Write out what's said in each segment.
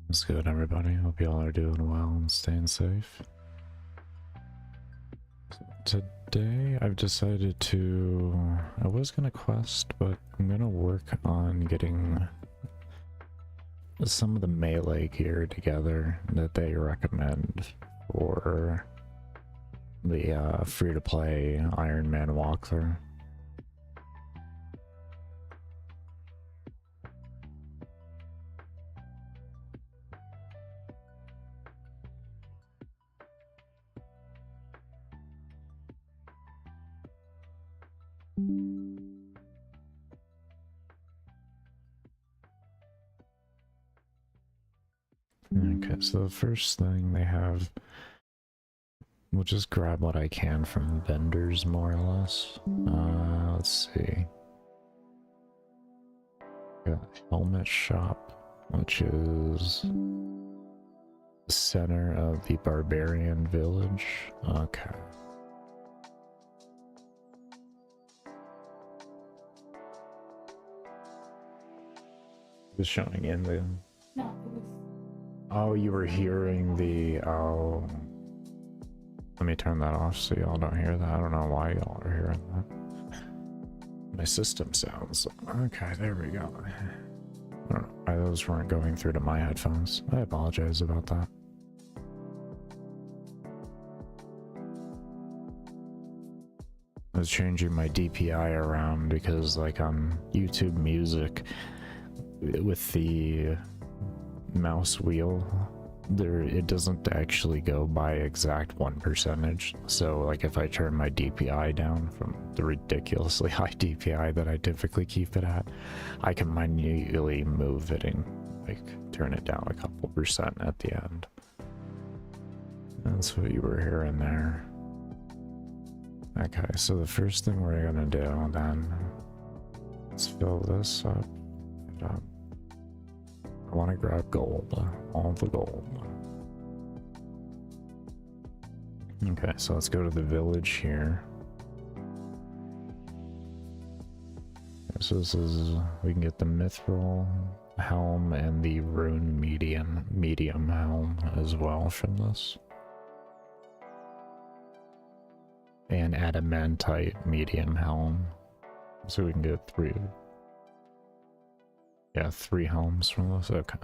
What's good, everybody? Hope you all are doing well and staying safe. Today, I've decided to... I was gonna quest, but I'm gonna work on getting some of the melee gear together that they recommend for the free-to-play Ironman walkthrough. Okay, so the first thing they have... We'll just grab what I can from vendors, more or less. Let's see. Got Helmet Shop, which is the center of the Barbarian Village. Okay. Just showing in the... No. Oh, you were hearing the... Oh... Let me turn that off so y'all don't hear that. I don't know why y'all are hearing that. My system sounds... Okay, there we go. I don't know why those weren't going through to my headphones. I apologize about that. I was changing my DPI around because, like, on YouTube Music, with the mouse wheel, it doesn't actually go by exact 1%. So, like, if I turn my DPI down from the ridiculously high DPI that I typically keep it at, I can manually move it and, like, turn it down a couple percent at the end. That's what you were hearing there. Okay, so the first thing we're gonna do then, let's fill this up. I want to grab gold, all the gold. Okay, so let's go to the village here. So this is, we can get the mithril helm and the rune medium helm as well from this. And adamantite medium helm. So we can get three. Yeah, 3 helms from this. Okay.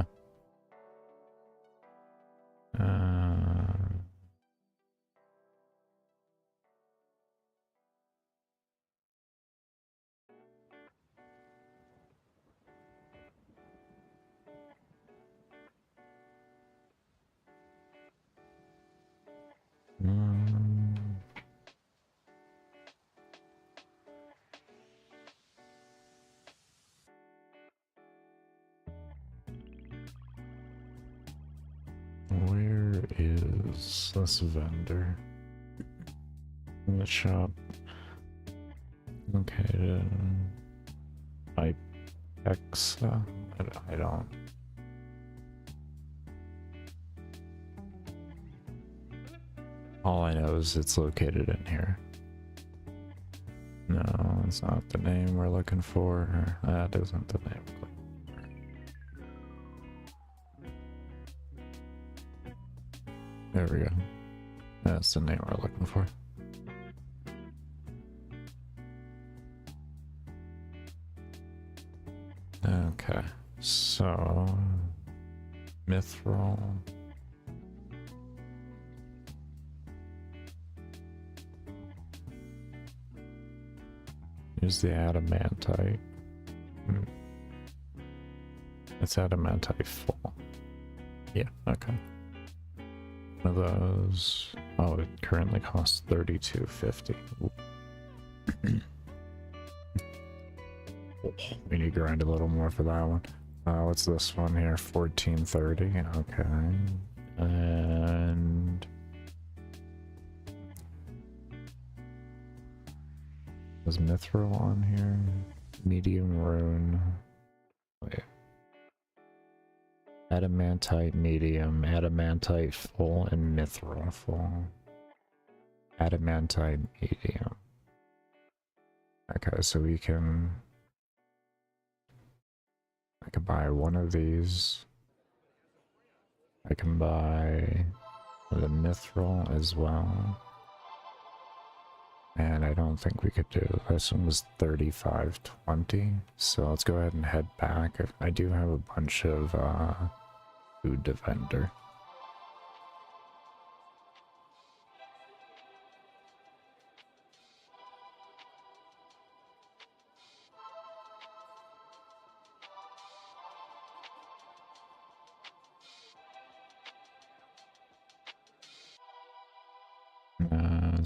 Where is this vendor? In the shop. Okay, Ipexa? I don't. All I know is it's located in here. No, it's not the name we're looking for. That isn't the name. There we go. That's the name we're looking for. Okay, so mithril. Here's the adamantite. It's adamantite full. Yeah, okay. One of those. Oh, it currently costs $32.50. We need to grind a little more for that one. What's this one here? $14.30. Okay. And is mithril on here? Medium rune. Wait. Adamantite medium, adamantite full, and mithril full. Adamantite medium. Okay, so we can... I could buy one of these. I can buy the mithril as well. And I don't think we could do, this one was 35.20, so let's go ahead and head back. I do have a bunch of food to vendor.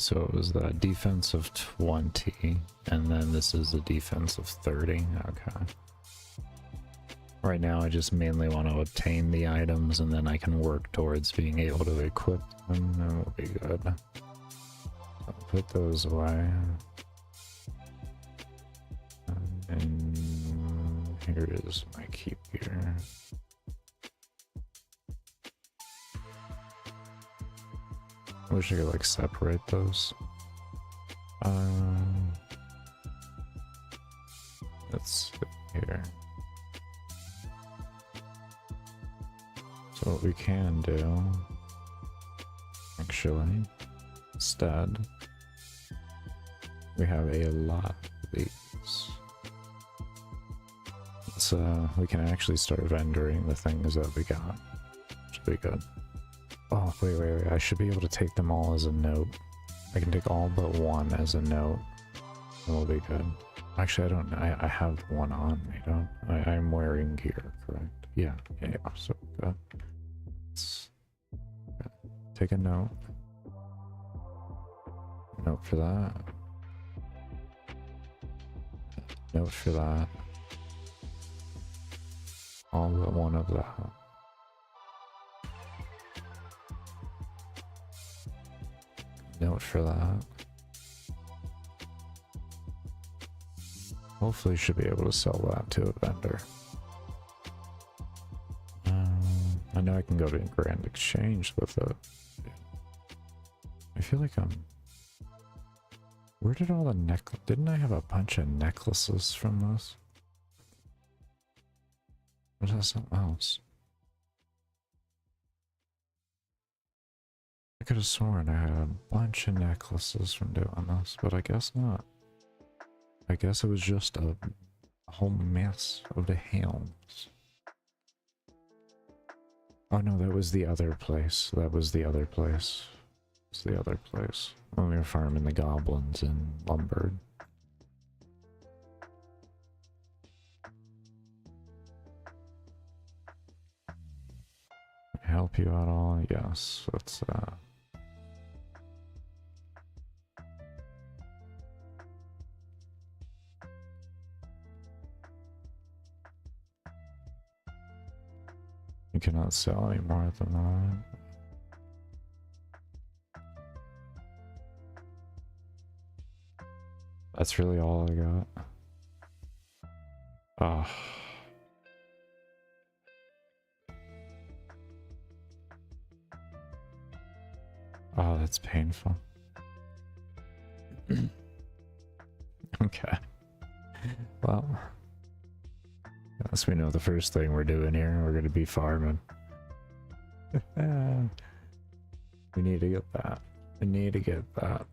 So it was the defense of 20, and then this is the defense of 30. Okay. Right now I just mainly want to obtain the items, and then I can work towards being able to equip them. That will be good. So I'll put those away. And here is my keep gear. I wish I could like separate those. Let's sit here. So what we can do, actually, instead, we have a lot of these. Let's we can actually start vendoring the things that we got. Should be good. Oh, wait. I should be able to take them all as a note. I can take all but one as a note. That'll be good. Actually, I don't know. I have one on me, don't I? I'm wearing gear, correct? Yeah. So good. Let's take a note. Note for that. Note for that. All but one of that. Note for that. Hopefully should be able to sell that to a vendor. I know I can go to Grand Exchange with it. I feel like where did all the didn't I have a bunch of necklaces from this? What is something else? I could have sworn I had a bunch of necklaces from doing this, but I guess not. I guess it was just a whole mess of the helms. Oh no, that was the other place. That was the other place. It's the other place. When we were farming the goblins in Lombard. Help you at all? Yes, let's you cannot sell any more than that. That's really all I got. Oh. Oh, that's painful. Okay. Well, as we know, the first thing we're doing here, we're going to be farming. We need to get that. We need to get that.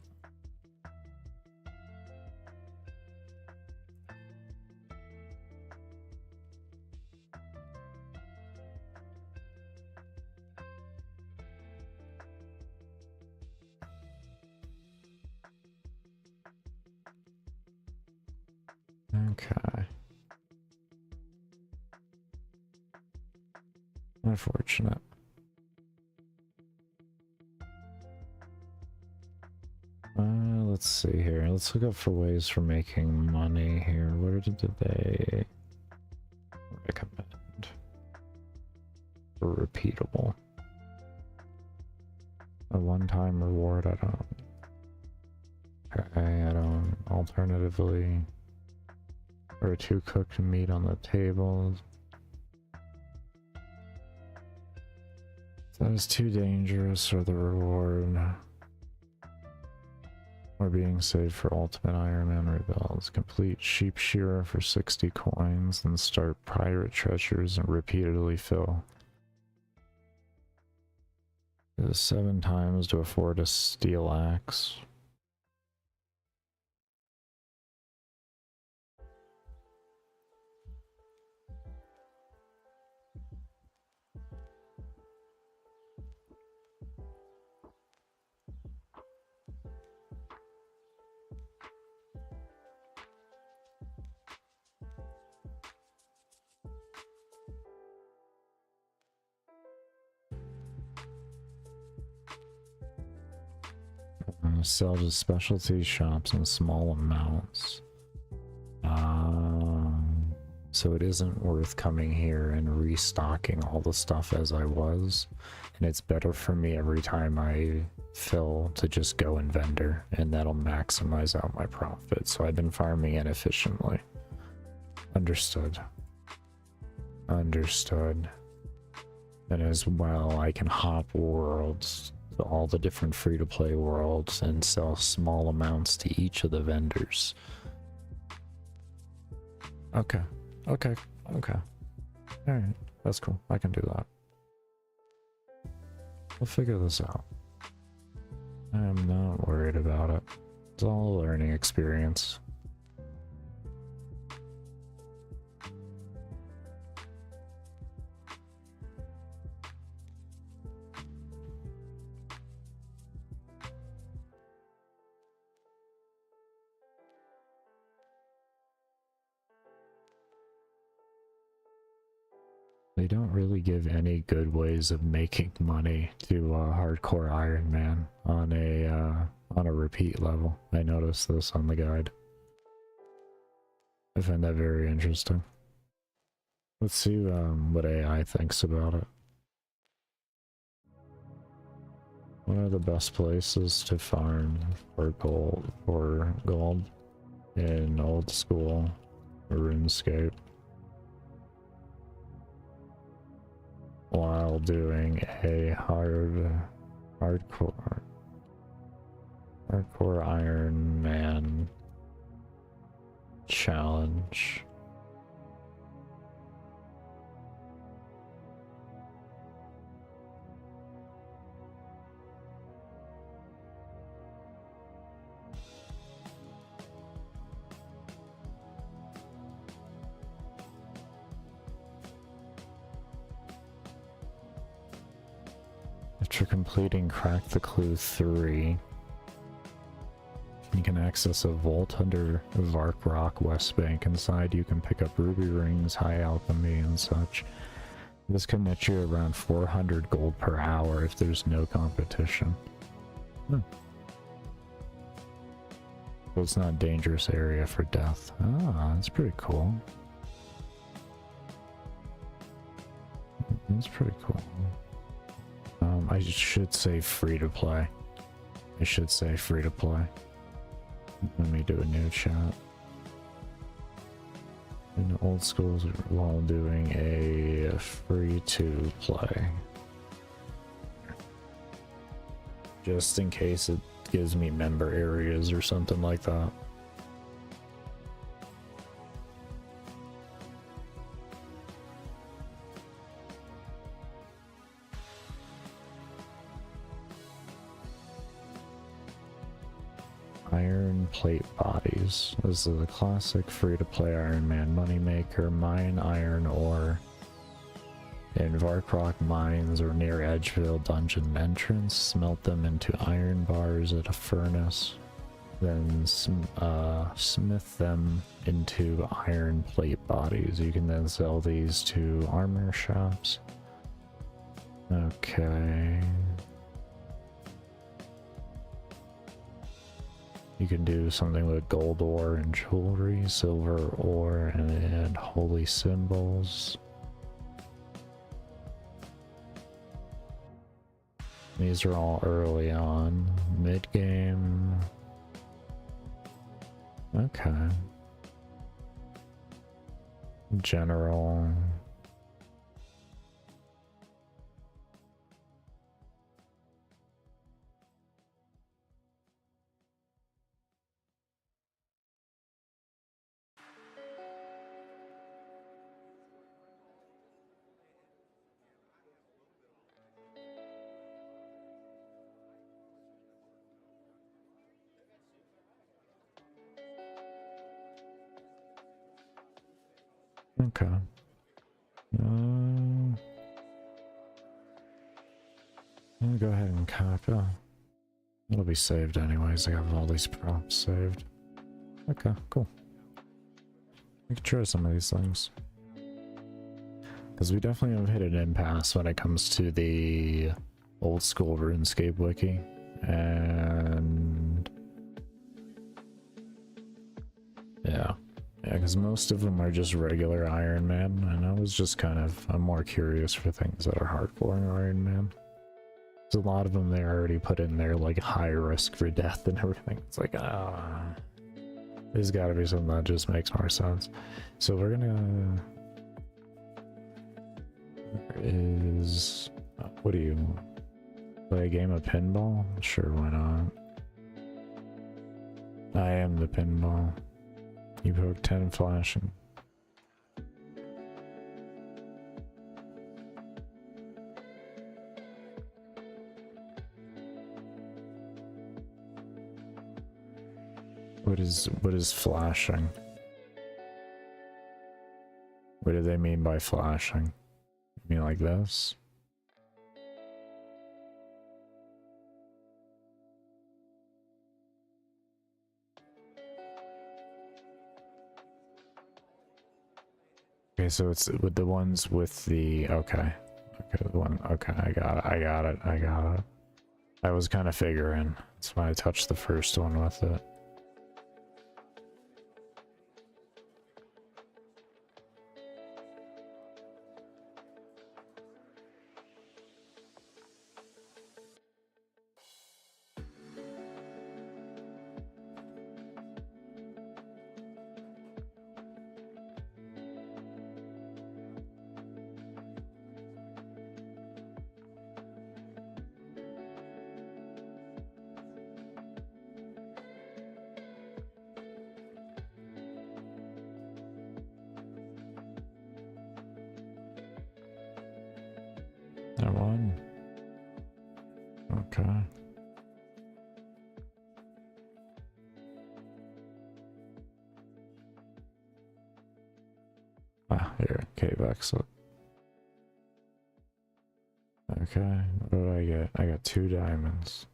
Okay. Unfortunate. Let's see here. Let's look up for ways for making money here. Where did they recommend for repeatable? A one-time reward, I don't. Okay, I don't. Alternatively, or 2 cooked meat on the table. That is too dangerous for the reward. Or being saved for ultimate Ironman rebuilds. Complete sheep shearer for 60 coins, then start pirate treasures and repeatedly fill. 7 times to afford a steel axe. Sell to specialty shops in small amounts. So it isn't worth coming here and restocking all the stuff as I was. And it's better for me every time I fill to just go in vendor, and that'll maximize out my profit. So I've been farming inefficiently. Understood. Understood. And as well, I can hop worlds, all the different free-to-play worlds, and sell small amounts to each of the vendors. Okay. Okay. Alright, that's cool. I can do that. We'll figure this out. I am not worried about it. It's all a learning experience. They don't really give any good ways of making money to hardcore Ironman on a repeat level. I noticed this on the guide. I find that very interesting. Let's see what AI thinks about it. What are the best places to farm for gold in old school RuneScape while doing a hardcore Ironman challenge? After completing Crack the Clue 3, you can access a vault under Vark Rock West Bank. Inside you can pick up ruby rings, high alchemy, and such. This can net you around 400 gold per hour if there's no competition. So it's not a dangerous area for death. Ah, that's pretty cool. That's pretty cool. I should say free to play. I should say free to play. Let me do a new chat. In old schools while doing a free to play. Just in case it gives me member areas or something like that. Iron plate bodies. This is a classic free-to-play Ironman moneymaker. Mine iron ore in Varkrock mines or near Edgeville dungeon entrance. Smelt them into iron bars at a furnace. Then smith them into iron plate bodies. You can then sell these to armor shops. Okay. You can do something with gold ore and jewelry, silver ore and holy symbols. These are all early on. Mid-game. Okay. General. Okay. I'll go ahead and copy. It'll be saved anyways. I have all these props saved. Okay, cool. We can try some of these things. Because we definitely have hit an impasse when it comes to the old school RuneScape wiki. And yeah, because most of them are just regular Ironman, and I was just I'm more curious for things that are hardcore Ironman. There's a lot of them they already put in there, like high risk for death and everything. It's like, there's gotta be something that just makes more sense. So we're gonna... what do you... play a game of pinball? Sure, why not? I am the pinball. You poke 10 flashing. What is flashing? What do they mean by flashing? You mean like this? Okay, so it's with the ones with the... Okay, the one... Okay, I got it. I was kind of figuring. That's why I touched the first one with it. That one. Okay. Ah, here, cave exit. Okay, what did I get? I got 2 diamonds.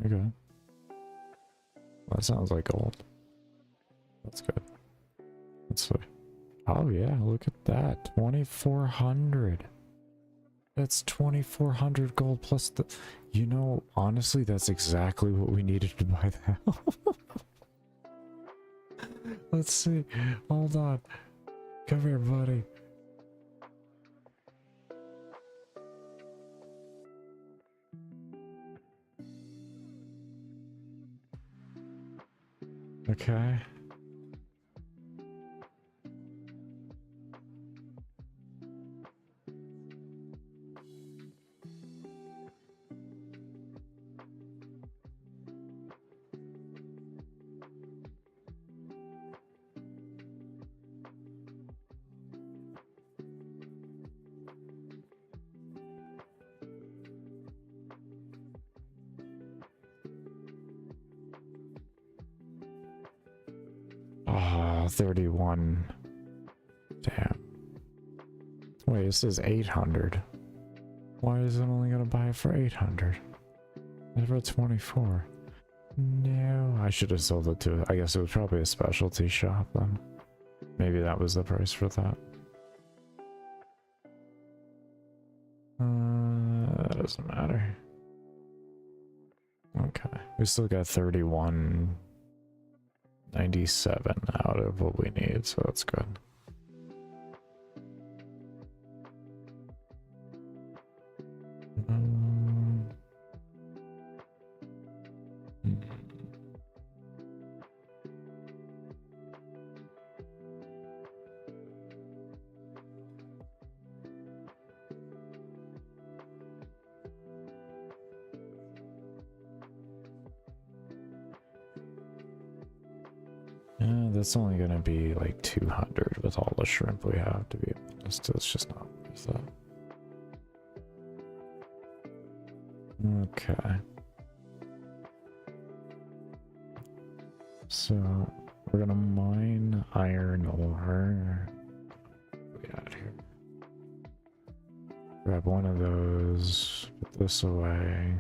Okay. That sounds like gold. That's good. Let's see. Oh yeah, look at that. 2,400. That's 2,400 gold plus the... You know, honestly, that's exactly what we needed to buy that. Let's see. Hold on. Come here, buddy. Okay. Oh, 31. Damn. Wait, it says 800. Why is it only gonna buy it for 800? It's for 24. No, I should have sold it to... I guess it was probably a specialty shop then. Maybe that was the price for that. That doesn't matter. Okay, we still got 31.97 out of what we need, so that's good. That's only gonna be like 200 with all the shrimp we have, to be honest. It's just not worth it. Okay. So We're gonna mine iron ore. What we got here? Grab one of those, put this away.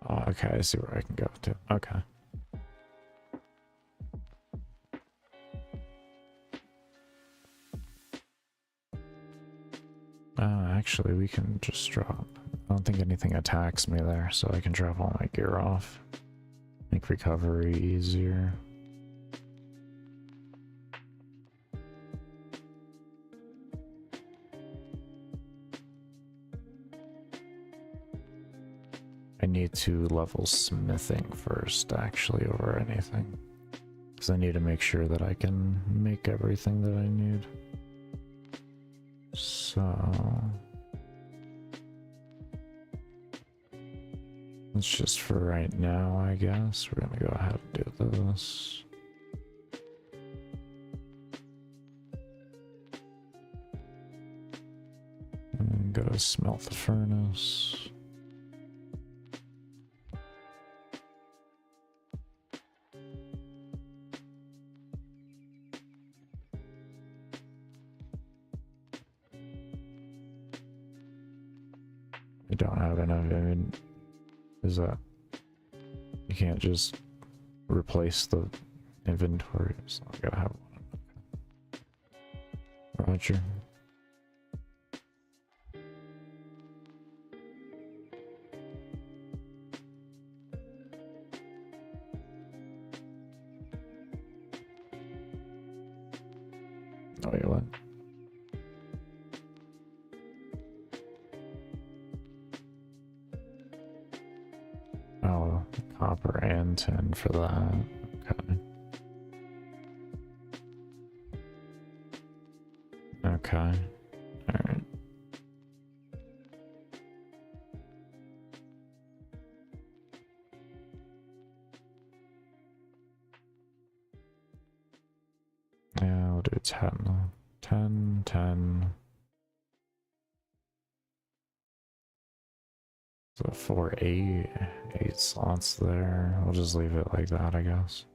Oh, okay, I see where I can go to. Okay. Actually, we can just drop. I don't think anything attacks me there, so I can drop all my gear off. Make recovery easier. I need to level smithing first, actually, over anything. Because I need to make sure that I can make everything that I need. So... that's just for right now, I guess. We're gonna go ahead and do this. And then go smelt the furnace. I don't have enough. I mean, is that you can't just replace the inventory, so I gotta have one. Roger. Oh wait, what? Oh, copper and tin for that. Okay. Okay. Alright. Yeah, we'll do 10. 10, 10. So 4, 8 slots there. We'll just leave it like that, I guess.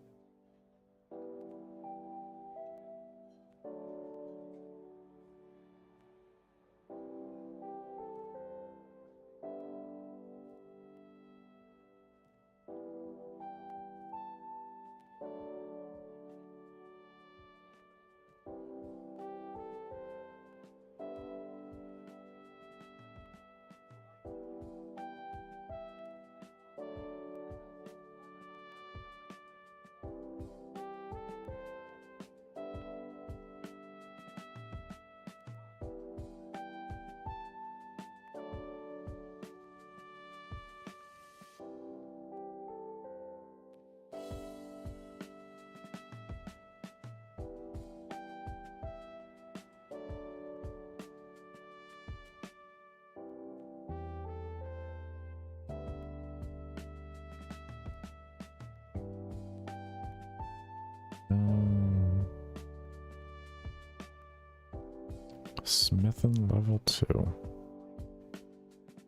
Smithing level 2.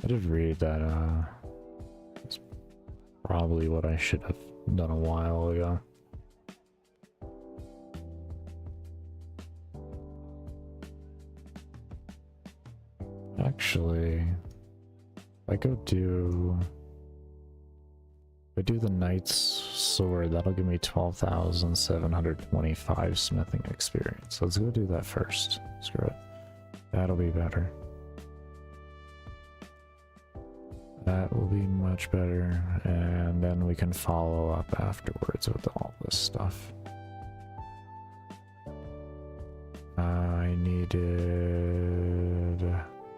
I did read that, it's probably what I should have done a while ago. Actually, if I do the Knight's Sword, that'll give me 12,725 smithing experience. So let's go do that first. Screw it. That'll be better. That will be much better, and then we can follow up afterwards with all this stuff. I needed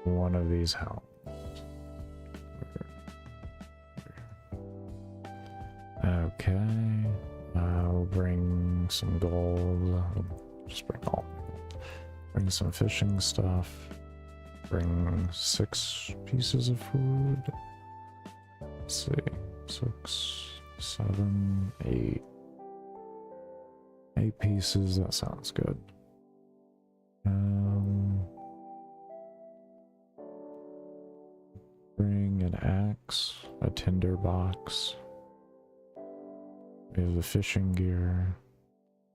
one of these helms. Okay, we'll bring some gold. Just bring all. Bring some fishing stuff. Bring 6 pieces of food. Let's see. 6, 7, 8. 8 pieces. That sounds good. Bring an axe, a tinder box. We have the fishing gear.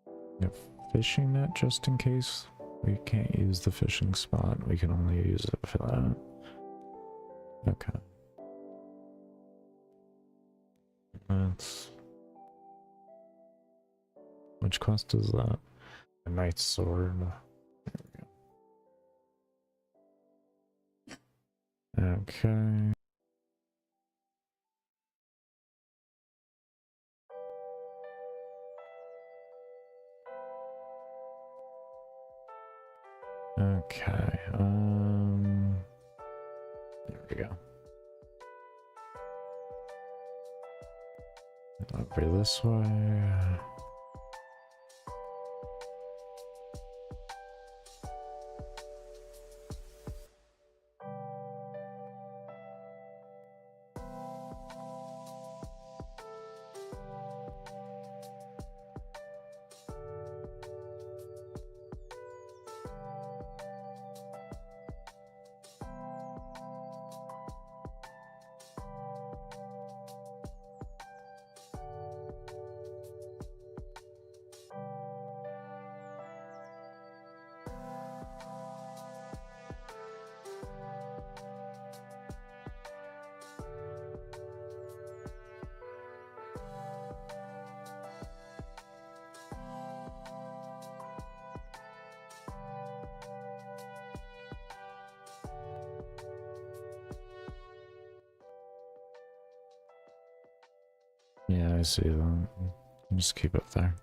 We have fishing net just in case we can't use the fishing spot. We can only use it for that. Okay. That's... Which quest is that? A knight's sword. There we go. Okay. Okay, there we go. Over this way. Yeah, I see that. Just keep it there.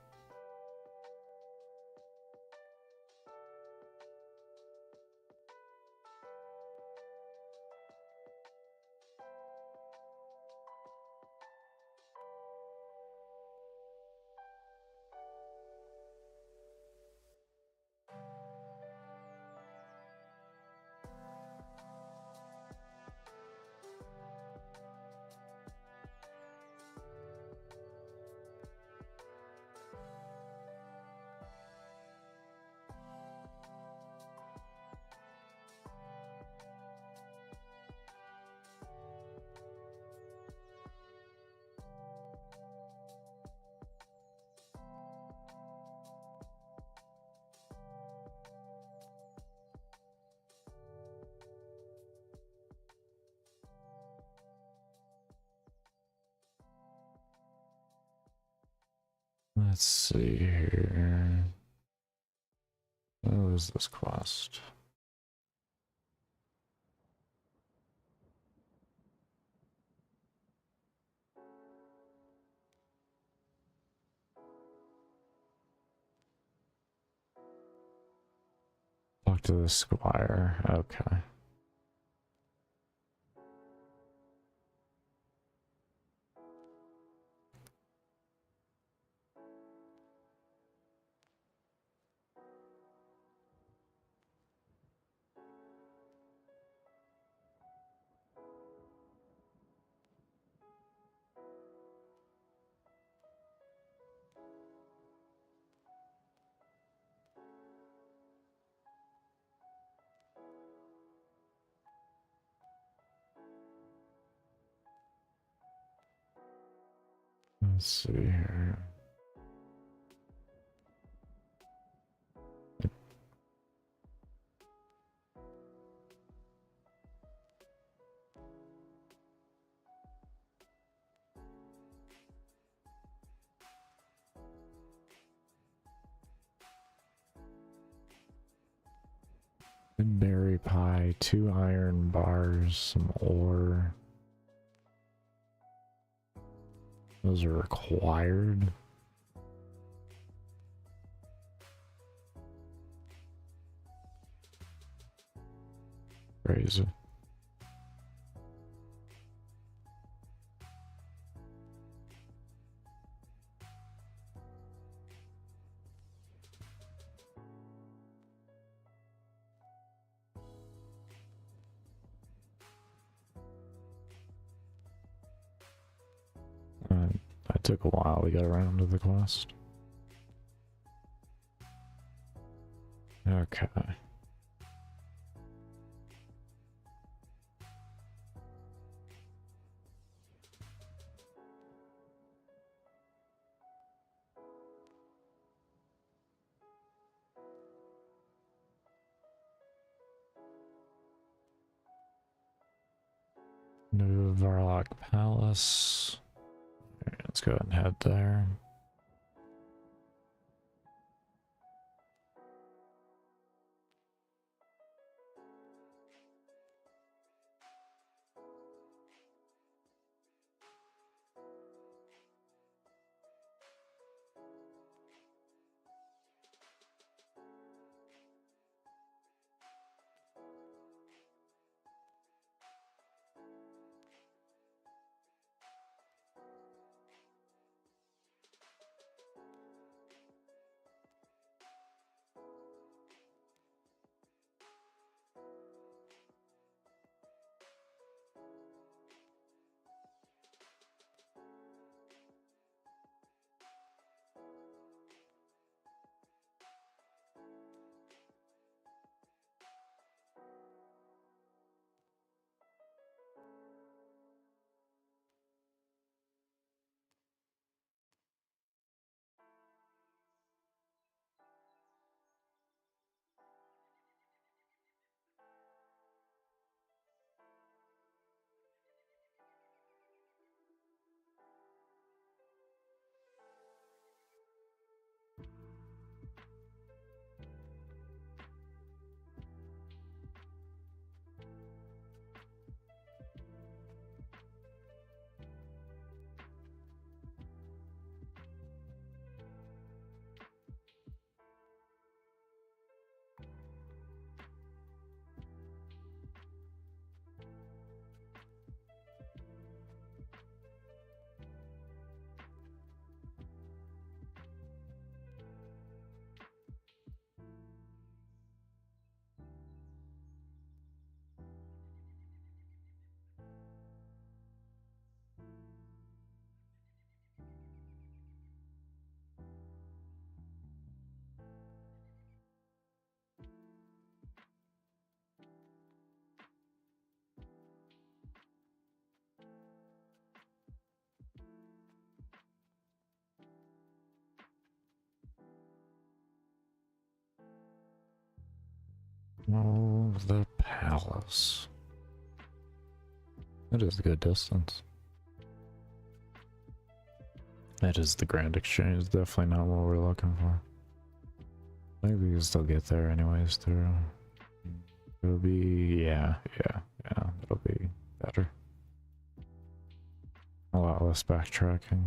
Let's see here. What is this quest? Talk to the squire. Okay. Let's see here. Berry pie, 2 iron bars, some ore. Those are required. Crazy. Took a while to get around to the quest. Okay. New Varlock Palace. Alright, let's go ahead and head there. Oh, the palace. That is a good distance. That is the Grand Exchange. Definitely not what we're looking for. Maybe we can still get there anyways through. It'll be, yeah, it'll be better. A lot less backtracking.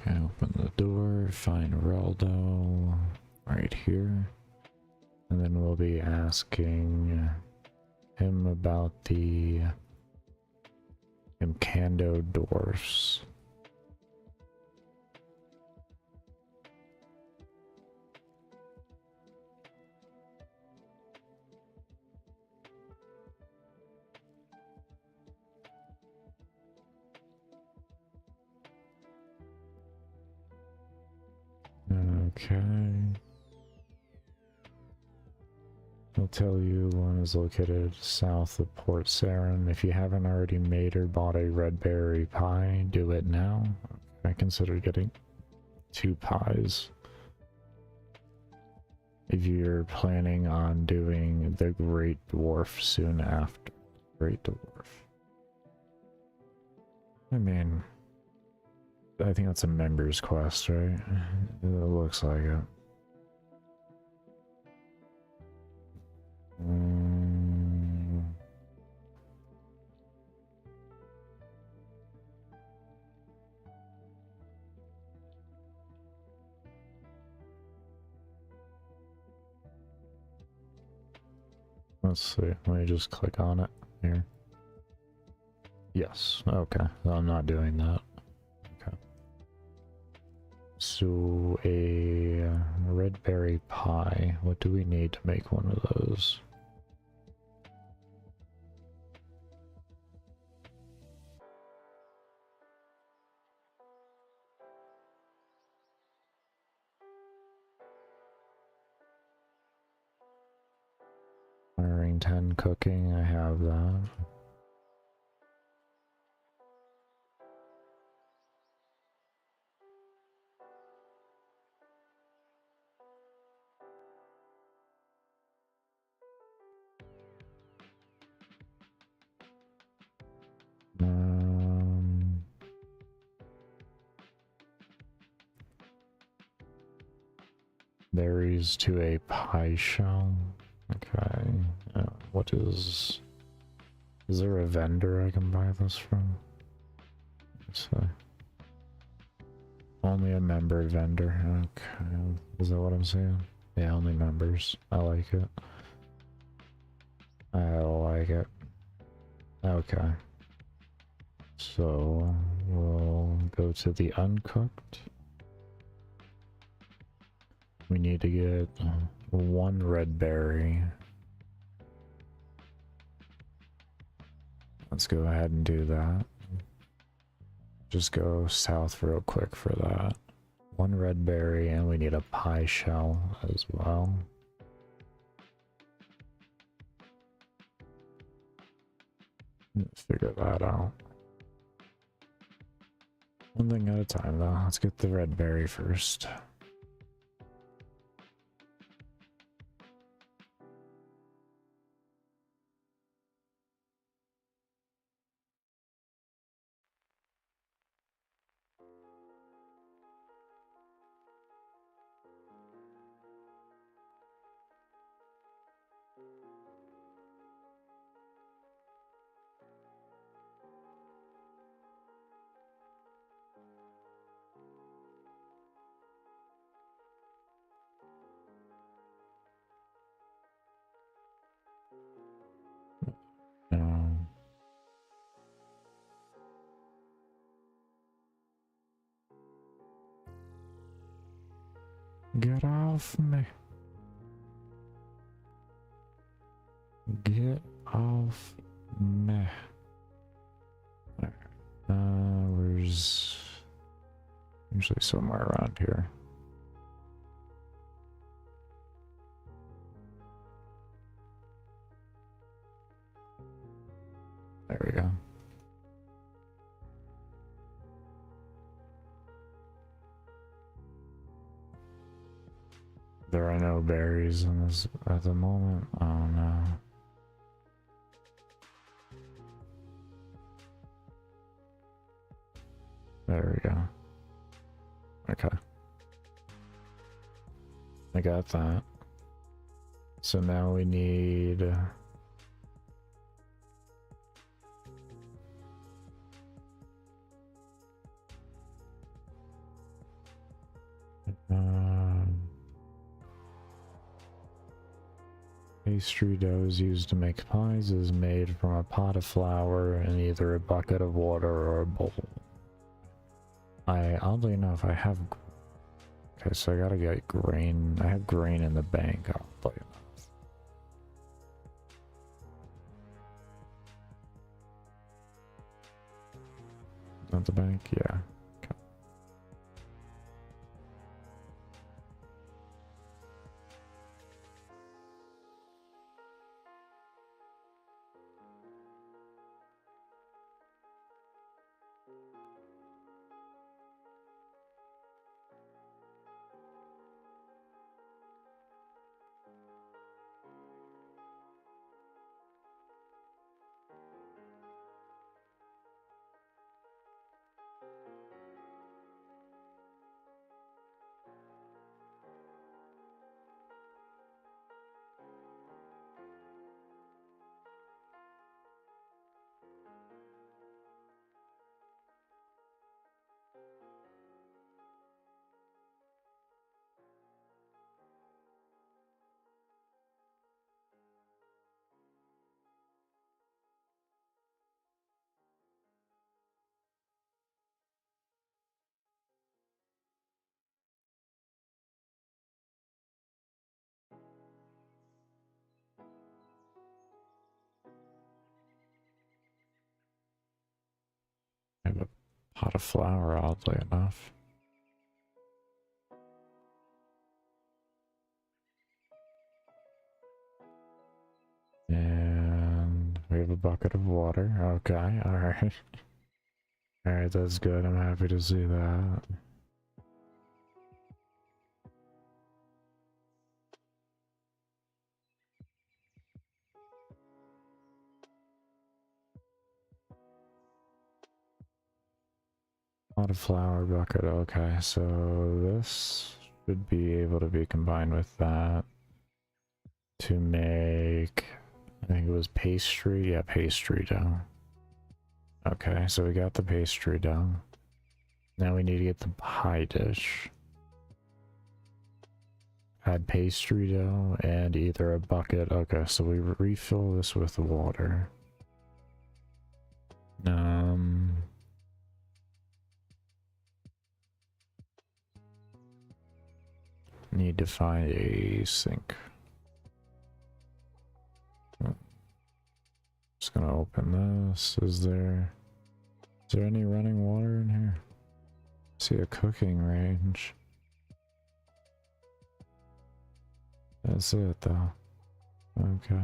Okay, open the door, find Raldo right here. And then we'll be asking him about the Imcando dwarfs. Okay. I'll tell you one is located south of Port Sarin. If you haven't already made or bought a red berry pie, do it now. I consider getting 2 pies. If you're planning on doing the Great Dwarf soon after, Great Dwarf. I mean, I think that's a member's quest, right? It looks like it. Let's see. Let me just click on it here. Yes. Okay. I'm not doing that. Okay. So a red berry pie. What do we need to make one of those? Wiring 10 cooking. I have that. Berries to a pie shell. Okay. What is there a vendor I can buy this from? Let's see. Only a member vendor. Okay. Is that what I'm saying? Yeah, only members. I like it. I like it. Okay. So we'll go to the uncooked. We need to get one red berry. Let's go ahead and do that. Just go south real quick for that. One red berry, and we need a pie shell as well. Let's figure that out. One thing at a time though. Let's get the red berry first. Get off me. Get off me. Where's usually somewhere around here. There we go. There are no berries in this at the moment. Oh no. There we go. Okay. I got that. So now we need pastry dough is used to make pies is made from a pot of flour in either a bucket of water or a bowl. Oddly enough, I have... Okay, so I gotta get grain. I have grain in the bank, oddly enough. At the bank? Yeah. Okay. lot of flour, oddly enough. And we have a bucket of water. Okay, alright. Alright, that's good. I'm happy to see that. Not a flour bucket. Okay, so this should be able to be combined with that to make, I think it was pastry. Yeah, pastry dough. Okay, so we got the pastry dough. Now we need to get the pie dish. Add pastry dough and either a bucket. Okay, so we refill this with water. Need to find a sink. Just gonna open this. Is there any running water in here? See a cooking range. That's it though. Okay.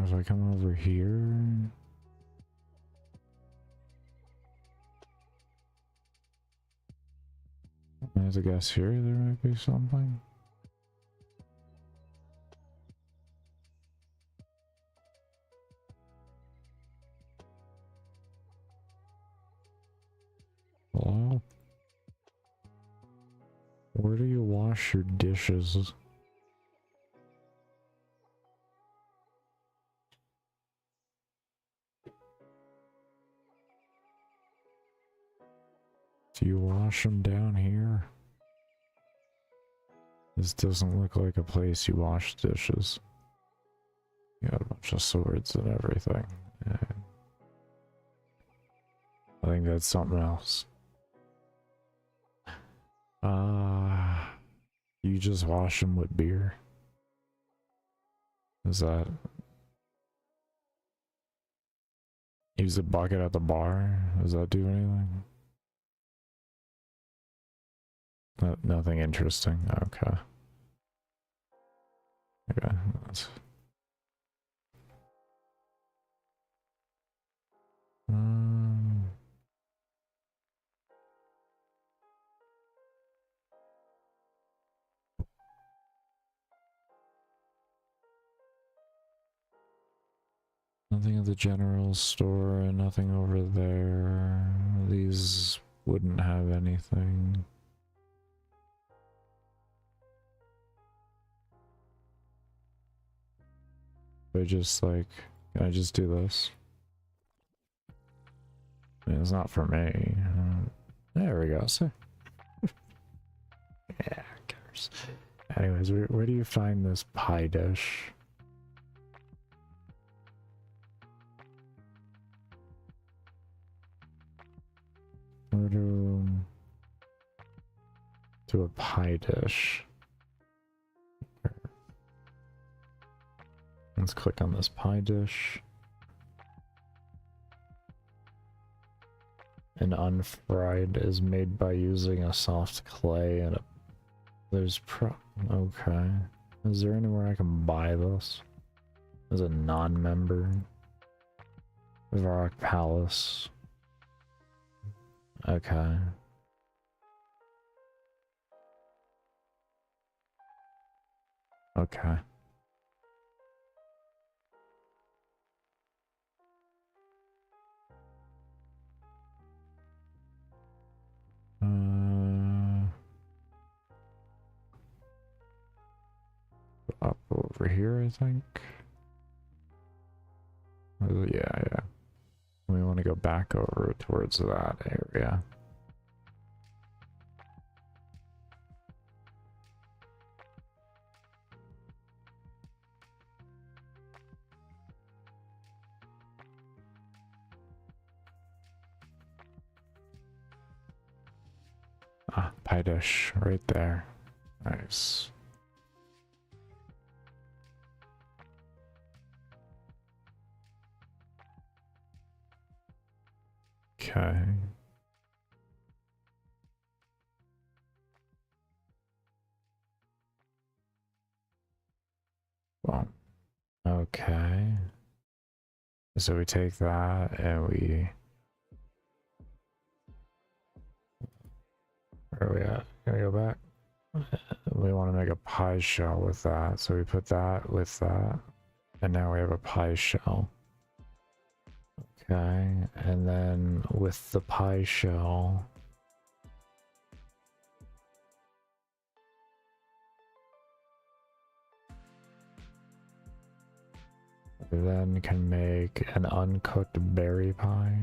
If I come over here. There's a guess here, there might be something. Hello? Where do you wash your dishes? Do you wash them down here? This doesn't look like a place you wash dishes. You got a bunch of swords and everything. Yeah. I think that's something else. You just wash them with beer? Is that... Use a bucket at the bar? Does that do anything? Nothing interesting. Okay. Okay. That's... Nothing at the general store, and nothing over there. These wouldn't have anything. But just like, can I just do this? I mean, it's not for me. There we go. So, yeah, who cares? Anyways, where do you find this pie dish? Where to a pie dish? Let's click on this pie dish. An unfried is made by using a soft clay and a... There's okay. Is there anywhere I can buy this? As a non-member? Varrock Palace. Okay. Okay. Up over here, I think. Yeah. We want to go back over towards that area. Ah, pie dish right there. Nice. Okay. Well, okay. So we take that and we... Where are we at? Can we go back? We want to make a pie shell with that. So we put that with that. And now we have a pie shell. Okay. And then with the pie shell... we then can make an uncooked berry pie.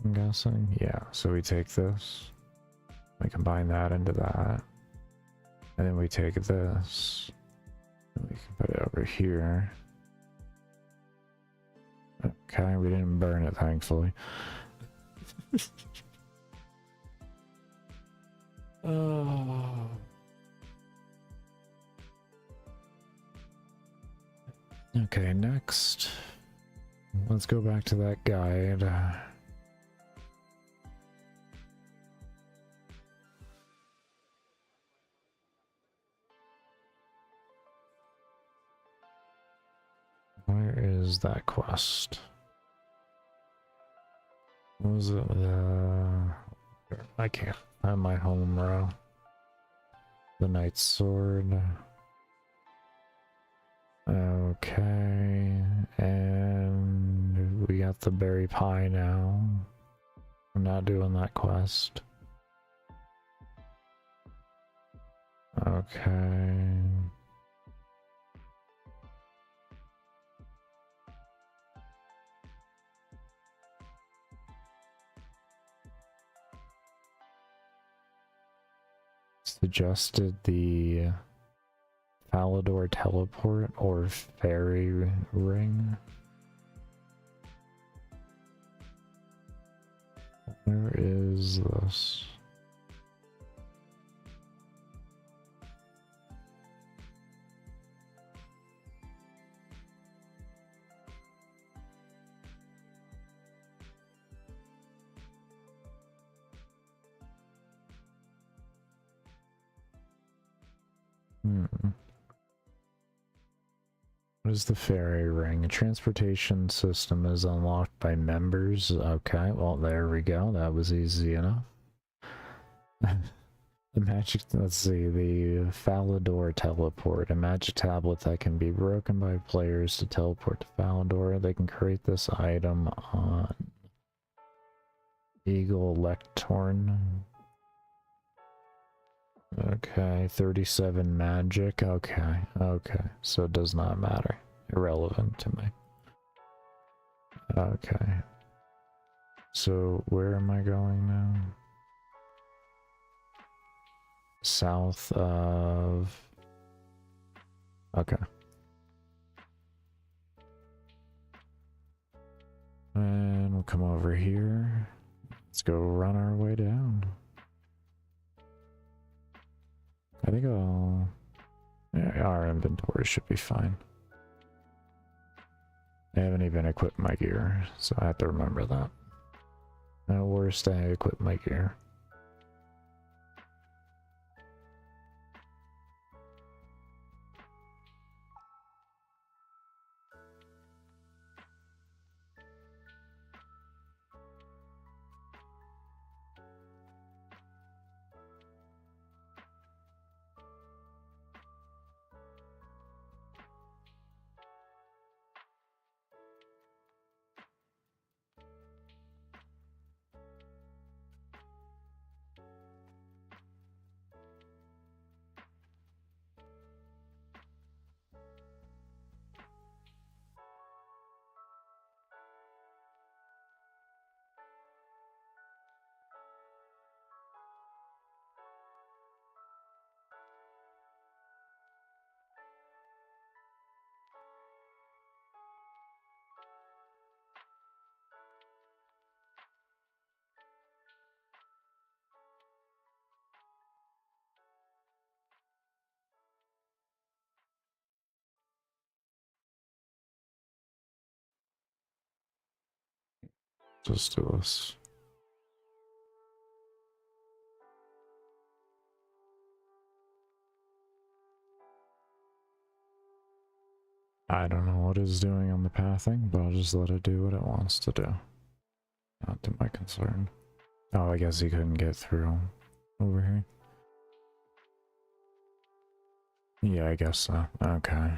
I'm guessing. Yeah. So we take this. We combine that into that. And then we take this. And we can put it over here. Okay, we didn't burn it, thankfully. Oh. Okay, next. Let's go back to that guide. Where is that quest? What was it? I can't find my home row. The Knight's Sword. Okay, and we got the berry pie now. I'm not doing that quest. Okay. Suggested the Falador teleport or fairy ring. Where is this? What is the fairy ring? A transportation system is unlocked by members. Okay, well, there we go. That was easy enough. The magic, let's see, the Falador teleport. A magic tablet that can be broken by players to teleport to Falador. They can create this item on Eagle Lectorn. Okay, 37 magic. Okay, okay. So it does not matter. Irrelevant to me. Okay. So where am I going now? South of... Okay. And we'll come over here. Let's go run our way down. I think yeah, our inventory should be fine. I haven't even equipped my gear, so I have to remember that. At worst, I equip my gear. just do this. I don't know what it's doing on the pathing, but I'll just let it do what it wants to do. Not to my concern. Oh, I guess he couldn't get through over here. Yeah, I guess so. Okay.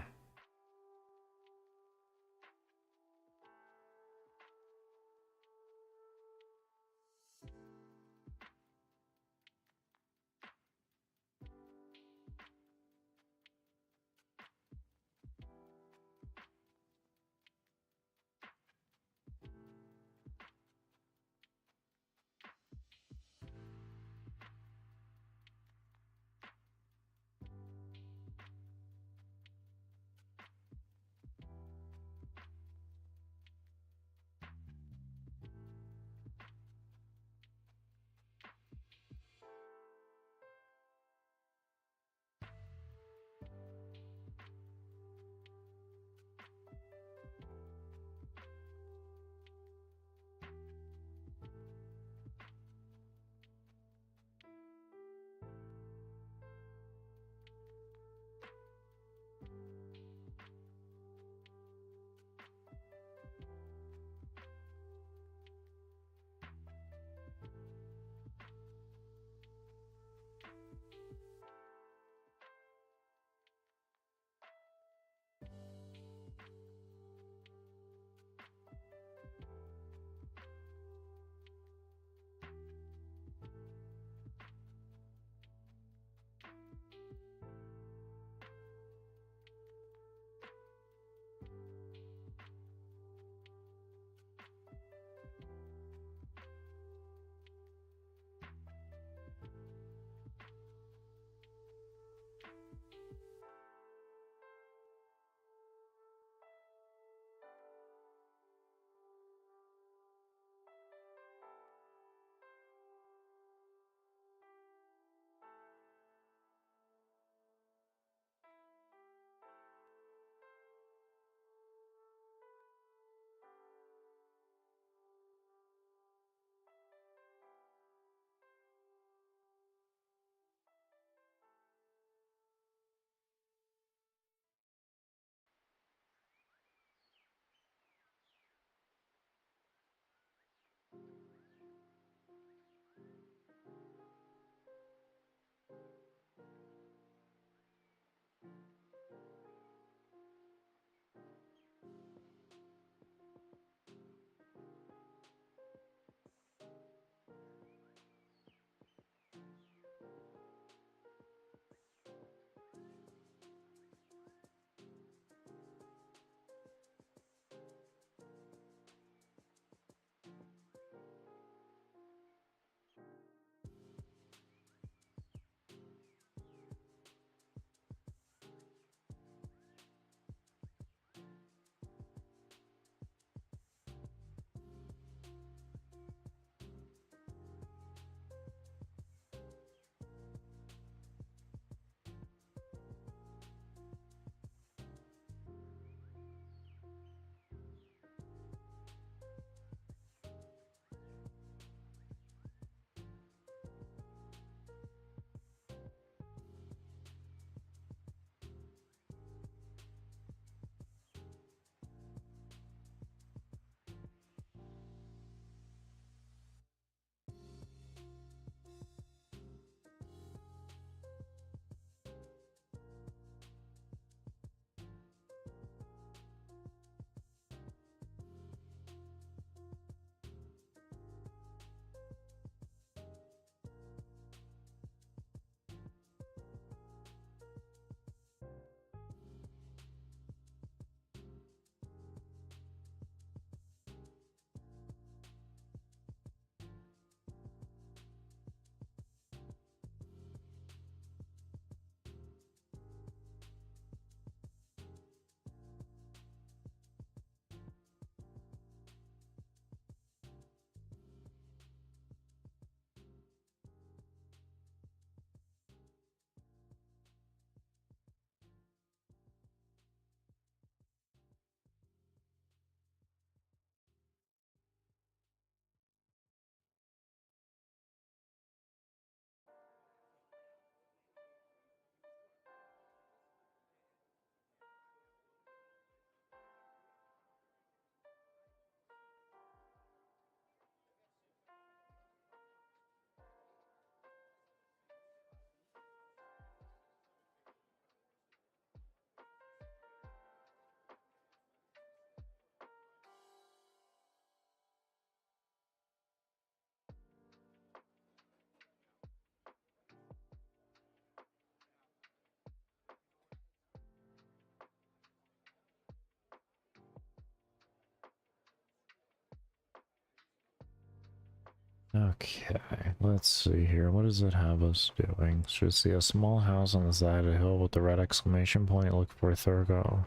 Okay, let's see here. What does it have us doing? Should see a small house on the side of the hill with the red exclamation point. Look for Thurgo.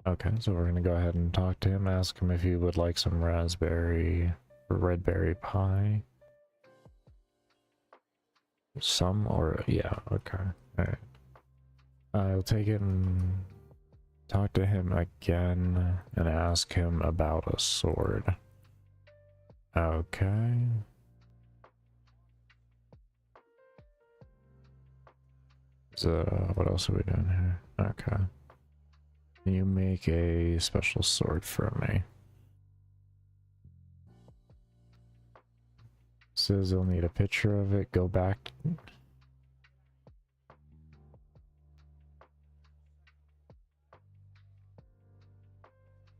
Okay, so we're gonna go ahead and talk to him, ask him if he would like some raspberry or red berry pie. Some or yeah, okay. Alright. I'll take it and talk to him again and ask him about a sword. Okay. So, what else are we doing here? Okay. Can you make a special sword for me? Says you'll need a picture of it. Go back.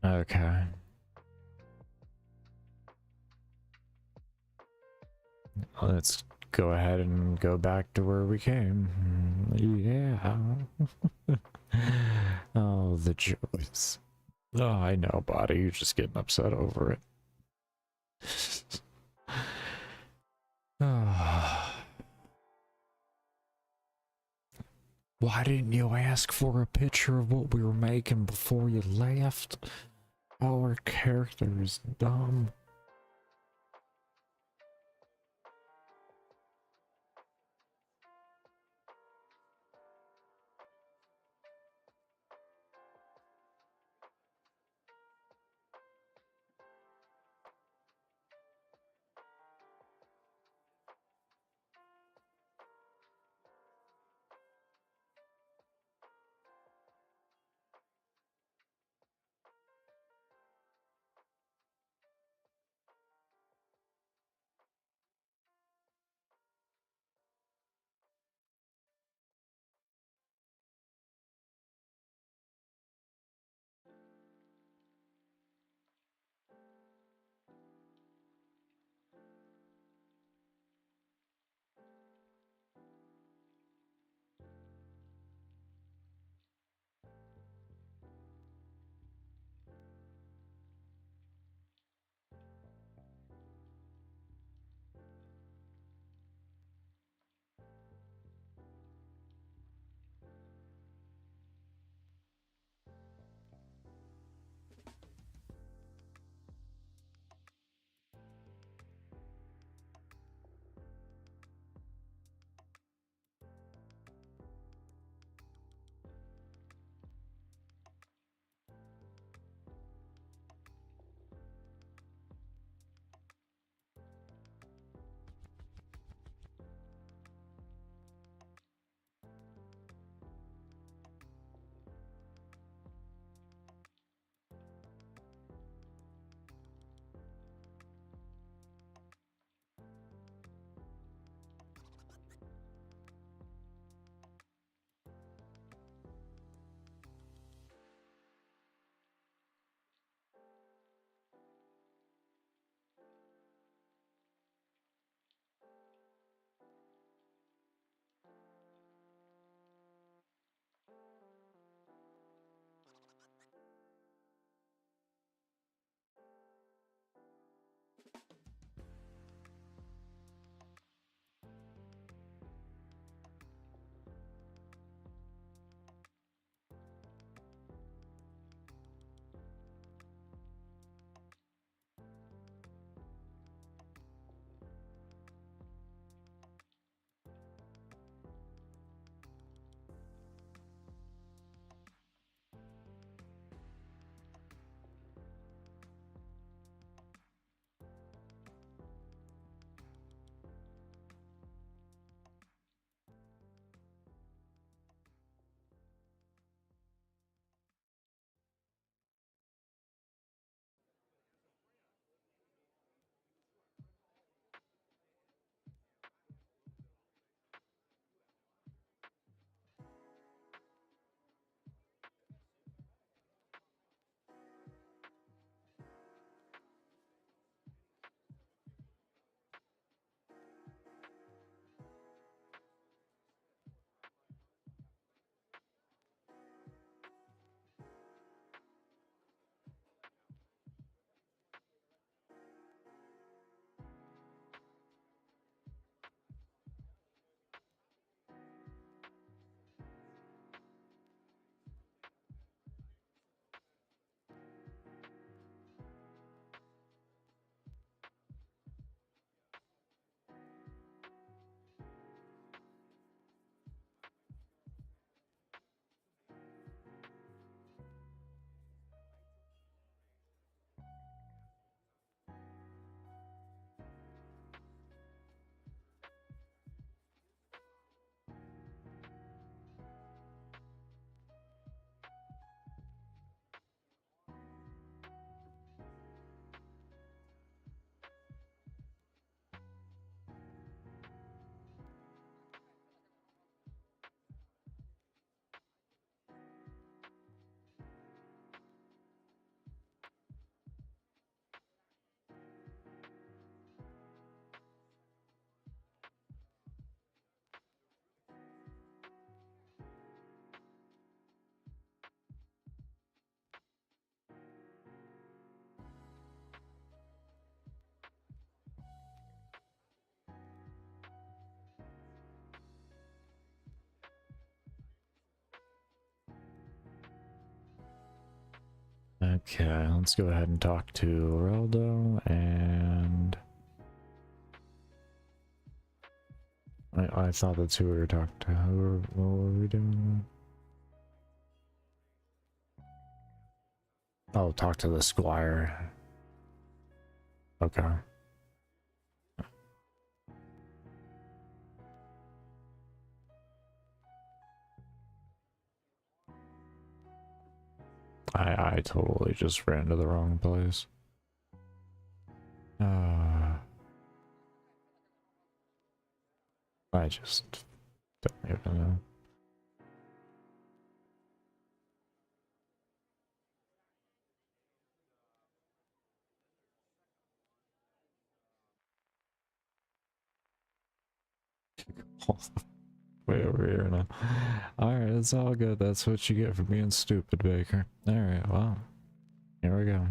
Okay. Let's go ahead and go back to where we came. Yeah. Oh, the joys. Oh, I know, buddy. You're just getting upset over it. Why didn't you ask for a picture of what we were making before you left? Our character is dumb. Okay, let's go ahead and talk to Reldo, and I thought that's who we were talking to. What were we doing? Oh, talk to the squire. Okay. I totally just ran to the wrong place. I just don't even know. Way over here now. Alright, it's all good. That's what you get for being stupid, Baker. Alright, well, here we go.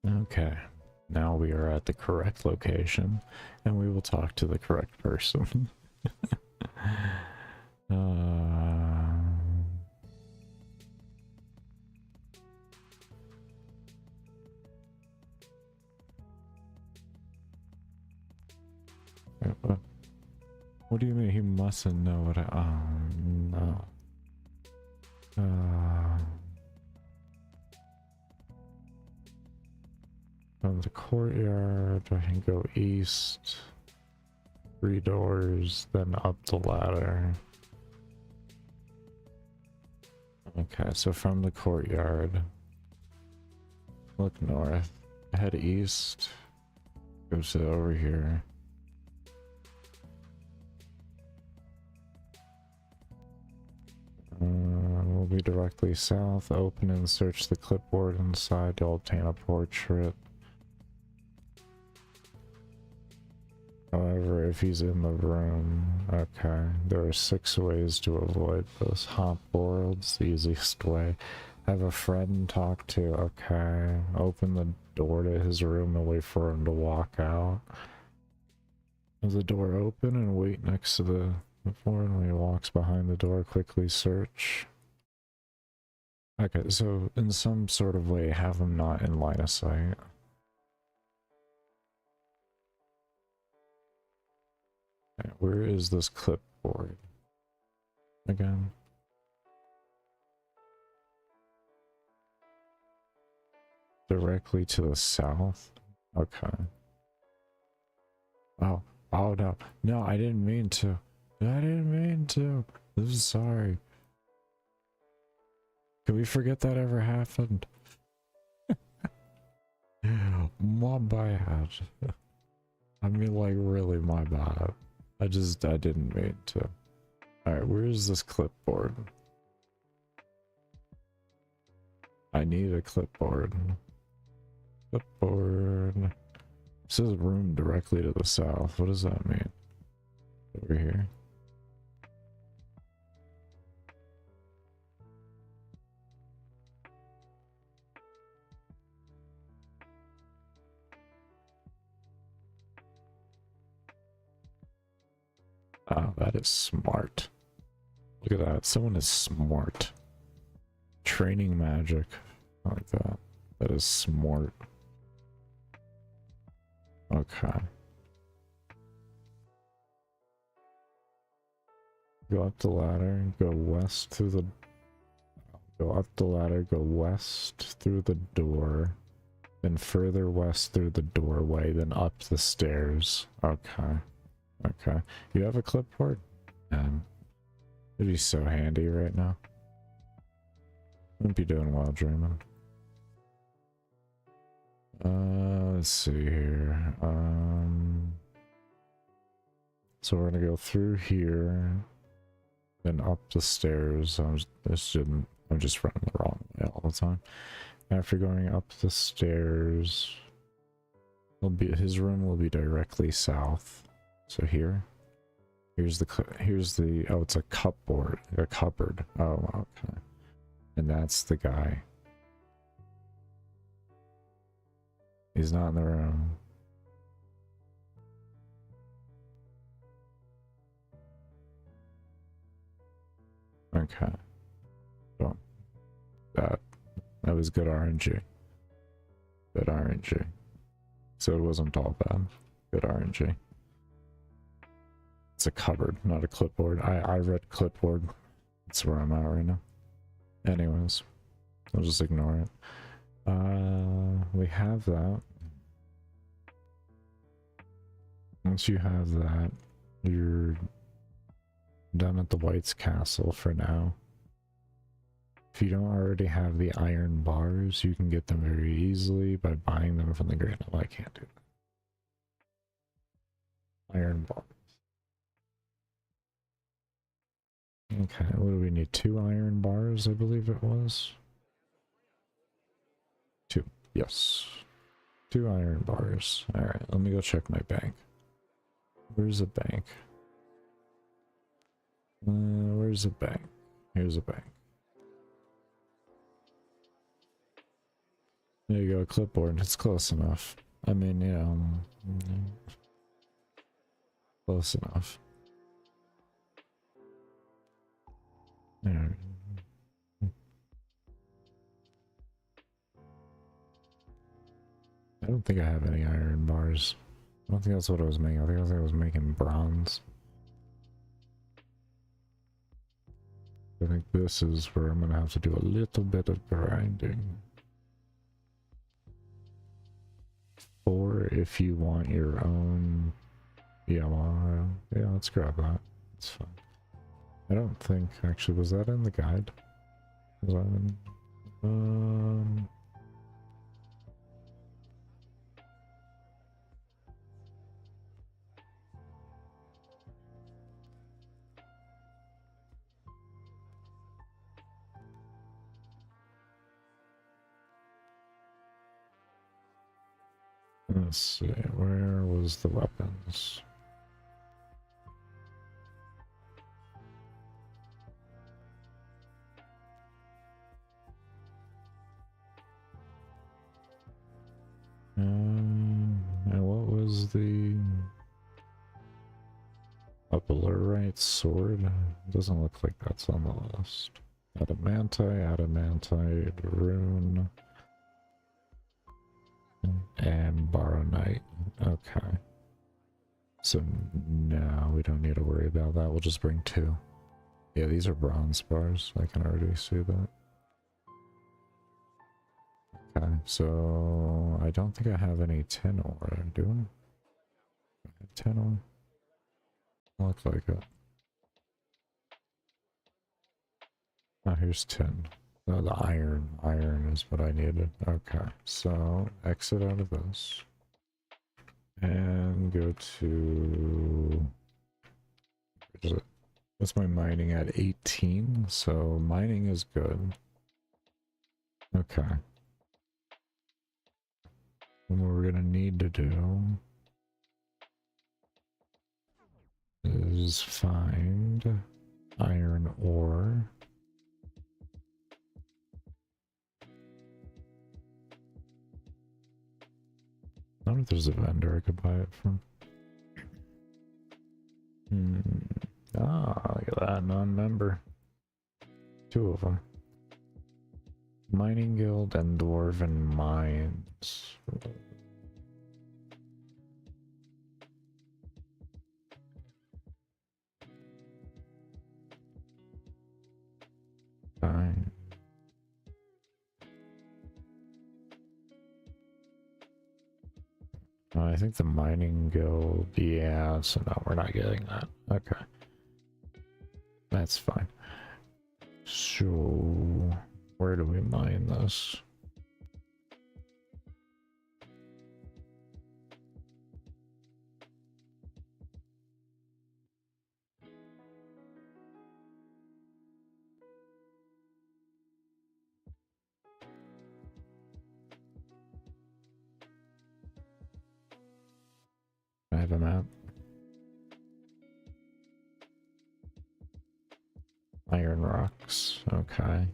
Okay, now we are at the correct location, and we will talk to the correct person. What do you mean he mustn't know what I... Oh, no. From the courtyard, I can go east, 3 doors, then up the ladder. Okay, so from the courtyard, look north, head east, go to over here. We'll be directly south, open and search the clipboard inside to obtain a portrait. However, if he's in the room, okay, there are 6 ways to avoid this. Hop boards, the easiest way. Have a friend talk to, okay. Open the door to his room and wait for him to walk out. Have the door open and wait next to the Before when he walks behind the door, quickly search. Okay, so in some sort of way, have him not in line of sight. Okay, where is this clipboard? Again. Directly to the south? Okay. Oh, oh no. No, I didn't mean to. I didn't mean to. I'm sorry. Can we forget that ever happened? My bad. I mean, like, really my bad. I didn't mean to. Alright, where is this clipboard? I need a clipboard. Clipboard. It says room directly to the south. What does that mean? Over here. Oh, that is smart. Look at that. Someone is smart. Training magic. I like that. That is smart. Okay. Go up the ladder, go west through the... Go up the ladder, go west through the door, then further west through the doorway, then up the stairs. Okay. Okay. You have a clipboard? It'd be so handy right now. Wouldn't be doing well dreaming. Let's see here. So we're gonna go through here, then up the stairs. I'm just running the wrong way all the time. After going up the stairs, his room will be directly south. So here's the oh, it's a cupboard, a cupboard. Oh, okay. And that's the guy. He's not in the room. Okay. Well, that was good RNG. Good RNG. So it wasn't all bad. Good RNG. It's a cupboard, not a clipboard. I read clipboard. That's where I'm at right now. Anyways, I'll just ignore it. We have that. Once you have that, you're done at the White's castle for now. If you don't already have the iron bars, you can get them very easily by buying them from the Grand. Well, I can't do that. Iron bars. Okay, what do we need? 2 iron bars, I believe it was. 2, yes. 2 iron bars. Alright, let me go check my bank. Where's the bank? Where's the bank? Here's a bank. There you go, clipboard. It's close enough. I mean, you know, close enough. There. I don't think I have any iron bars. I don't think that's what I was making. I think I was making bronze. I think this is where I'm gonna have to do a little bit of grinding. Or if you want your own yellow, yeah, let's grab that. It's fine. I don't think, actually, was that in the guide? Was that in, let's see, where was the weapons? And what was the... A blurite sword? Doesn't look like that's on the list. Adamantite, rune, and baronite. Okay. So no, we don't need to worry about that. We'll just bring 2. Yeah, these are bronze bars. I can already see that. Okay, so I don't think I have any tin ore, do I? Tin ore? Looks like it. Oh, here's tin. No, the iron. Iron is what I needed. Okay, so exit out of this. And go to... What's my mining at? 18? So mining is good. Okay. And what we're gonna need to do is find iron ore. I don't know if there's a vendor I could buy it from. Ah, look at that, non-member. 2 of them. Mining Guild and Dwarven Mines. Fine. I think the Mining Guild, yeah, so no, we're not getting that. Okay. That's fine. So, where do we mine this? I have a map. Iron rocks, okay.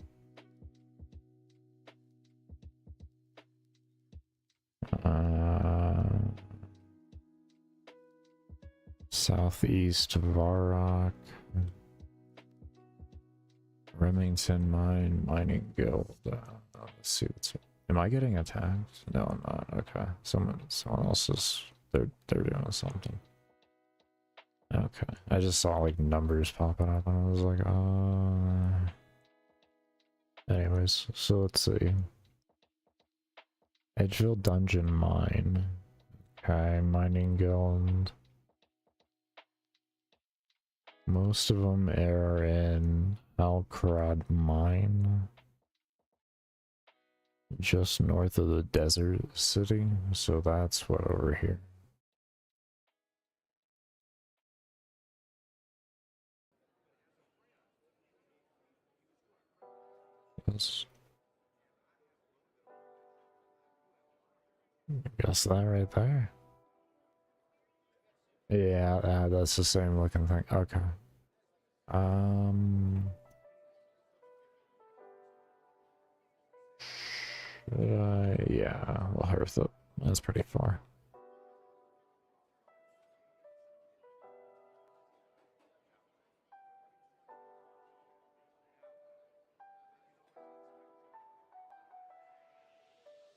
Southeast Varrock. Remington Mine, Mining Guild. Let's see what's... Am I getting attacked? No, I'm not. Okay. Someone else is... They're doing something. Okay. I just saw like numbers popping up and I was like, anyways, so let's see. Edgeville Dungeon Mine. Okay, Mining Guild. Most of them are in Alcrod Mine. Just north of the desert city, so that's what over here. Yes. Guess that right there. Yeah, that's the same looking thing. Okay. Yeah, we'll hearth it. That's pretty far.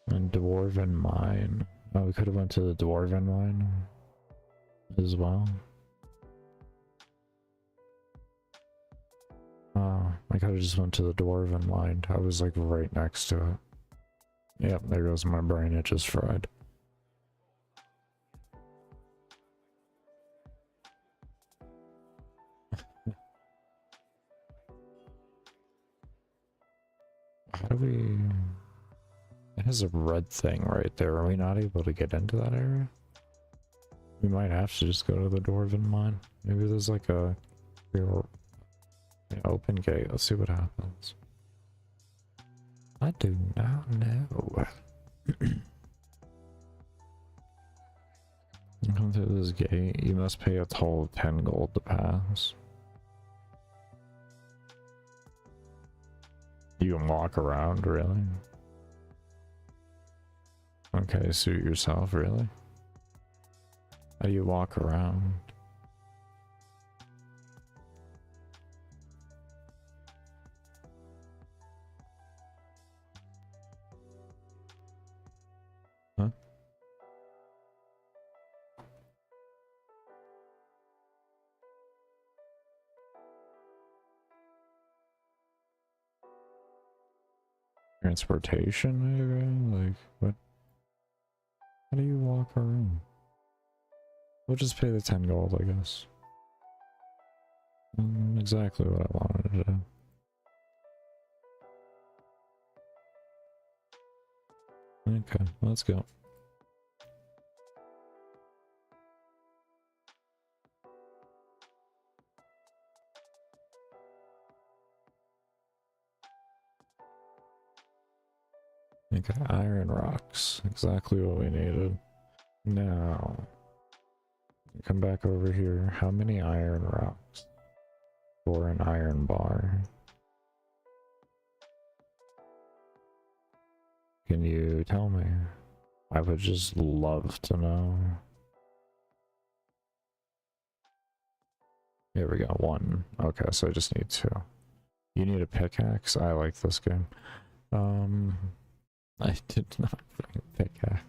And Dwarven Mine. Oh, we could have went to the Dwarven Mine as well. Oh, I could have just went to the Dwarven Mine. I was like right next to it. Yep, there goes my brain. It just fried. How do we... It has a red thing right there. Are we not able to get into that area? We might have to just go to the Dwarven Mine. Maybe there's like a open gate. Let's see what happens. I do not know. Come through this gate. You must pay a total of 10 gold to pass. You can walk around, really? Okay, suit yourself, really? How do you walk around? Transportation, maybe? Like, what? How do you walk around? We'll just pay the 10 gold, I guess. Exactly what I wanted to do. Okay, let's go. Okay, iron rocks. Exactly what we needed. Now, come back over here. How many iron rocks for an iron bar? Can you tell me? I would just love to know. Here we go, 1. Okay, so I just need 2. You need a pickaxe? I like this game. I did not bring a pickaxe.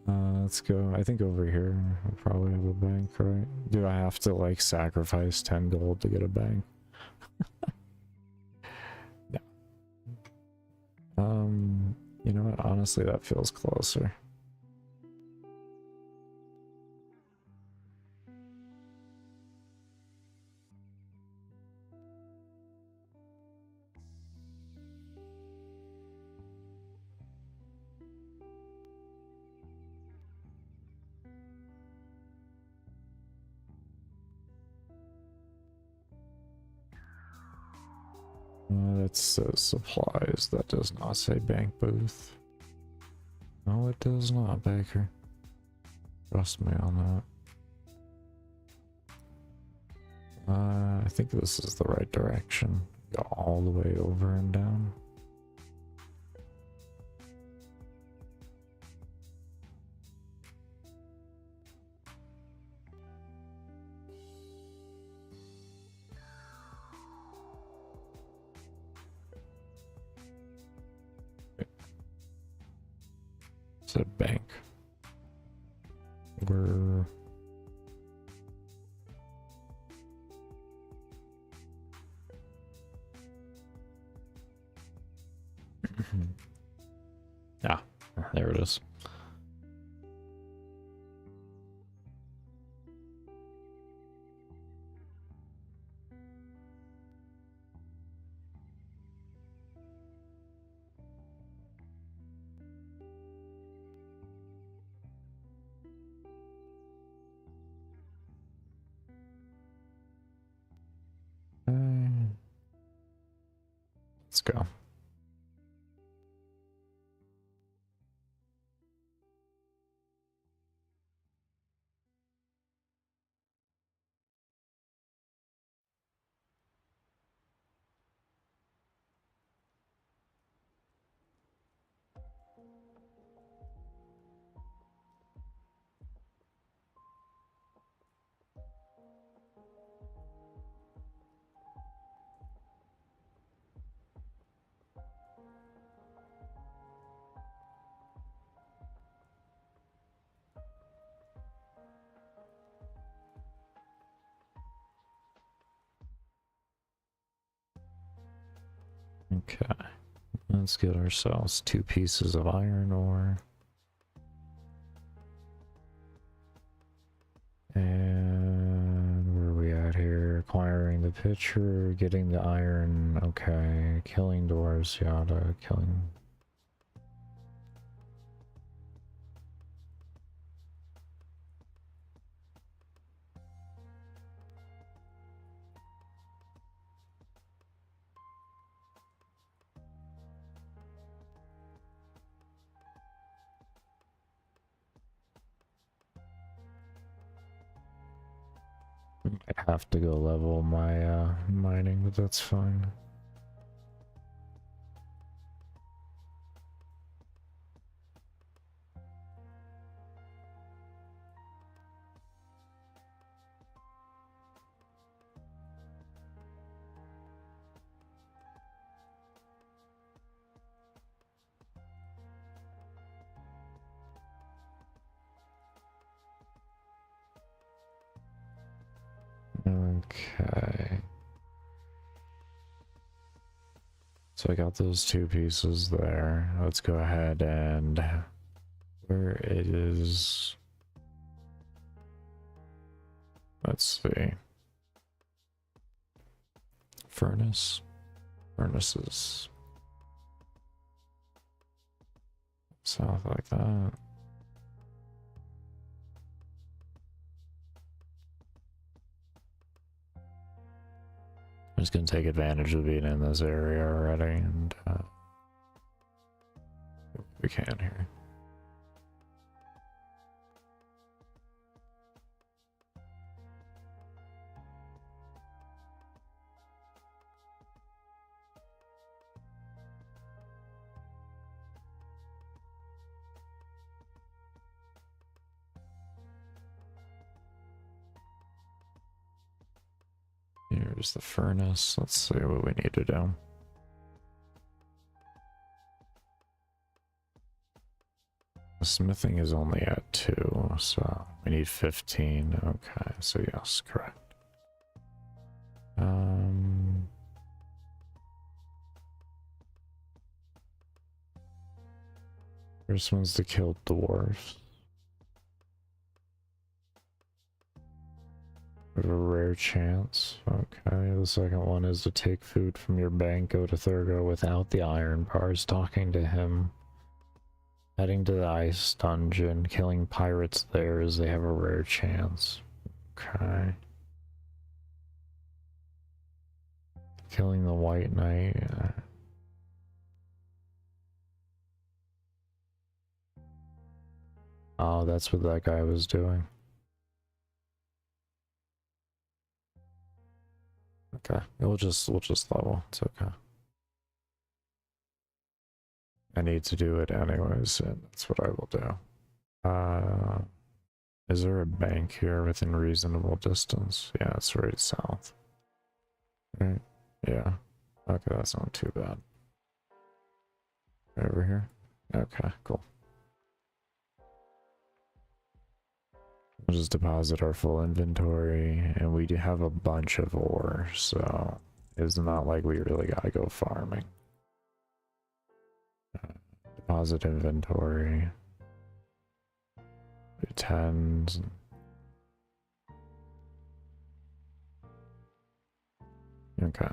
Let's go. I think over here I probably have a bank, right? Do I have to like sacrifice 10 gold to get a bank? No. You know what? Honestly, that feels closer. That says supplies. That does not say bank booth. No, it does not, Baker. Trust me on that. I think this is the right direction. Go all the way over and down. It's a bank. We're ah, there it is. Let's go. Okay, let's get ourselves 2 pieces of iron ore. And where are we at here? Acquiring the pitcher, getting the iron, okay. Killing dwarves, yada, killing. I have to go level my mining, but that's fine. Okay. So I got those two pieces there. Let's go ahead and where it is. Let's see. Furnaces. South like that. I'm just gonna take advantage of being in this area already and we can here. Here's the furnace. Let's see what we need to do. The smithing is only at 2, so we need 15. Okay, so yes, correct. First one's to kill dwarfs. We have a rare chance. Okay, the second one is to take food from your bank, go to Thurgo without the iron bars, talking to him. Heading to the ice dungeon, killing pirates there as they have a rare chance. Okay. Killing the White Knight. Oh, that's what that guy was doing. Okay, we'll just level. It's okay. I need to do it anyways, and that's what I will do. Is there a bank here within reasonable distance? Yeah, it's right south. Right. Yeah. Okay, that's not too bad. Over here? Okay, cool. We'll just deposit our full inventory, and we do have a bunch of ore, so it's not like we really gotta go farming. Deposit inventory. 10s. Okay.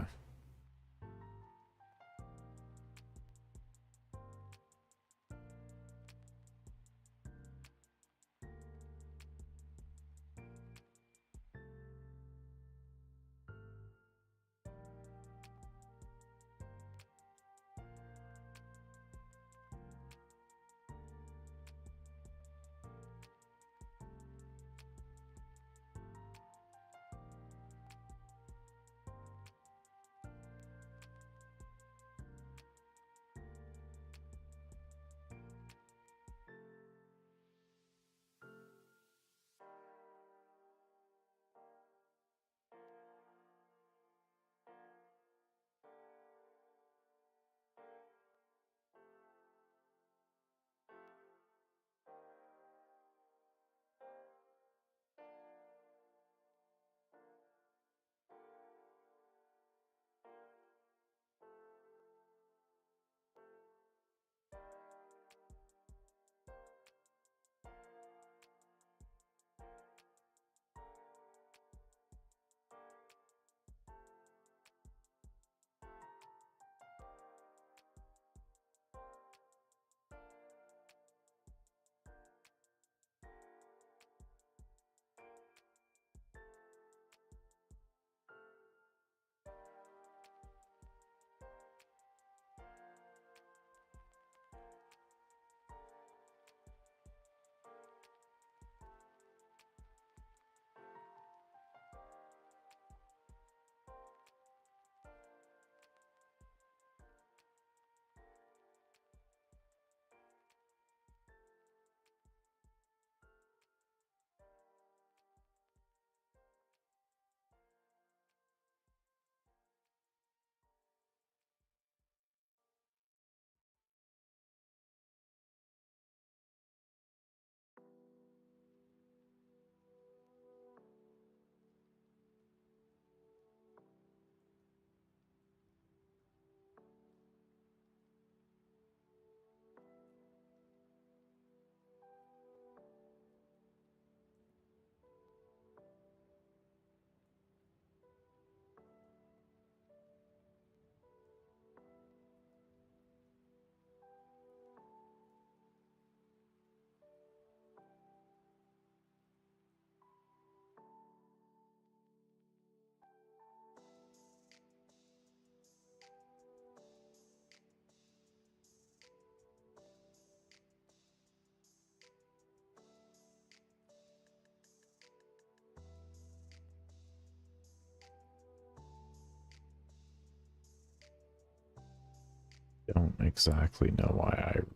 Don't exactly know why I ran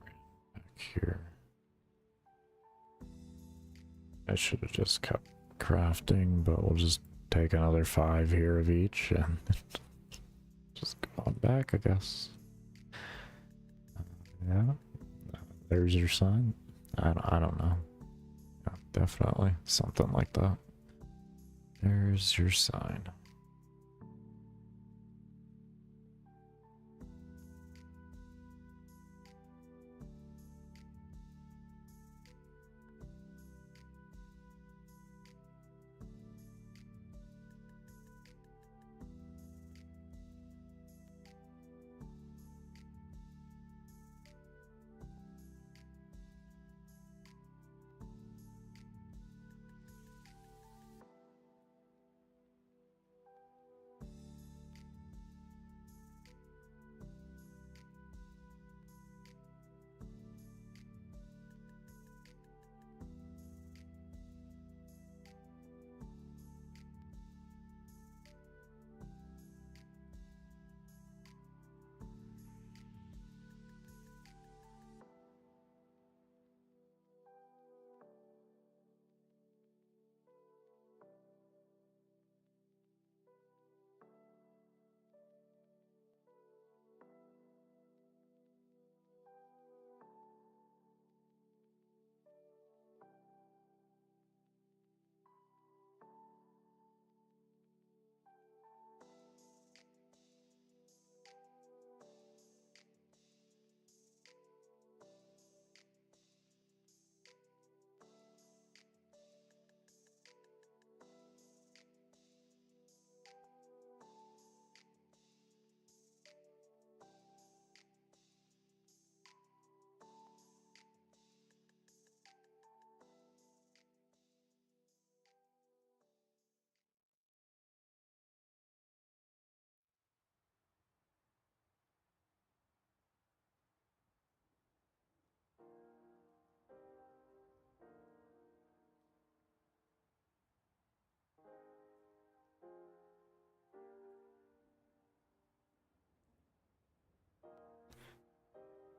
back here. I should have just kept crafting, but we'll just take another 5 here of each and just go on back, I guess. Yeah, there's your sign. I don't know. Yeah, definitely something like that. There's your sign.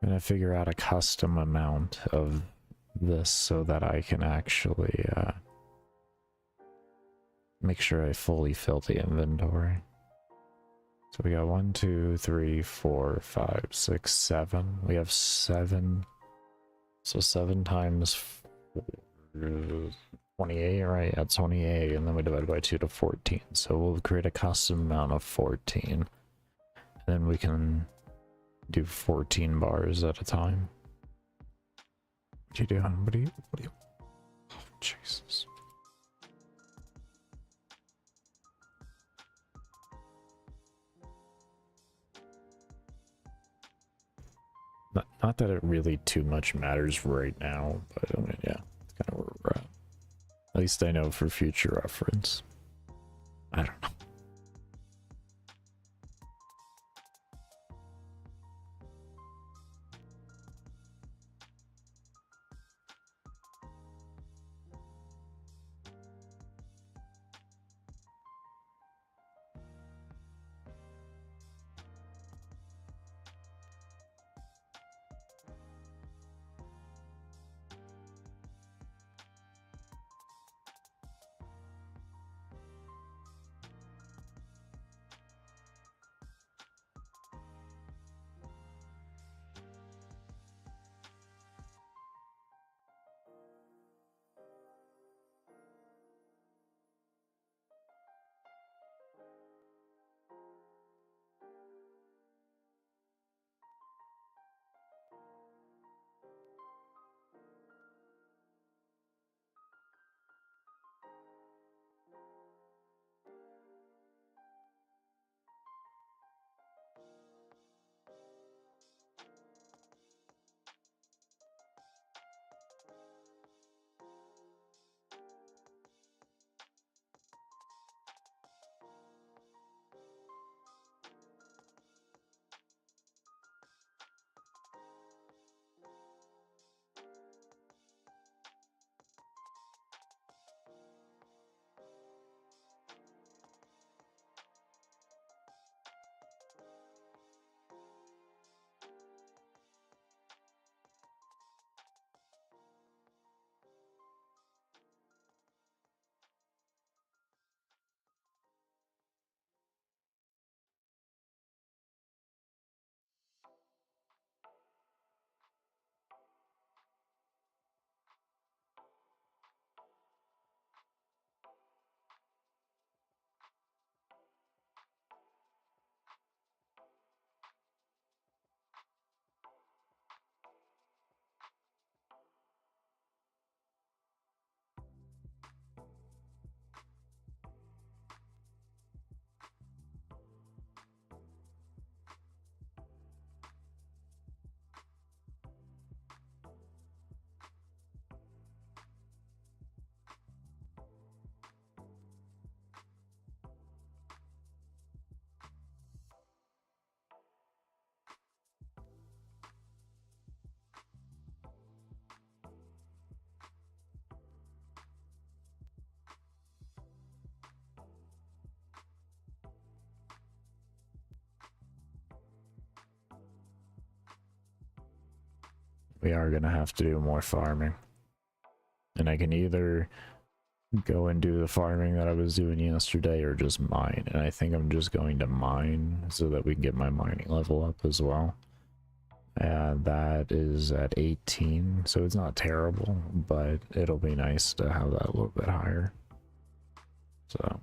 I'm gonna figure out a custom amount of this so that I can actually make sure I fully fill the inventory. So we got 1, 2, 3, 4, 5, 6, 7. We have 7. So 7 times 4, 28, right? That's 28, and then we divide by 2 to 14. So we'll create a custom amount of 14. And then we can do 14 bars at a time. What you doing? What are you? Oh, Jesus. Not that it really too much matters right now, but I mean, yeah, it's kind of where we're at. At least I know for future reference. I don't know. we are gonna have to do more farming. And I can either go and do the farming that I was doing yesterday or just mine. And I think I'm just going to mine so that we can get my mining level up as well. And that is at 18, so it's not terrible, but it'll be nice to have that a little bit higher. So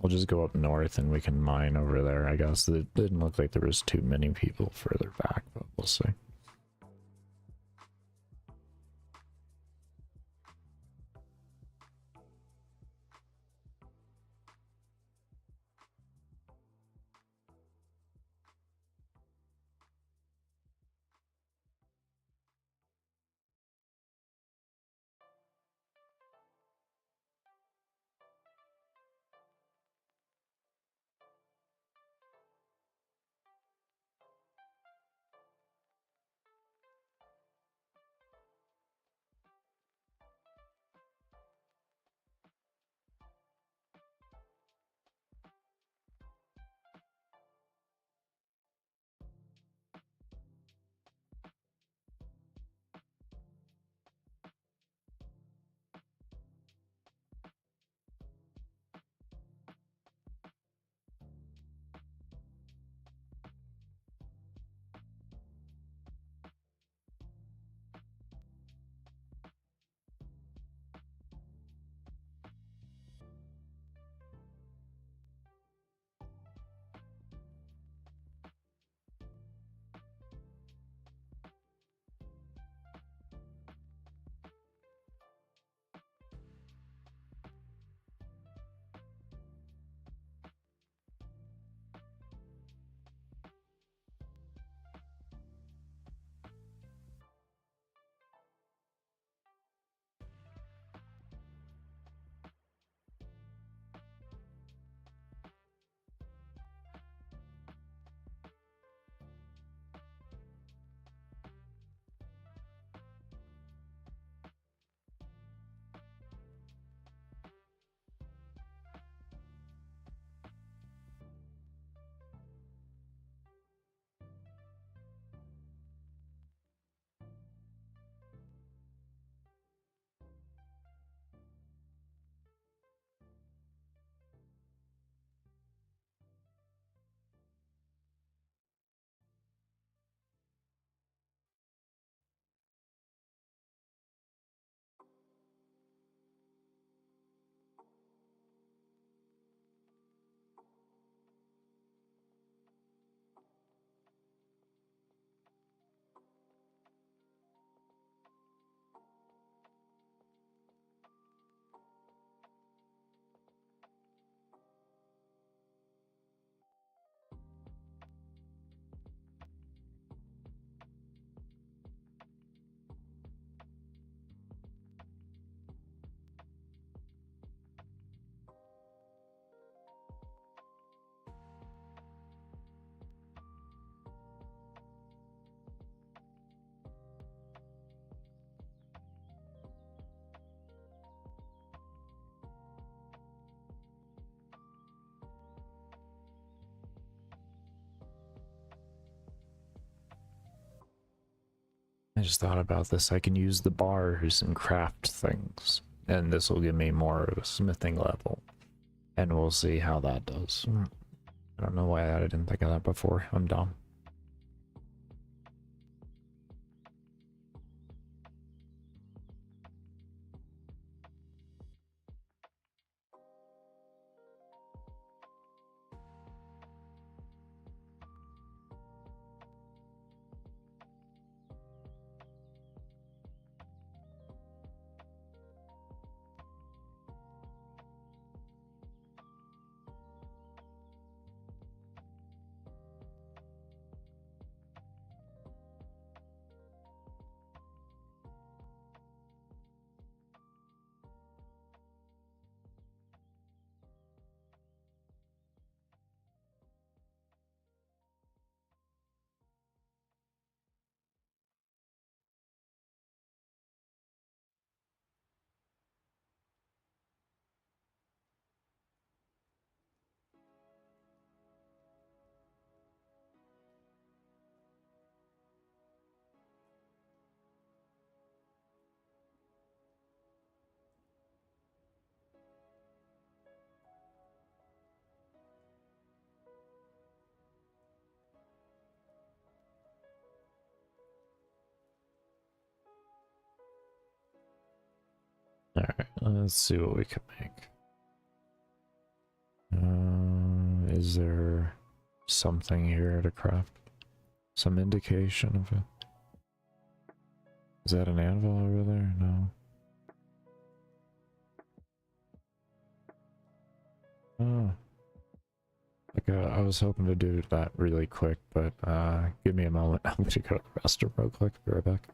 I'll just go up north and we can mine over there. I guess it didn't look like there was too many people further back, but we'll see. I just thought about this. I can use the bars and craft things, and this will give me more of a smithing level. And we'll see how that does. I don't know why I didn't think of that before. I'm dumb. Let's see what we can make. Is there something here to craft? Some indication of it? Is that an anvil over there? No. Oh. Like, I was hoping to do that really quick, but give me a moment. I'm gonna go to the restroom real quick. Be right back.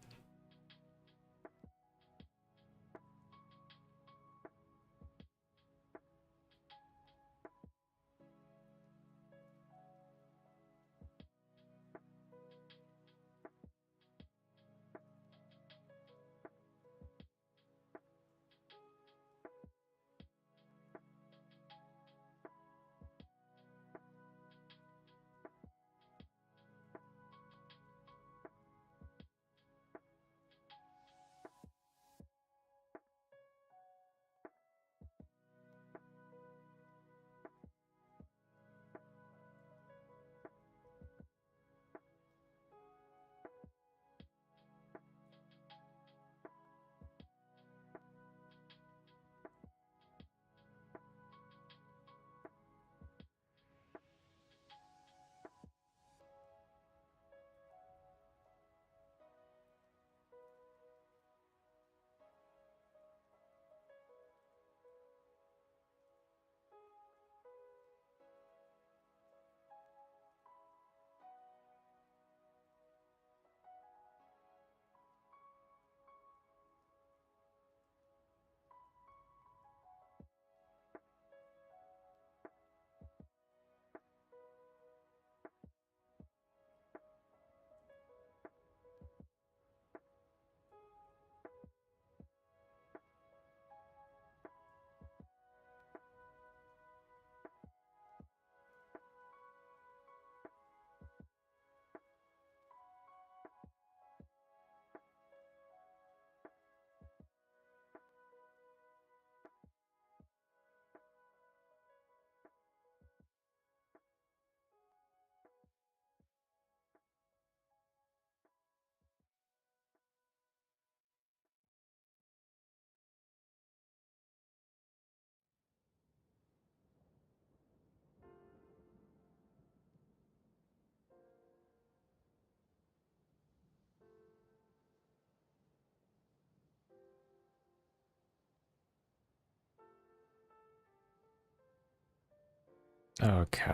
Okay.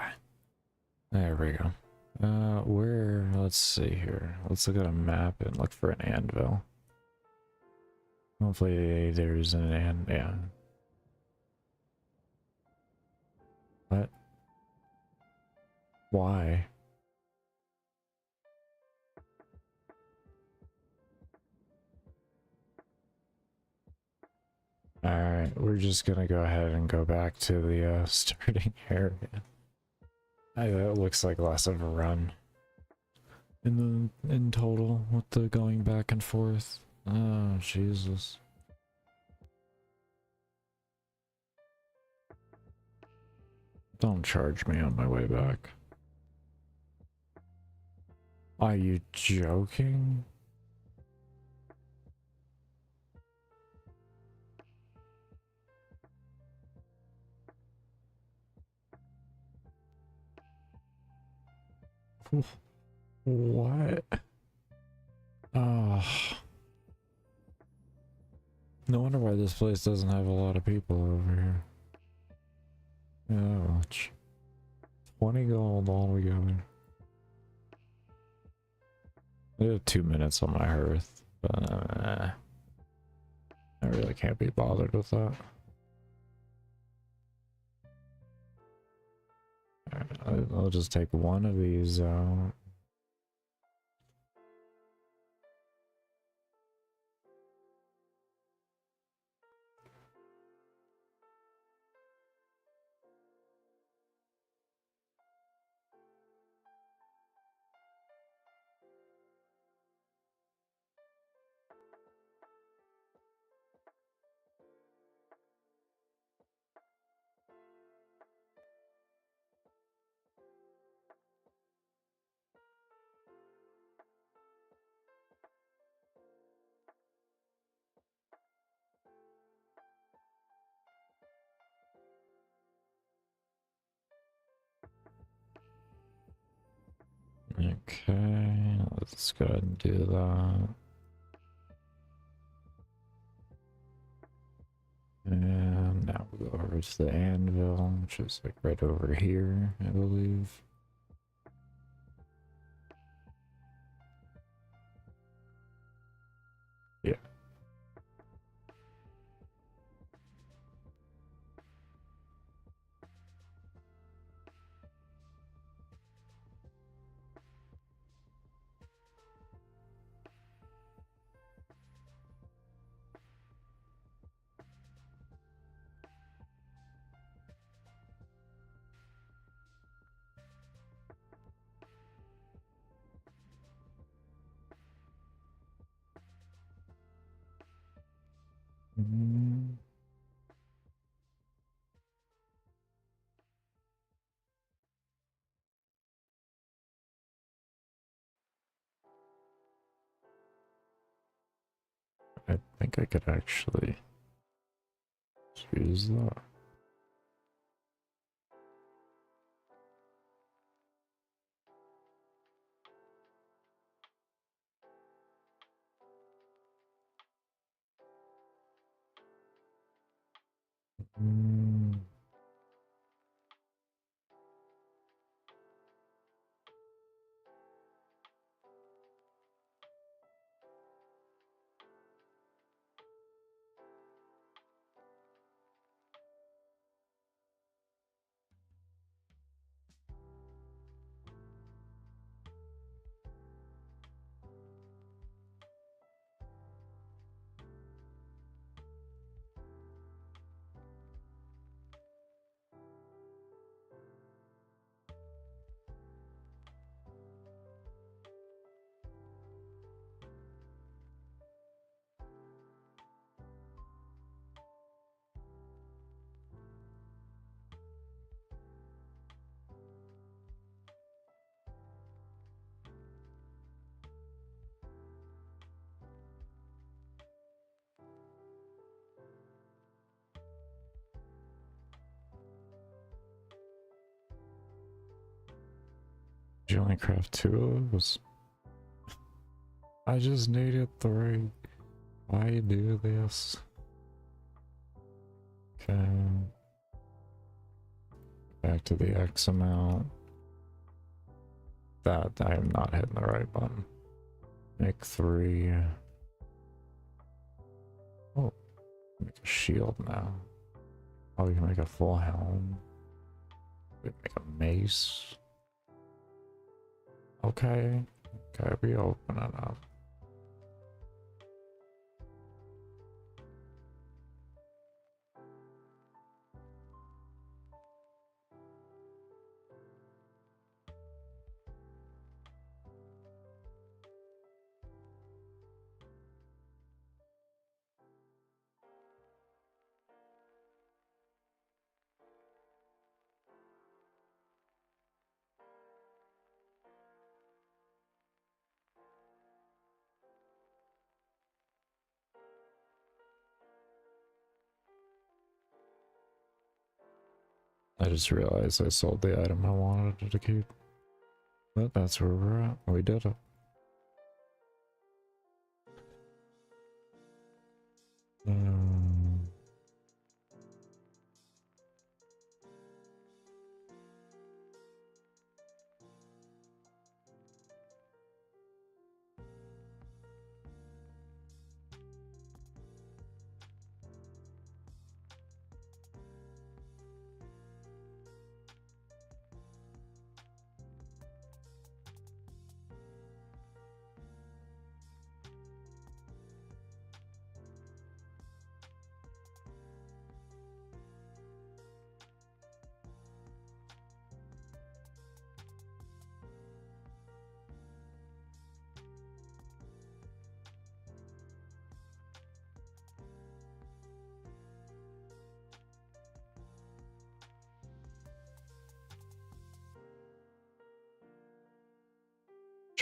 There we go. Let's see here. Let's look at a map and look for an anvil. Hopefully there's yeah. What? Why? Alright, we're just gonna go ahead and go back to the starting area. That looks like less of a run. In total, with the going back and forth. Oh, Jesus. Don't charge me on my way back. Are you joking? What? Oh. No wonder why this place doesn't have a lot of people over here. Ouch. 20 gold altogether. I have 2 minutes on my hearth, but I really can't be bothered with that. I'll just take one of these out. Okay, let's go ahead and do that. And now we'll go over to the anvil, which is like right over here, I believe. Yeah. Mm. I think I could actually use that. Mm. Did you only craft 2 of those? I just needed 3. Why do this? Okay. Back to the X amount. That I am not hitting the right button. Make 3. Oh, make a shield now. Oh, we can make a full helm. We can make a mace. Okay. Okay, we open it up. I just realized I sold the item I wanted to keep. But that's where we're at. We did it. Um,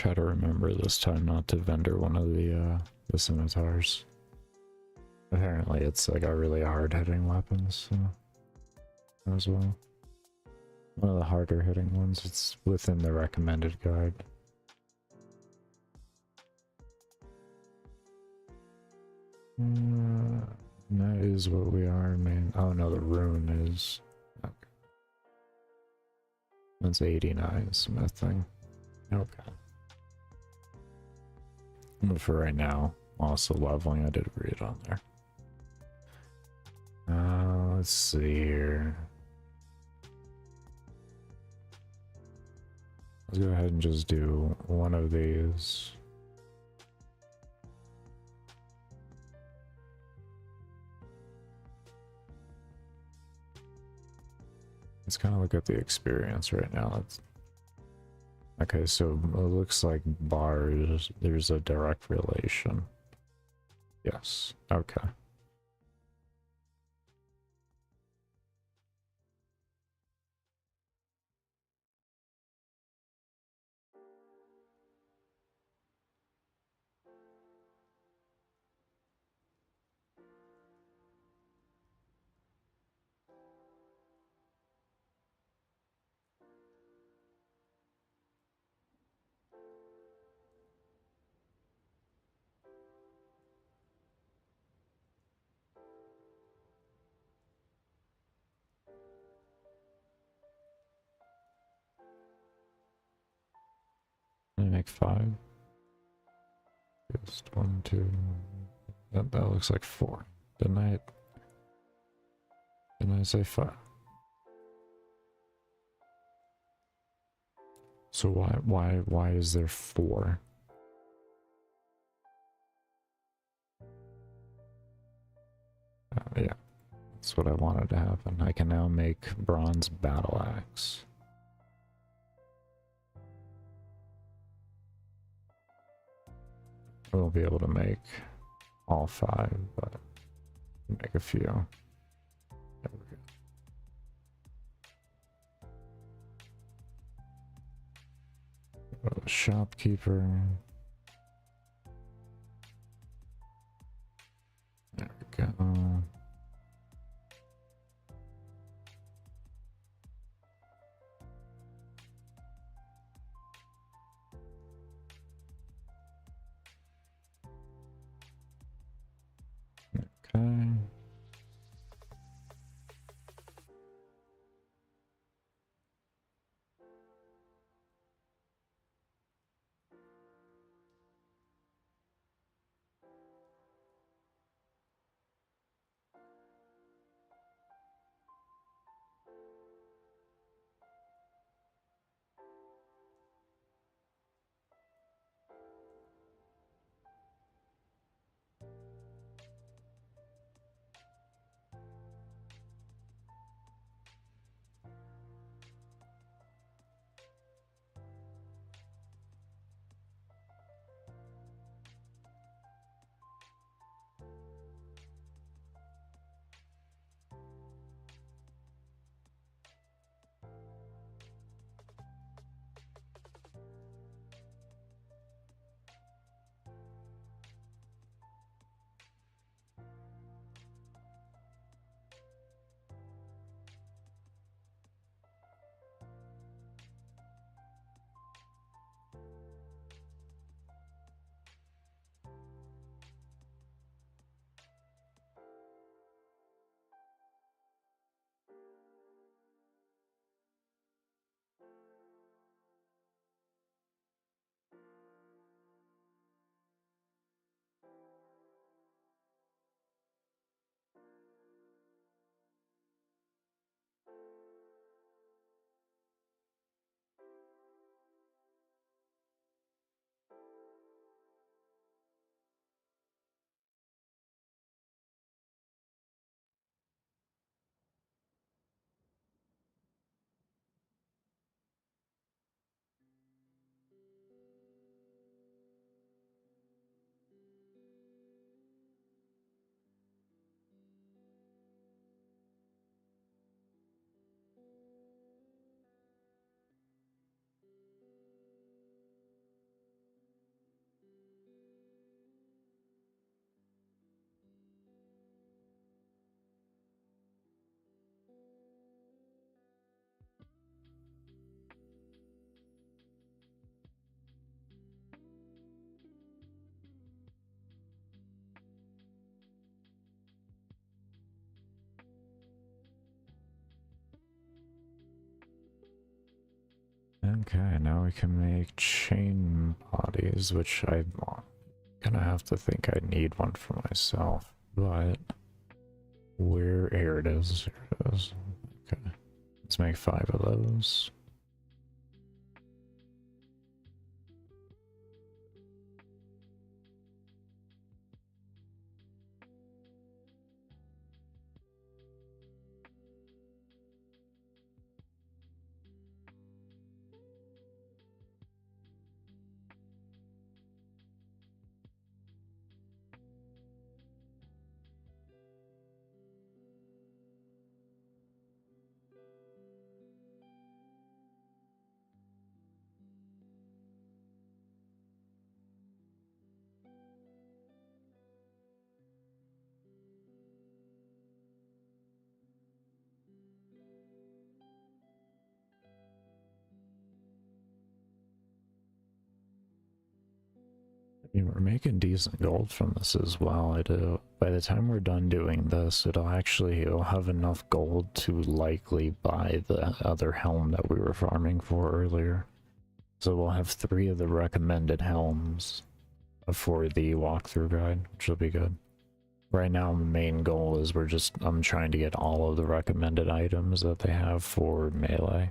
try to remember this time not to vendor one of the scimitars. Apparently it's like a really hard hitting weapon, so as well. One of the harder hitting ones, it's within the recommended guide. That is what we are, man. Oh no, the rune is. Okay. That's 89 smithing. Okay. But for right now, also leveling, I did read on there. Let's see here. Let's go ahead and just do one of these. Let's kind of look at the experience right now. Okay, so it looks like bars, there's a direct relation. Yes, okay. Can I make 5? Just 1, 2. That looks like 4. Didn't I say 5? So why is there 4? Yeah, that's what I wanted to happen. I can now make bronze battle axe. I won't be able to make all 5, but make a few. There we go. Shopkeeper. There we go. Okay. Okay, now we can make chain bodies, which I'm gonna have to think I need one for myself, but here it is, here it is. Okay, let's make 5 of those. We're making decent gold from this as well. By the time we're done doing this, it'll have enough gold to likely buy the other helm that we were farming for earlier. So we'll have 3 of the recommended helms for the walkthrough guide, which will be good. Right now, the main goal is I'm trying to get all of the recommended items that they have for melee.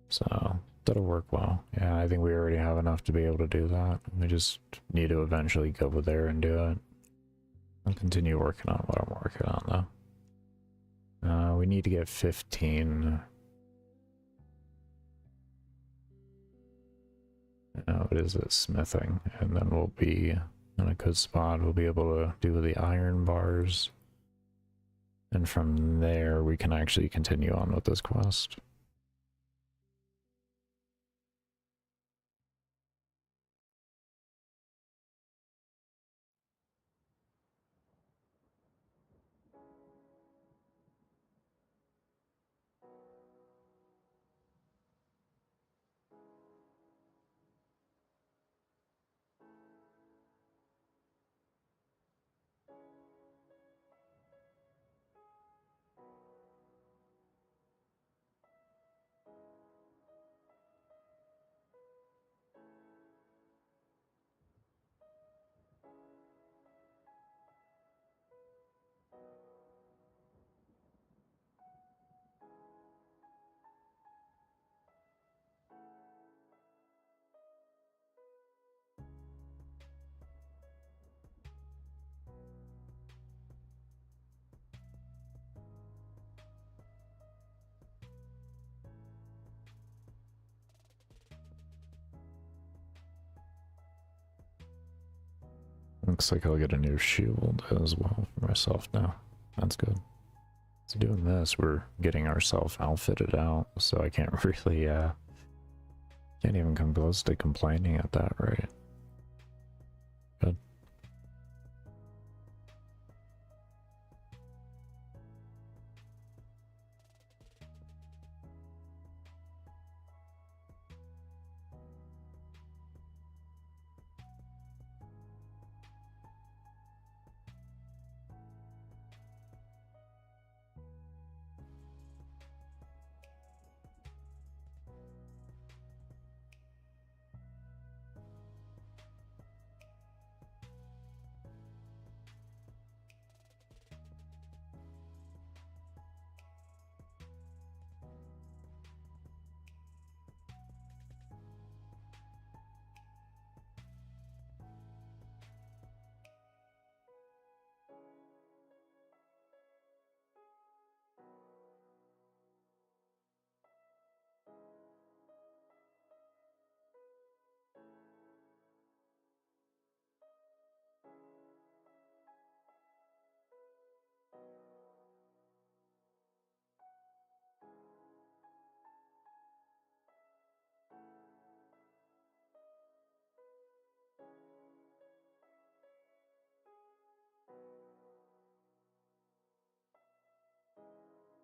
So that'll work well. Yeah, I think we already have enough to be able to do that. We just need to eventually go over there and do it. I'll continue working on what I'm working on though. We need to get 15. What is it? Smithing. And then we'll be in a good spot. We'll be able to do the iron bars. And from there, we can actually continue on with this quest. Looks like I'll get a new shield as well for myself now. That's good. So doing this, we're getting ourselves outfitted out, so I can't really, can't even come close to complaining at that rate. Good.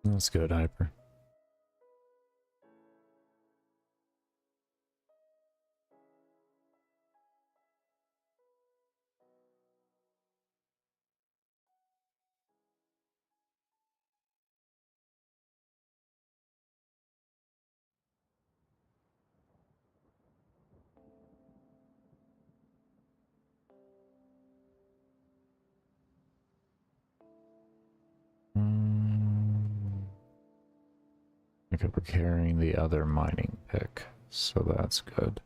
That's good, Hyper. Okay, we're carrying the other mining pick, so that's good.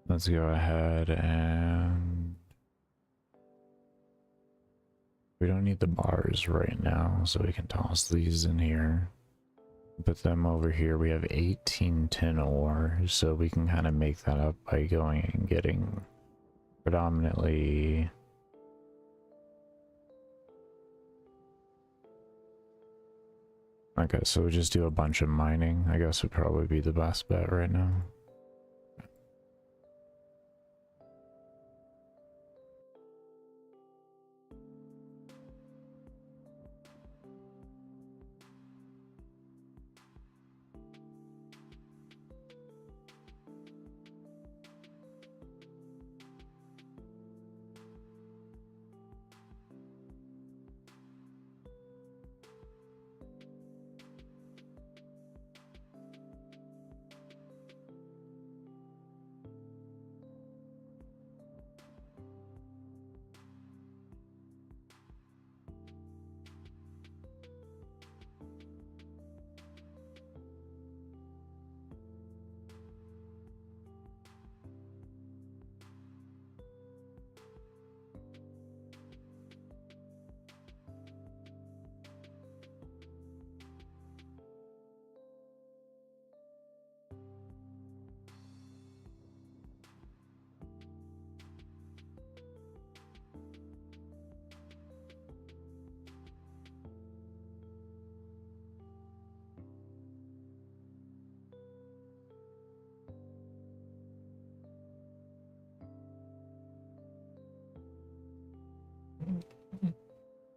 Let's go ahead and... We don't need the bars right now, so we can toss these in here. Put them over here. We have 18 tin ore, so we can kind of make that up by going and getting predominantly... Okay, so we just do a bunch of mining, I guess would probably be the best bet right now.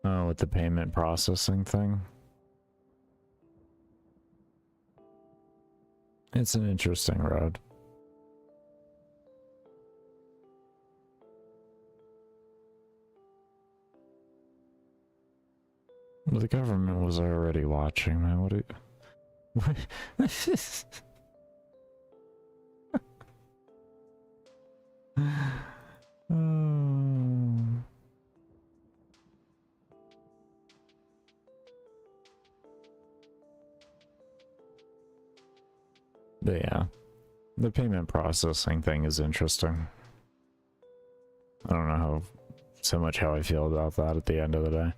Oh, with the payment processing thing? It's an interesting road. The government was already watching, man. What do you... But yeah, the payment processing thing is interesting. I don't know so much how I feel about that at the end of the day.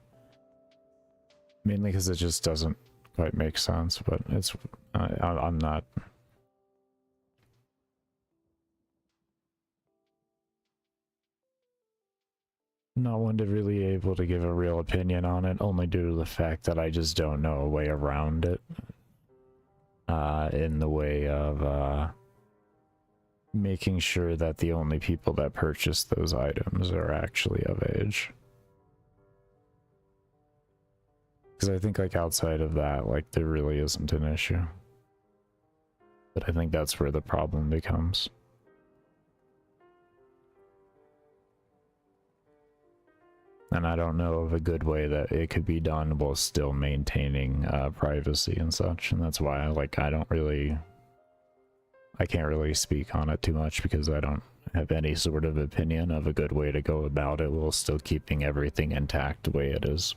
Mainly because it just doesn't quite make sense, but it's, I'm not one to really able to give a real opinion on it, only due to the fact that I just don't know a way around it. In the way of making sure that the only people that purchase those items are actually of age. Because I think like outside of that, like there really isn't an issue. But I think that's where the problem becomes. And I don't know of a good way that it could be done while still maintaining privacy and such. And that's why I can't really speak on it too much, because I don't have any sort of opinion of a good way to go about it while still keeping everything intact the way it is.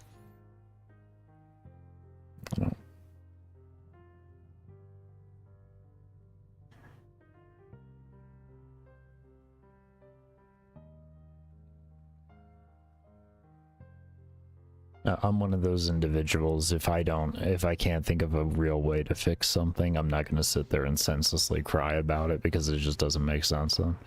I don't. I'm one of those individuals, if I can't think of a real way to fix something, I'm not going to sit there and senselessly cry about it, because it just doesn't make sense then.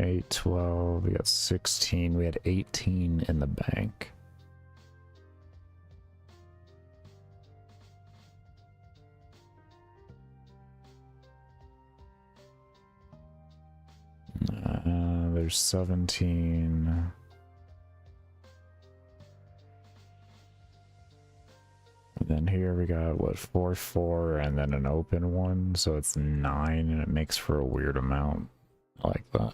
Eight, 12, we got 16, we had 18 in the bank. There's 17. And then here we got, what, 4, 4, and then an open one, so it's 9, and it makes for a weird amount. I like that.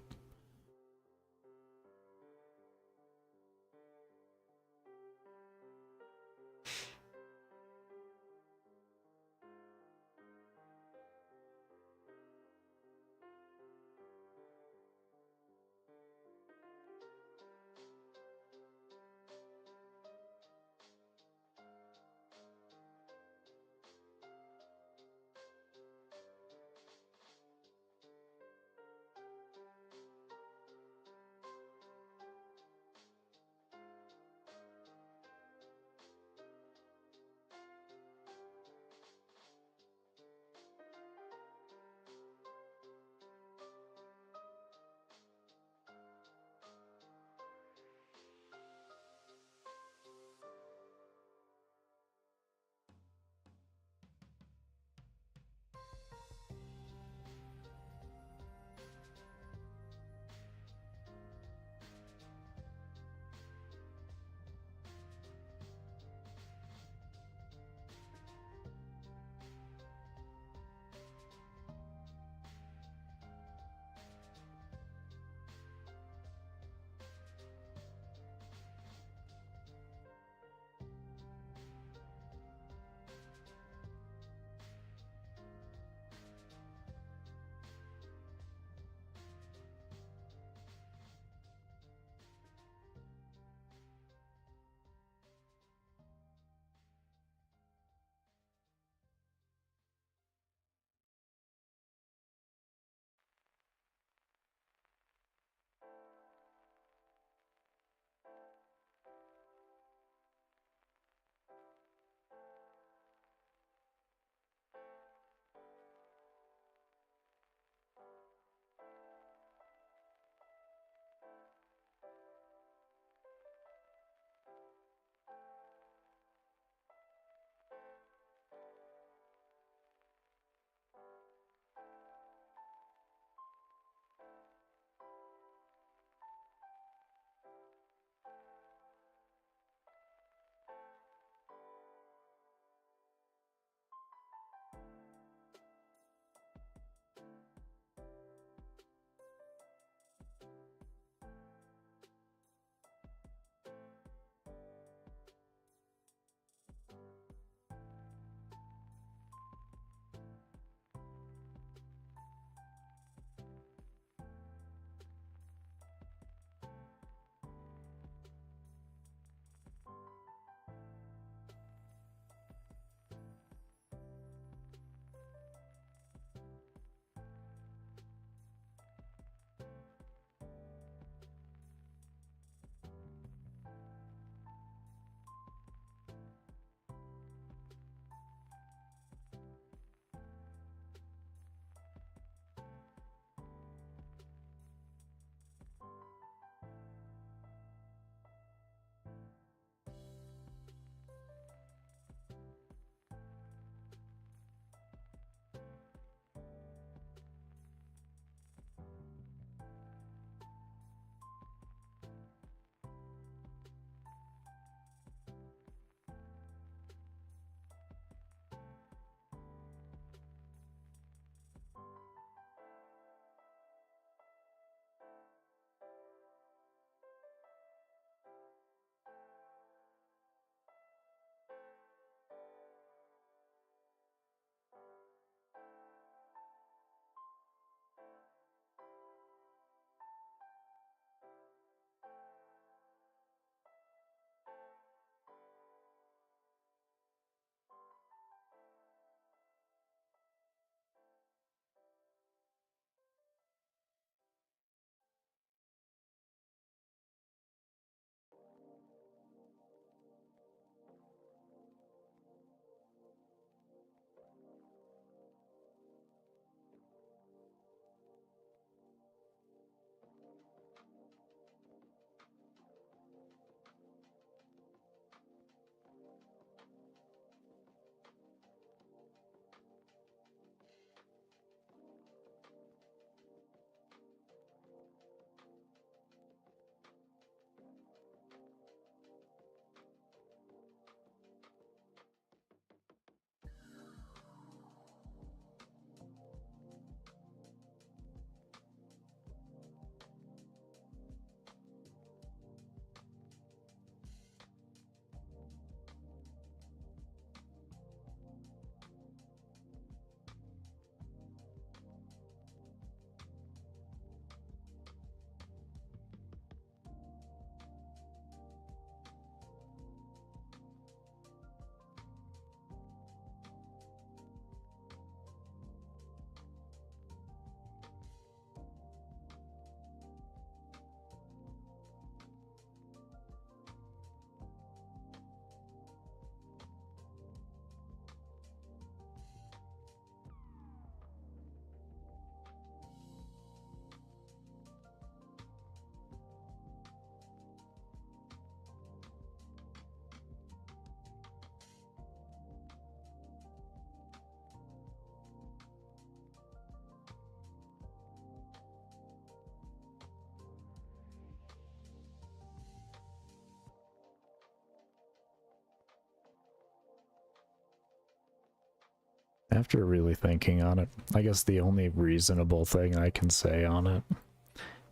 After really thinking on it, I guess the only reasonable thing I can say on it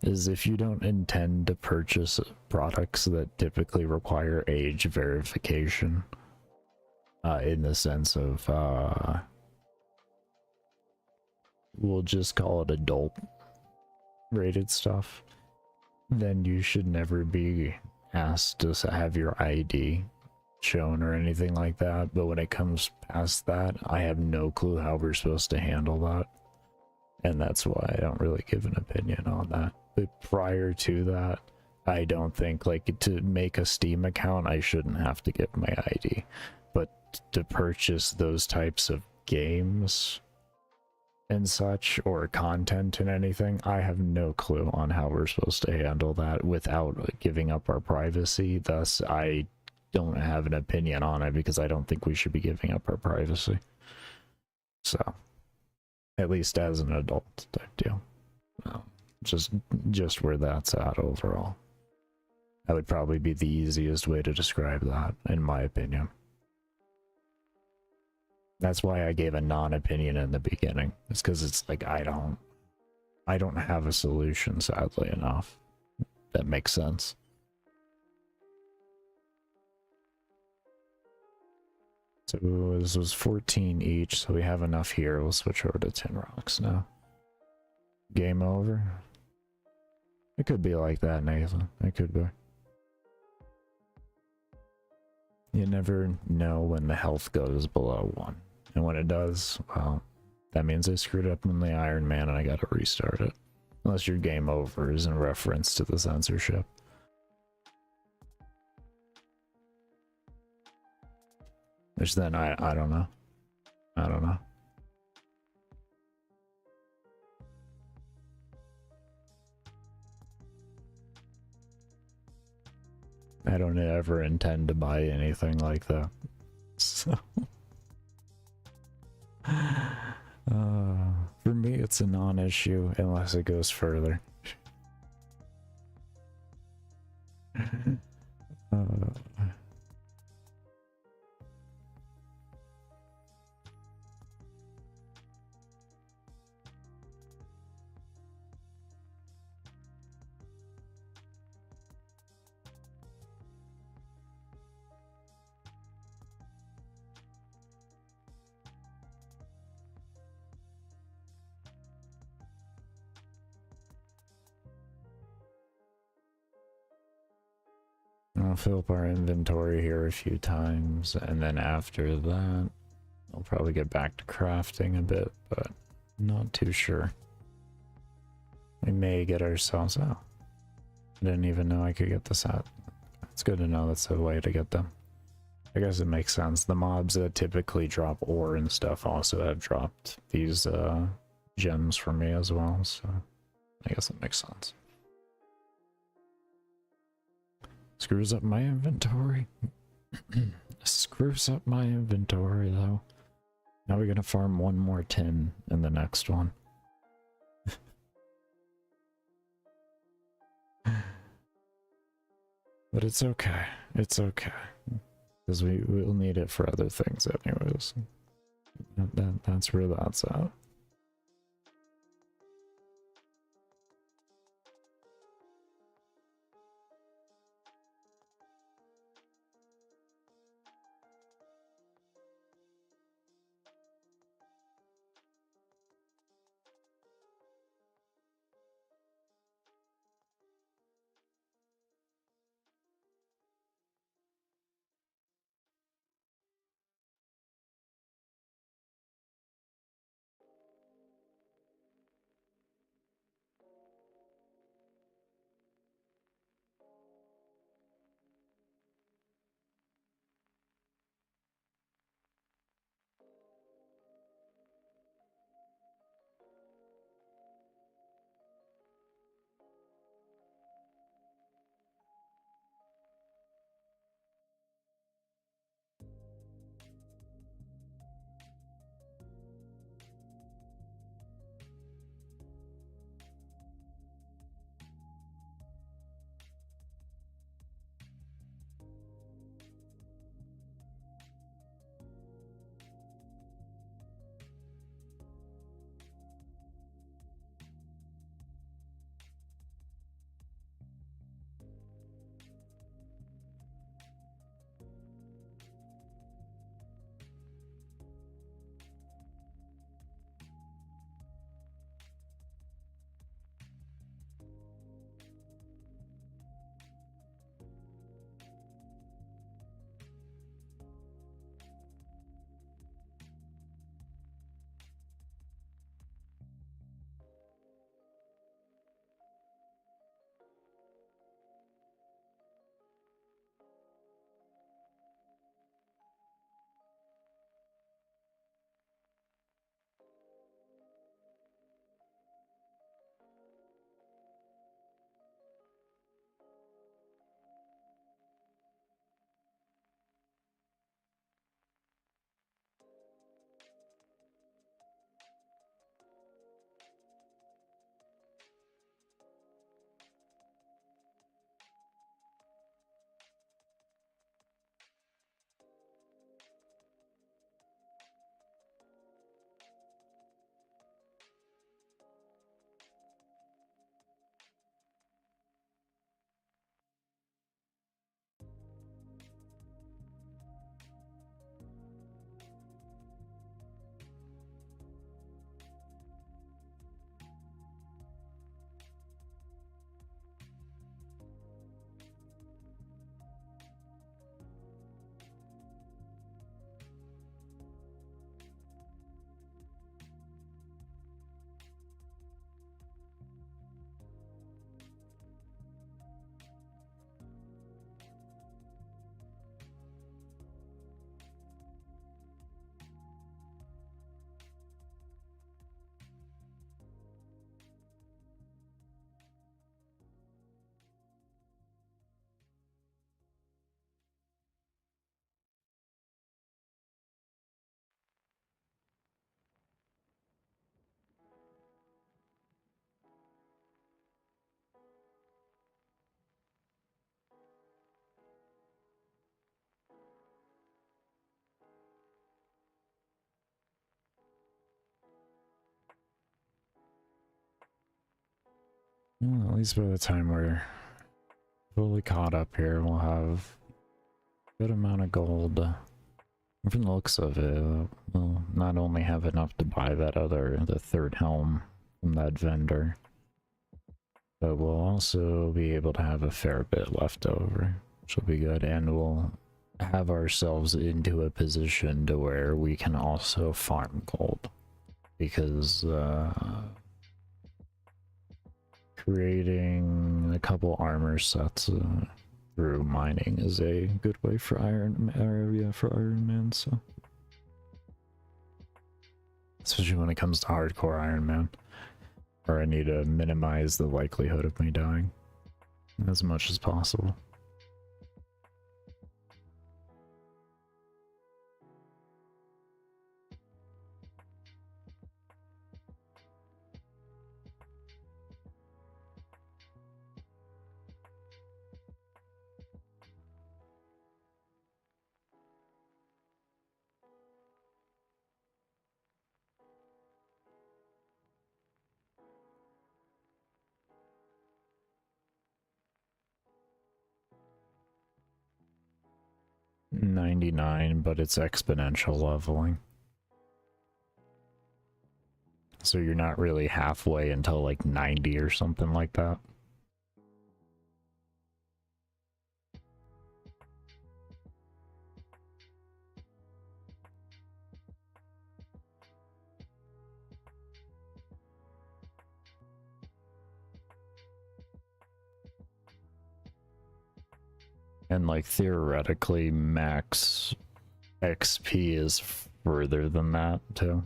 is if you don't intend to purchase products that typically require age verification, in the sense of, we'll just call it adult rated stuff, then you should never be asked to have your ID shown or anything like that. But when it comes past that, I have no clue how we're supposed to handle that, and that's why I don't really give an opinion on that. But prior to that, I don't think, like, to make a Steam account I shouldn't have to give my ID, but to purchase those types of games and such, or content and anything, I have no clue on how we're supposed to handle that without giving up our privacy. Thus, I don't have an opinion on it because I don't think we should be giving up our privacy. So, at least as an adult type deal. Just where that's at overall. That would probably be the easiest way to describe that, in my opinion. That's why I gave a non-opinion in the beginning. It's because it's like I don't have a solution, sadly enough. That makes sense. So this was 14 each, so we have enough here. We'll switch over to tin rocks now. Game over. It could be like that, Nathan. It could be. You never know when the health goes below 1. And when it does, well, that means I screwed up in the Ironman and I gotta restart it. Unless your game over is in reference to the censorship. Which then I don't know. I don't know. I don't ever intend to buy anything like that. So, for me, it's a non-issue unless it goes further. I'll fill up our inventory here a few times, and then after that, I'll probably get back to crafting a bit, but not too sure. We may get ourselves out. I didn't even know I could get this out. It's good to know that's a way to get them. I guess it makes sense. The mobs that typically drop ore and stuff also have dropped these gems for me as well, so I guess it makes sense. Screws up my inventory. Screws up my inventory, though. Now we're gonna farm one more tin in the next one. But it's okay. It's okay. Because we'll need it for other things anyways. That's where that's at. Well, at least by the time we're fully caught up here, we'll have a good amount of gold. From the looks of it, we'll not only have enough to buy the third helm from that vendor, but we'll also be able to have a fair bit left over, which will be good, and we'll have ourselves into a position to where we can also farm gold, because creating a couple armor sets through mining is a good way for Ironman, so especially when it comes to hardcore Ironman, where I need to minimize the likelihood of me dying as much as possible. $99, but it's exponential leveling. So you're not really halfway until like 90 or something like that. And like theoretically max XP is further than that too.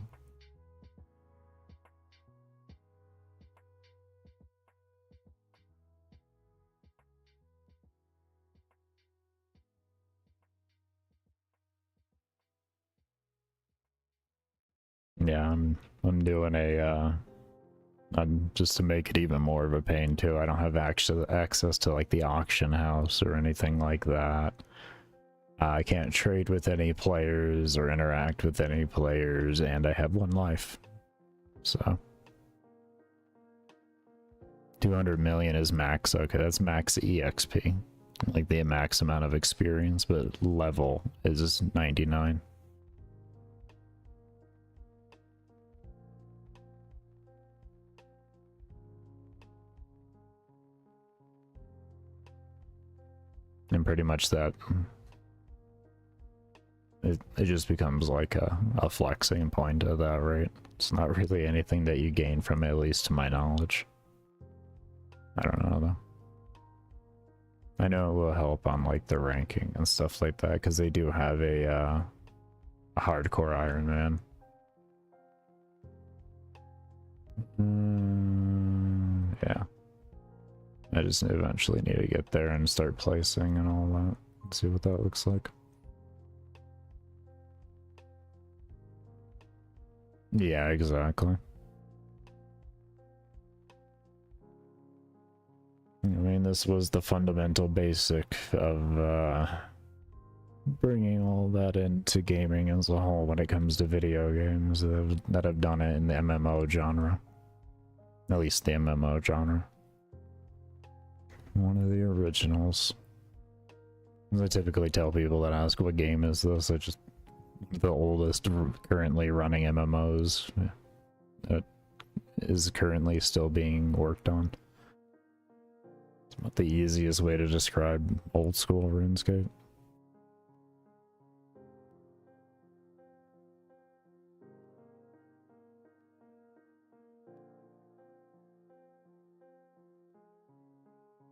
Yeah, I'm doing a just to make it even more of a pain too. I don't have access to like the auction house or anything like that. I can't trade with any players or interact with any players, and I have 1 life. So 200 million is max. Okay, that's max EXP. Like the max amount of experience, but level is 99. And pretty much that it just becomes like a flexing point at that rate. It's not really anything that you gain from it, at least to my knowledge. I don't know though. I know it will help on like the ranking and stuff like that, because they do have a hardcore Ironman. Yeah. I just eventually need to get there and start placing and all that. See what that looks like. Yeah, exactly. I mean, this was the fundamental basic of bringing all that into gaming as a whole when it comes to video games that have done it in the MMO genre. At least the MMO genre. One of the originals. As I typically tell people that ask what game is this, I just the oldest currently running MMOs that is currently still being worked on. It's not the easiest way to describe old school RuneScape.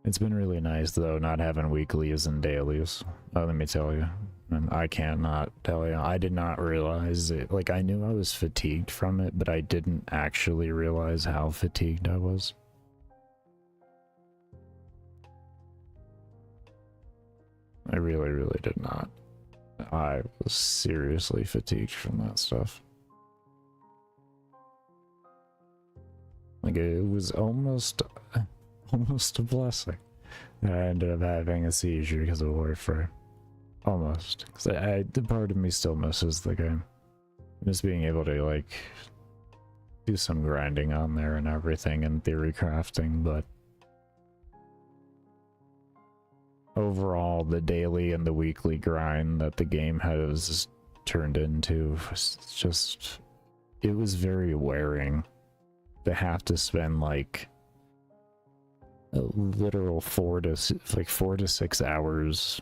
It's been really nice though, not having weeklies and dailies. Let me tell you. And I cannot tell you. I did not realize it. Like, I knew I was fatigued from it, but I didn't actually realize how fatigued I was. I really, really did not. I was seriously fatigued from that stuff. Like, it was almost a blessing. I ended up having a seizure because of warfare. Almost. Because the part of me still misses the game. Just being able to, like, do some grinding on there and everything and theory crafting, but overall, the daily and the weekly grind that the game has turned into was just, it was very wearing to have to spend like a literal 4 to 6 hours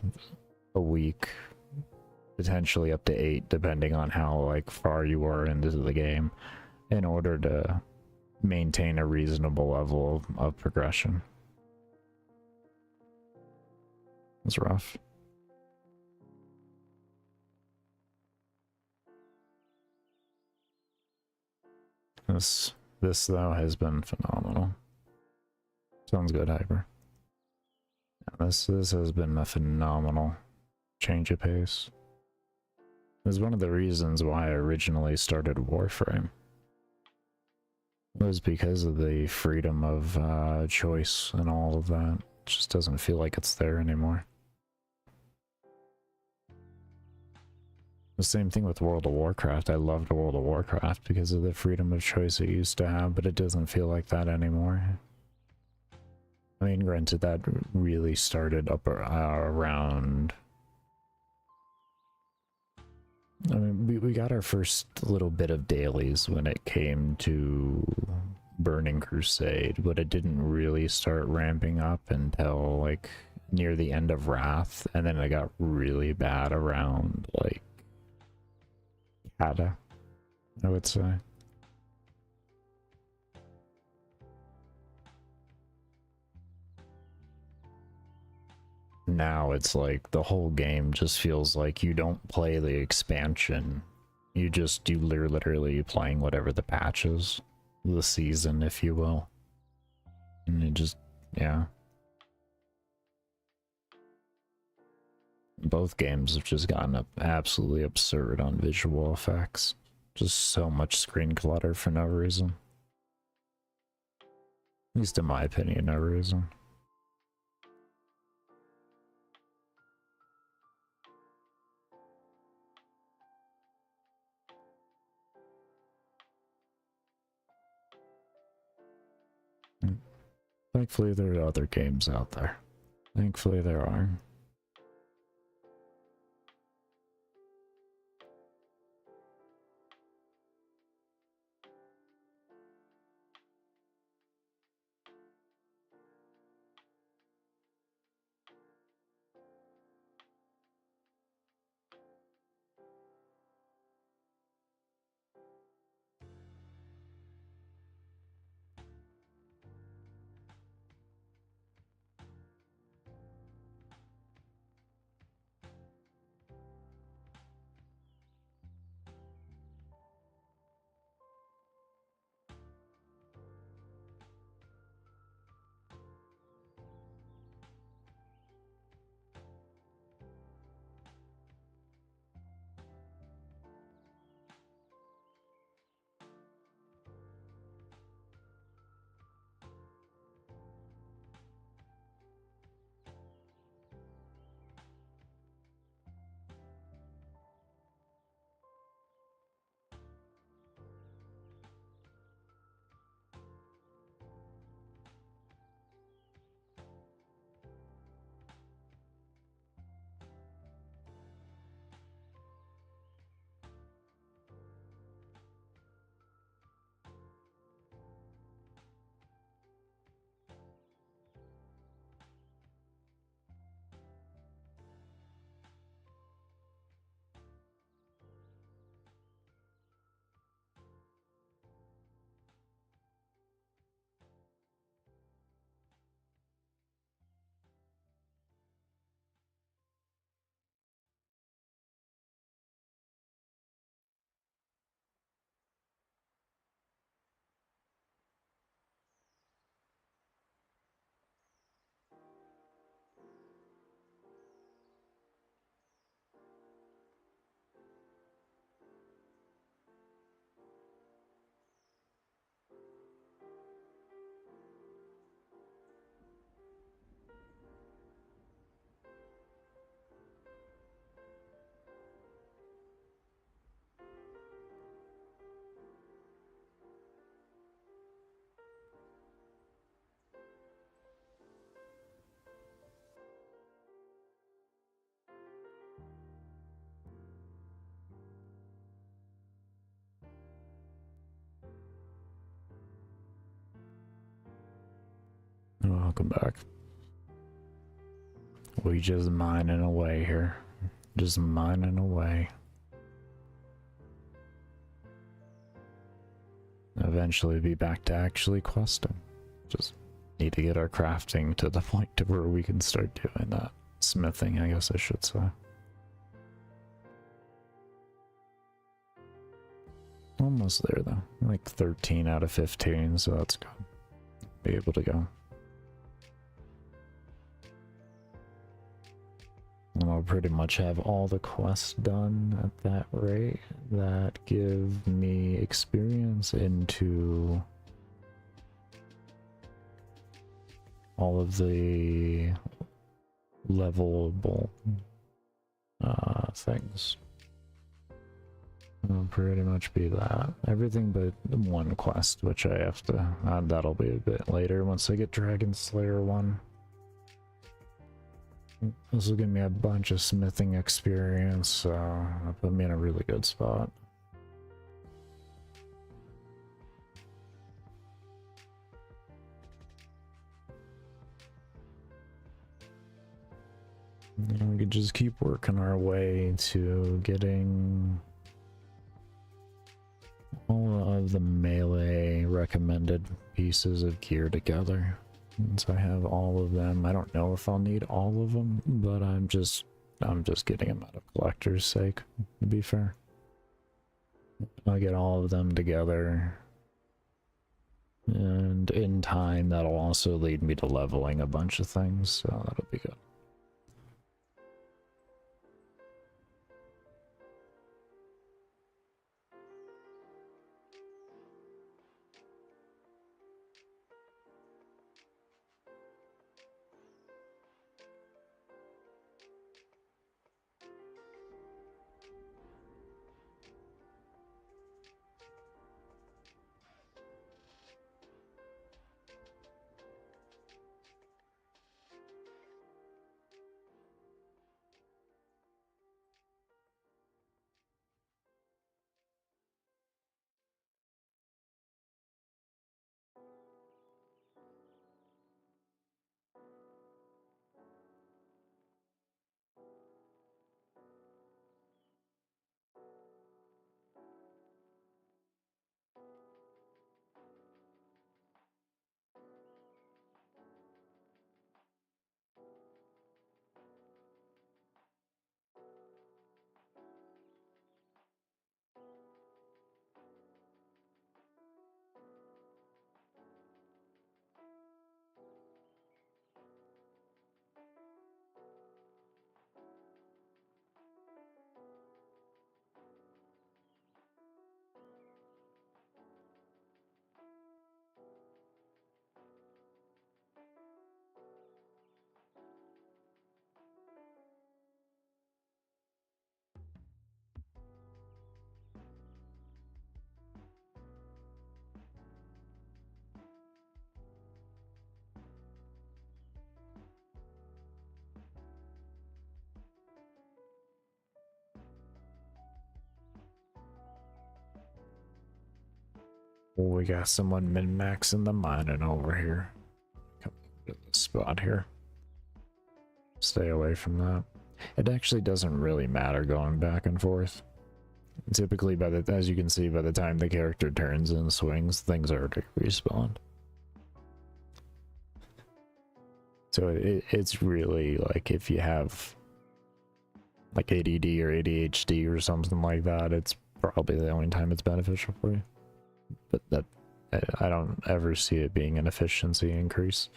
a week, potentially up to 8 depending on how like far you are into the game, in order to maintain a reasonable level of progression. It's rough. This though has been phenomenal. Sounds good, Hyper. Yeah, this has been a phenomenal change of pace. It was one of the reasons why I originally started Warframe. It was because of the freedom of choice and all of that. It just doesn't feel like it's there anymore. The same thing with World of Warcraft. I loved World of Warcraft because of the freedom of choice it used to have, but it doesn't feel like that anymore. I mean, granted, that really started up around... I mean, we got our first little bit of dailies when it came to Burning Crusade, but it didn't really start ramping up until, like, near the end of Wrath, and then it got really bad around, like, Hada, I would say. Now it's like the whole game just feels like you don't play the expansion. You literally playing whatever the patch is, the season, if you will. And it just, yeah. Both games have just gotten absolutely absurd on visual effects. Just so much screen clutter for no reason. At least in my opinion, no reason. Thankfully, there are other games out there. Thankfully, there are. welcome back. We just mining away here. Just mining away. Eventually be back to actually questing. Just need to get our crafting to the point to where we can start doing that. Smithing, I guess I should say. Almost there though. Like 13 out of 15, so that's good. Be able to go. And I'll pretty much have all the quests done at that rate that give me experience into all of the levelable things. It'll pretty much be that. Everything but one quest, which I have to, that'll be a bit later once I get Dragon Slayer 1. This will give me a bunch of smithing experience, so that'll put me in a really good spot. And we could just keep working our way to getting all of the melee recommended pieces of gear together. Once I have all of them, I don't know if I'll need all of them, but I'm just getting them out of collector's sake, to be fair. I'll get all of them together, and in time that'll also lead me to leveling a bunch of things, so that'll be good. We got someone min-maxing the mining over here. Come to this spot here. Stay away from that. It actually doesn't really matter going back and forth. Typically, as you can see, by the time the character turns and swings, things are already respawned. So it's really like if you have like ADD or ADHD or something like that, it's probably the only time it's beneficial for you. But that I don't ever see it being an efficiency increase.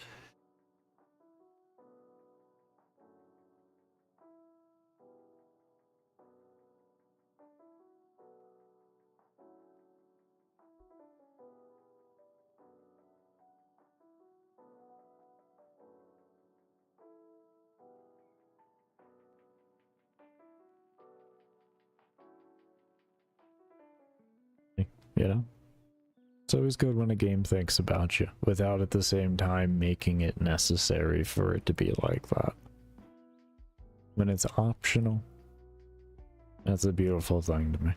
You know? It's always good when a game thinks about you, without at the same time making it necessary for it to be like that. When it's optional, that's a beautiful thing to me.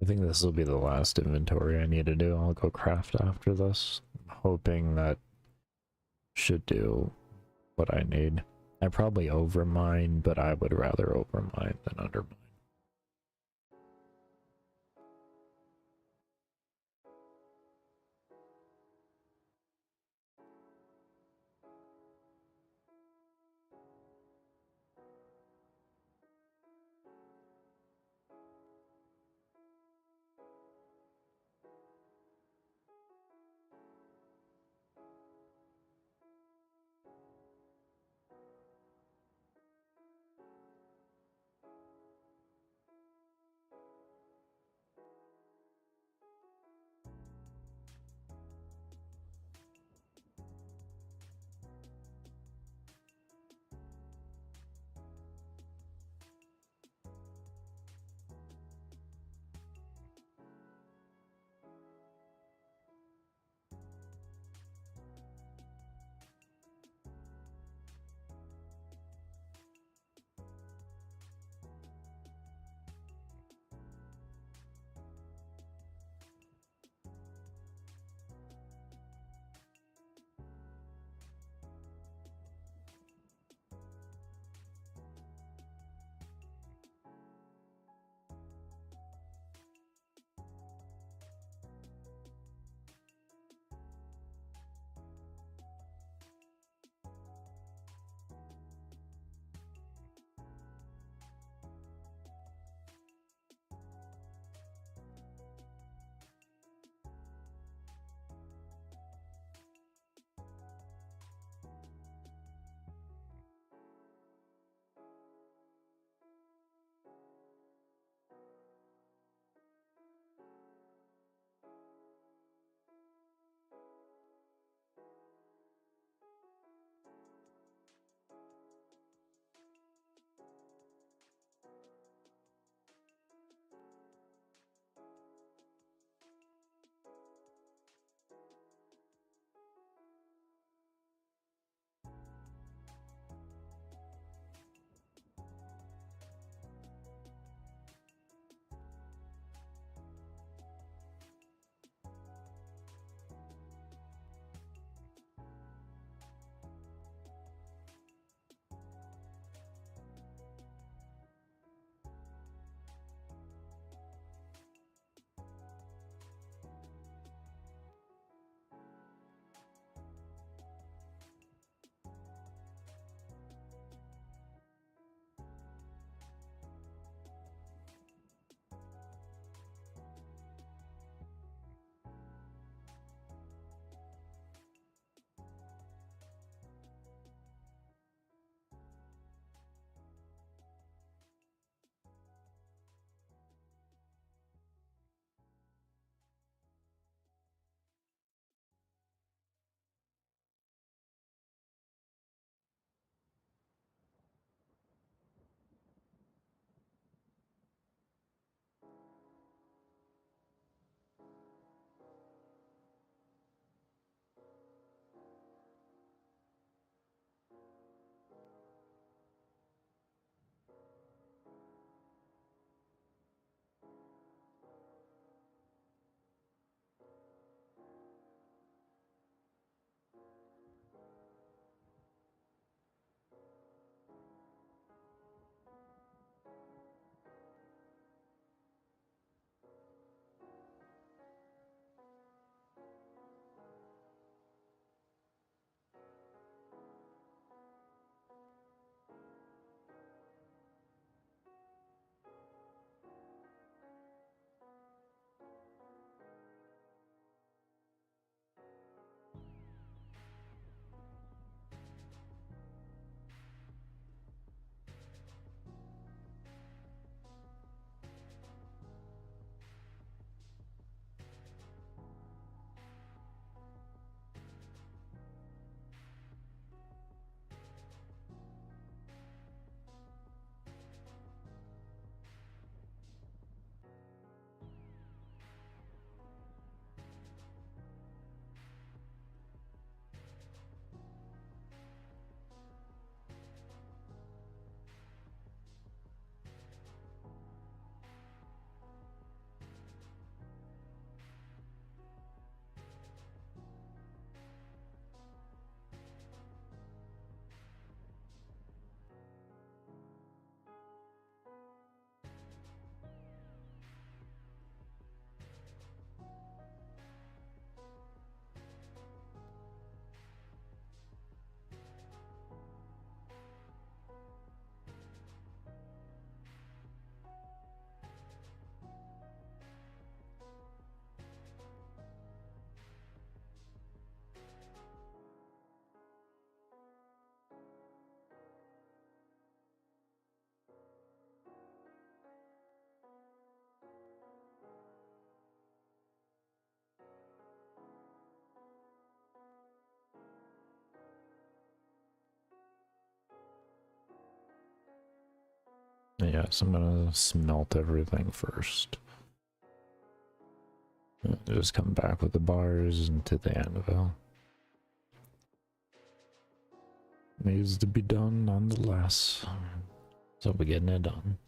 I think this will be the last inventory I need to do. I'll go craft after this, hoping that should do what I need. I probably overmine, but I would rather overmine than undermine. Yeah, so I'm gonna smelt everything first. Just come back with the bars into the anvil. Needs to be done nonetheless. So we're getting it done.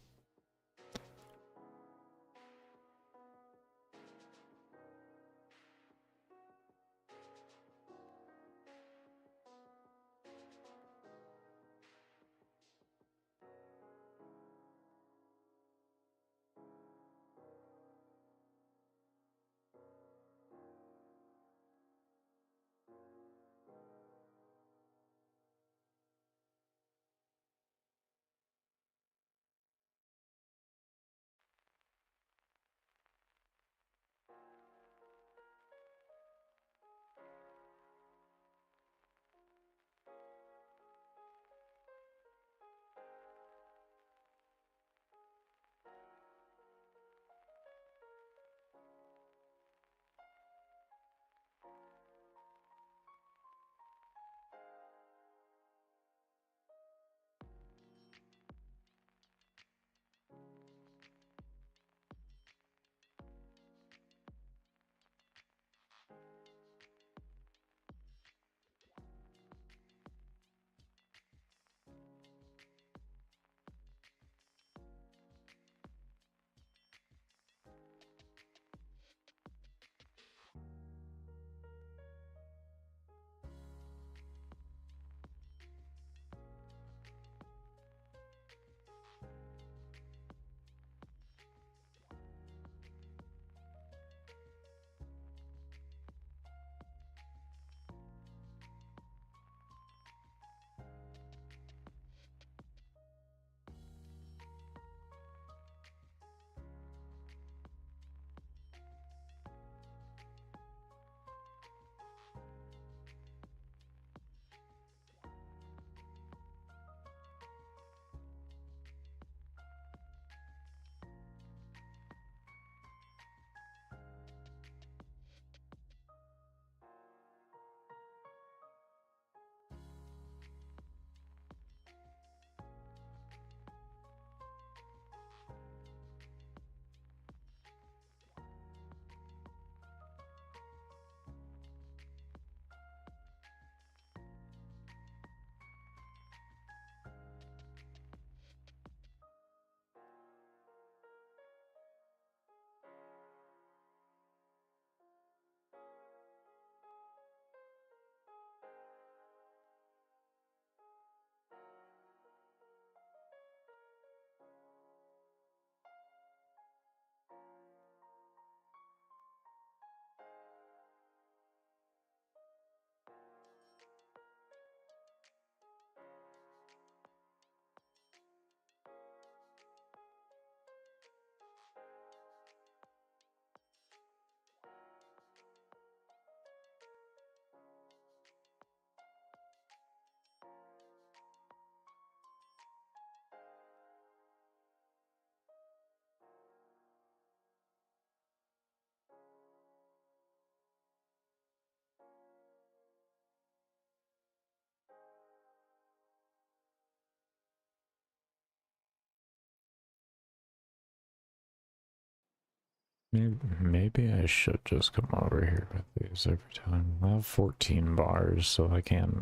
Maybe I should just come over here with these every time. I have 14 bars, so I can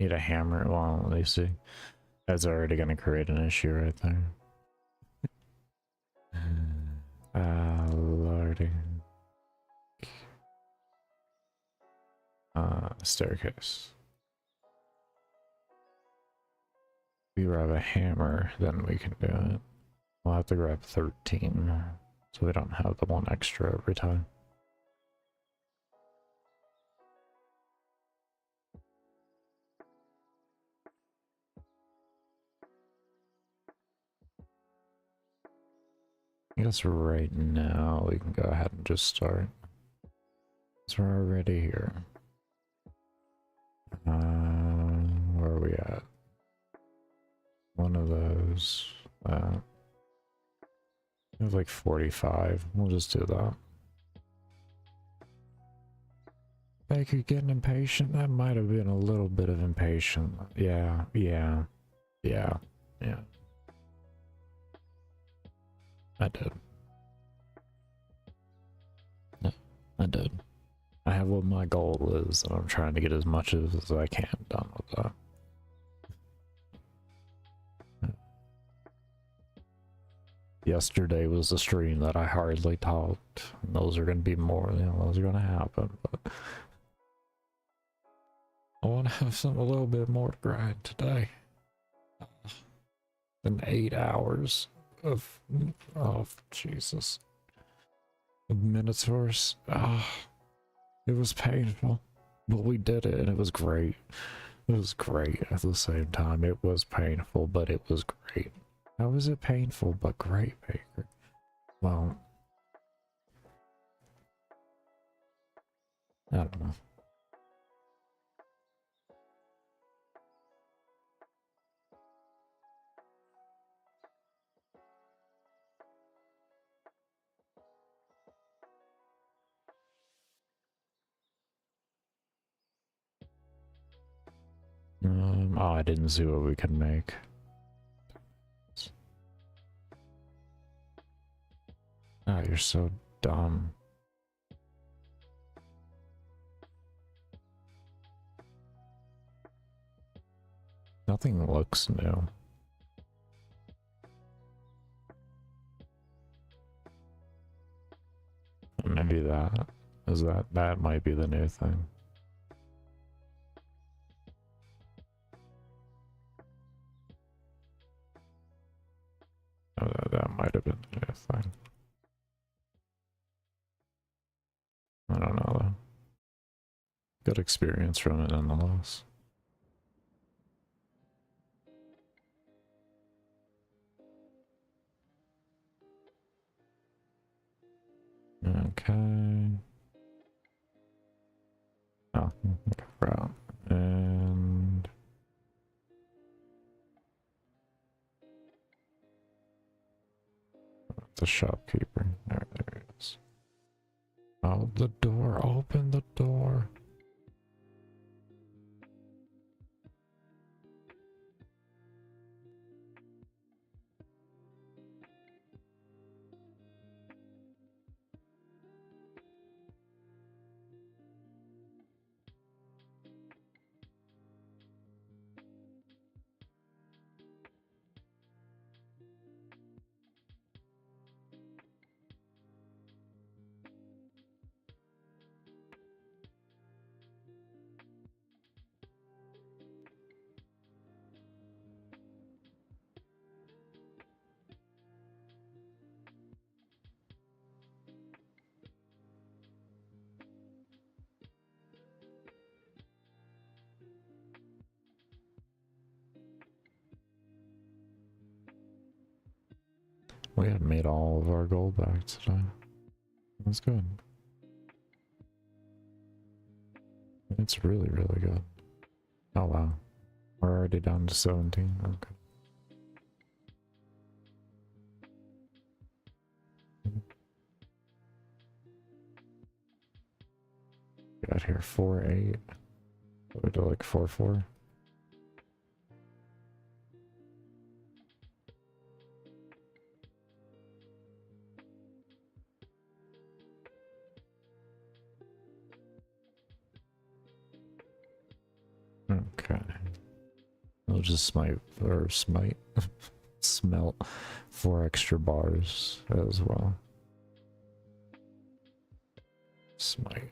need a hammer. Well, let me see. That's already gonna create an issue right there. Ah, lordy. Staircase. If we grab a hammer, then we can do it. We'll have to grab 13, so we don't have the one extra every time. I guess right now we can go ahead and just start. So we're already here. Where are we at? One of those. We have like 45. We'll just do that. Baker getting impatient? That might have been a little bit of impatient. Yeah. what my goal is, and I'm trying to get as much as I can done with that. Yesterday was a stream that I hardly talked. Those are going to be more, you know, those are going to happen, but I want to have a little bit more to grind today than 8 hours of, oh, Jesus, of Minotaurs. It was painful, but we did it, and it was great. It was great at the same time. It was painful, but it was great. How is it painful but great, Baker? Well, I don't know. Oh, I didn't see what we could make. Oh, you're so dumb. Nothing looks new. Maybe that might be the new thing. Oh, that might have been the new thing. I don't know though. Good experience from it nonetheless. Okay. Oh, route. And the shopkeeper. There it is. Oh, the door. Open the door. We have made all of our gold back today. That's good. It's really, really good. Oh wow. We're already down to 17. Okay. Got here 4-8. We do like 4-4. Okay. We'll just smite smelt 4 extra bars as well. Smite.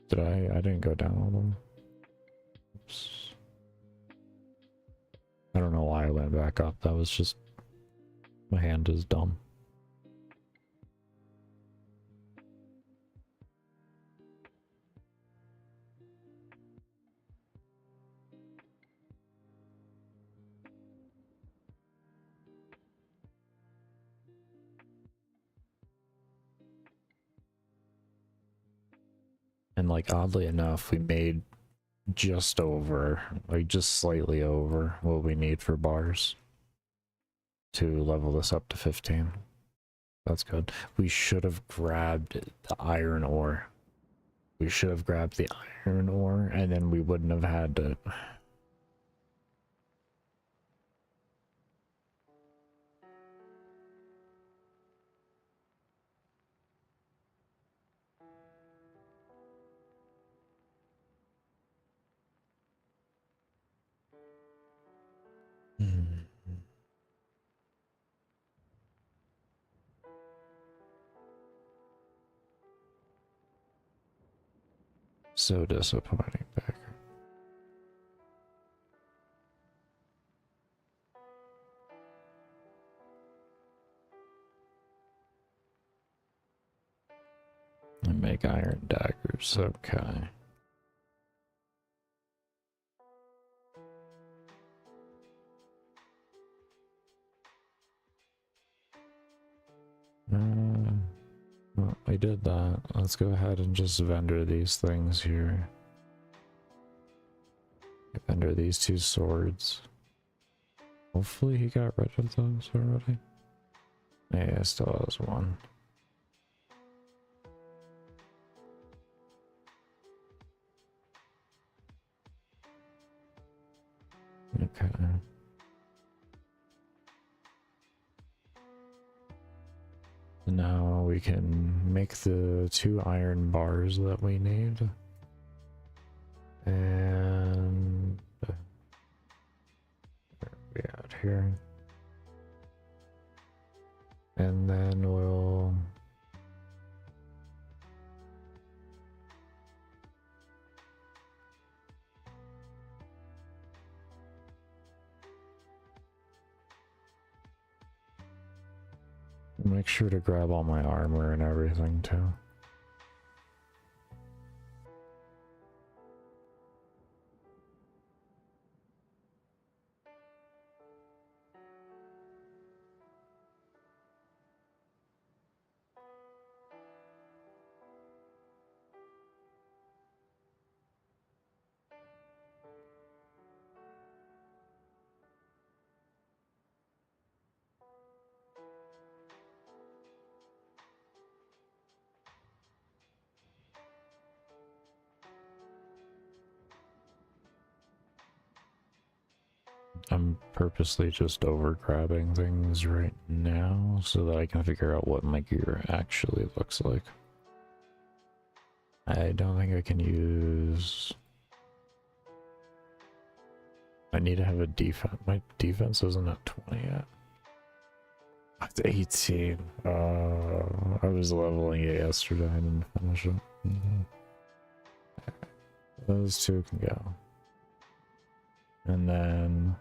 Did I didn't go down on them. Oops. I don't know why I went back up. That was just, my hand is dumb. And like oddly enough, we made just over, like just slightly over what we need for bars to level this up to 15. That's good. We should have grabbed the iron ore. We should have grabbed the iron ore, and then we wouldn't have had to... so disappointing, Baker. I make iron daggers, okay. Well, we did that. Let's go ahead and just vendor these things here. Vendor these 2 swords. Hopefully he got rid of those already. Yeah, still has 1. Okay. Now we can make the 2 iron bars that we need. And where are we at here? And then we'll make sure to grab all my armor and everything too. I'm purposely just over grabbing things right now so that I can figure out what my gear actually looks like. I don't think I can use... I need to have a defense. My defense isn't at 20 yet. It's 18. I was leveling it yesterday. I didn't finish it. Those 2 can go. And then...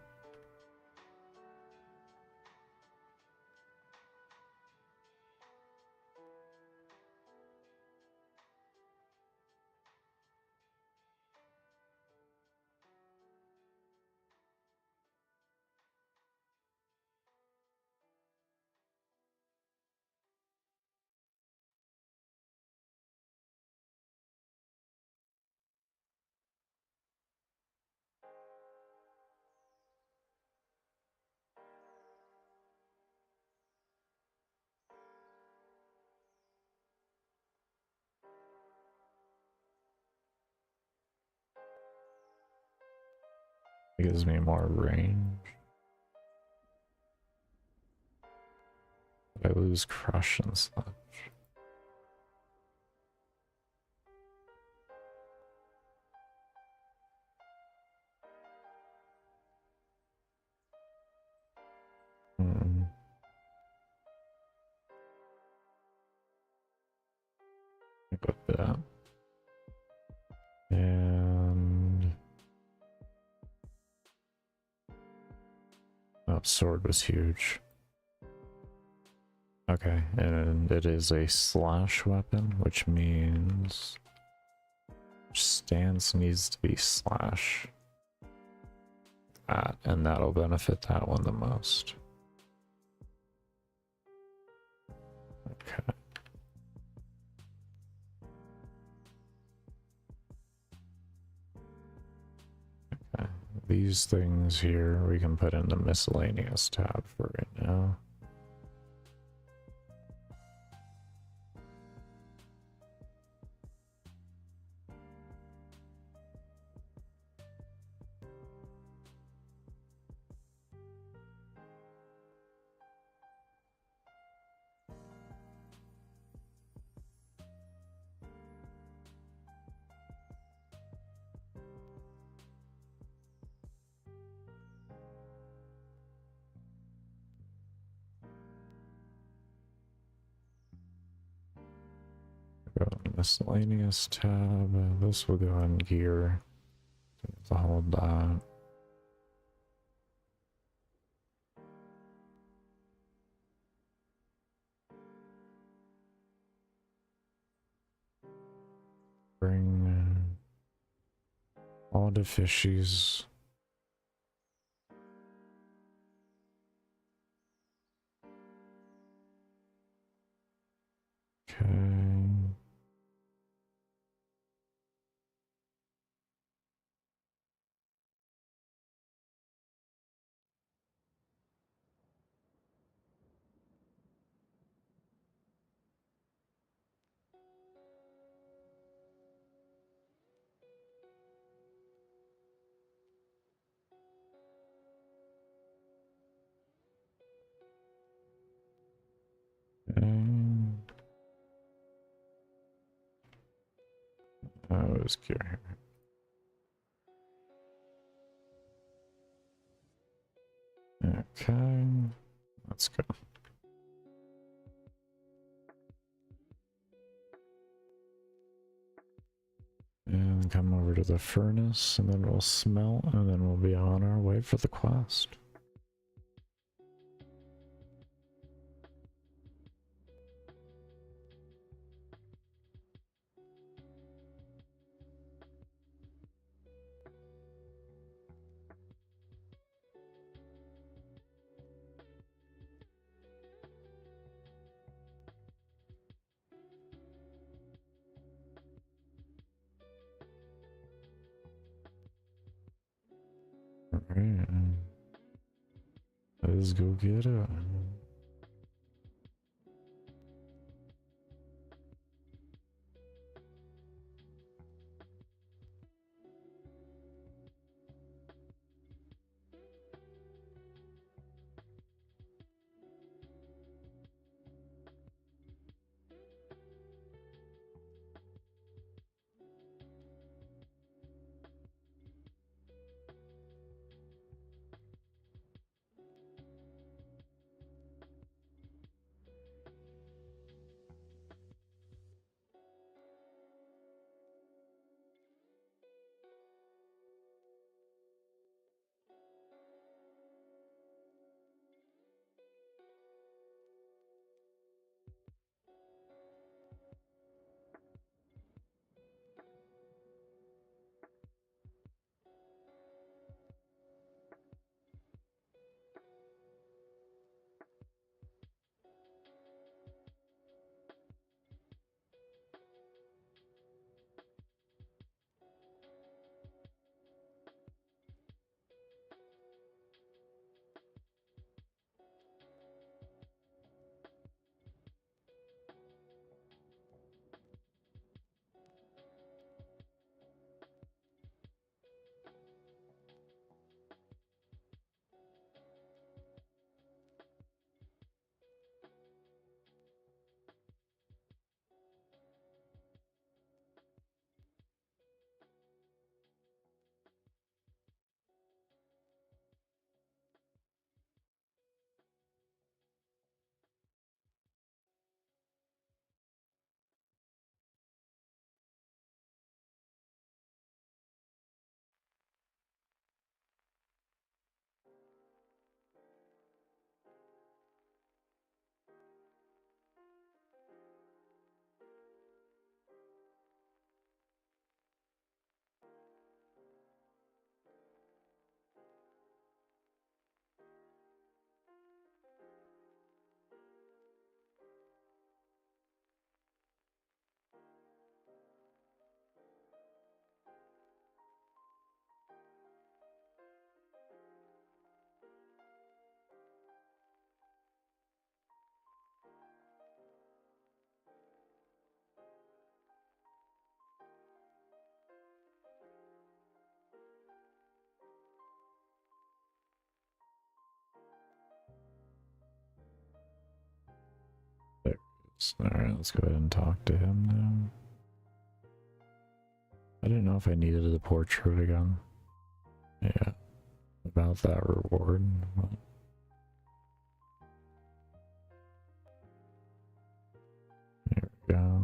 it gives me more range. I lose crush and such. Equip that. And... oh, sword was huge. Okay, and it is a slash weapon, which means stance needs to be slash that, and that'll benefit that one the most. Okay. Okay. These things here we can put in the miscellaneous tab for right now. Miscellaneous tab. This will go in gear. To hold that. Bring all the fishies. Okay. And oh, it's gear. Okay, let's go. And come over to the furnace, and then we'll smelt, and then we'll be on our way for the quest. Alright. Let's go get it. There it is. Alright, let's go ahead and talk to him now. I didn't know if I needed the portrait again. Yeah, about that reward. Well, there we go.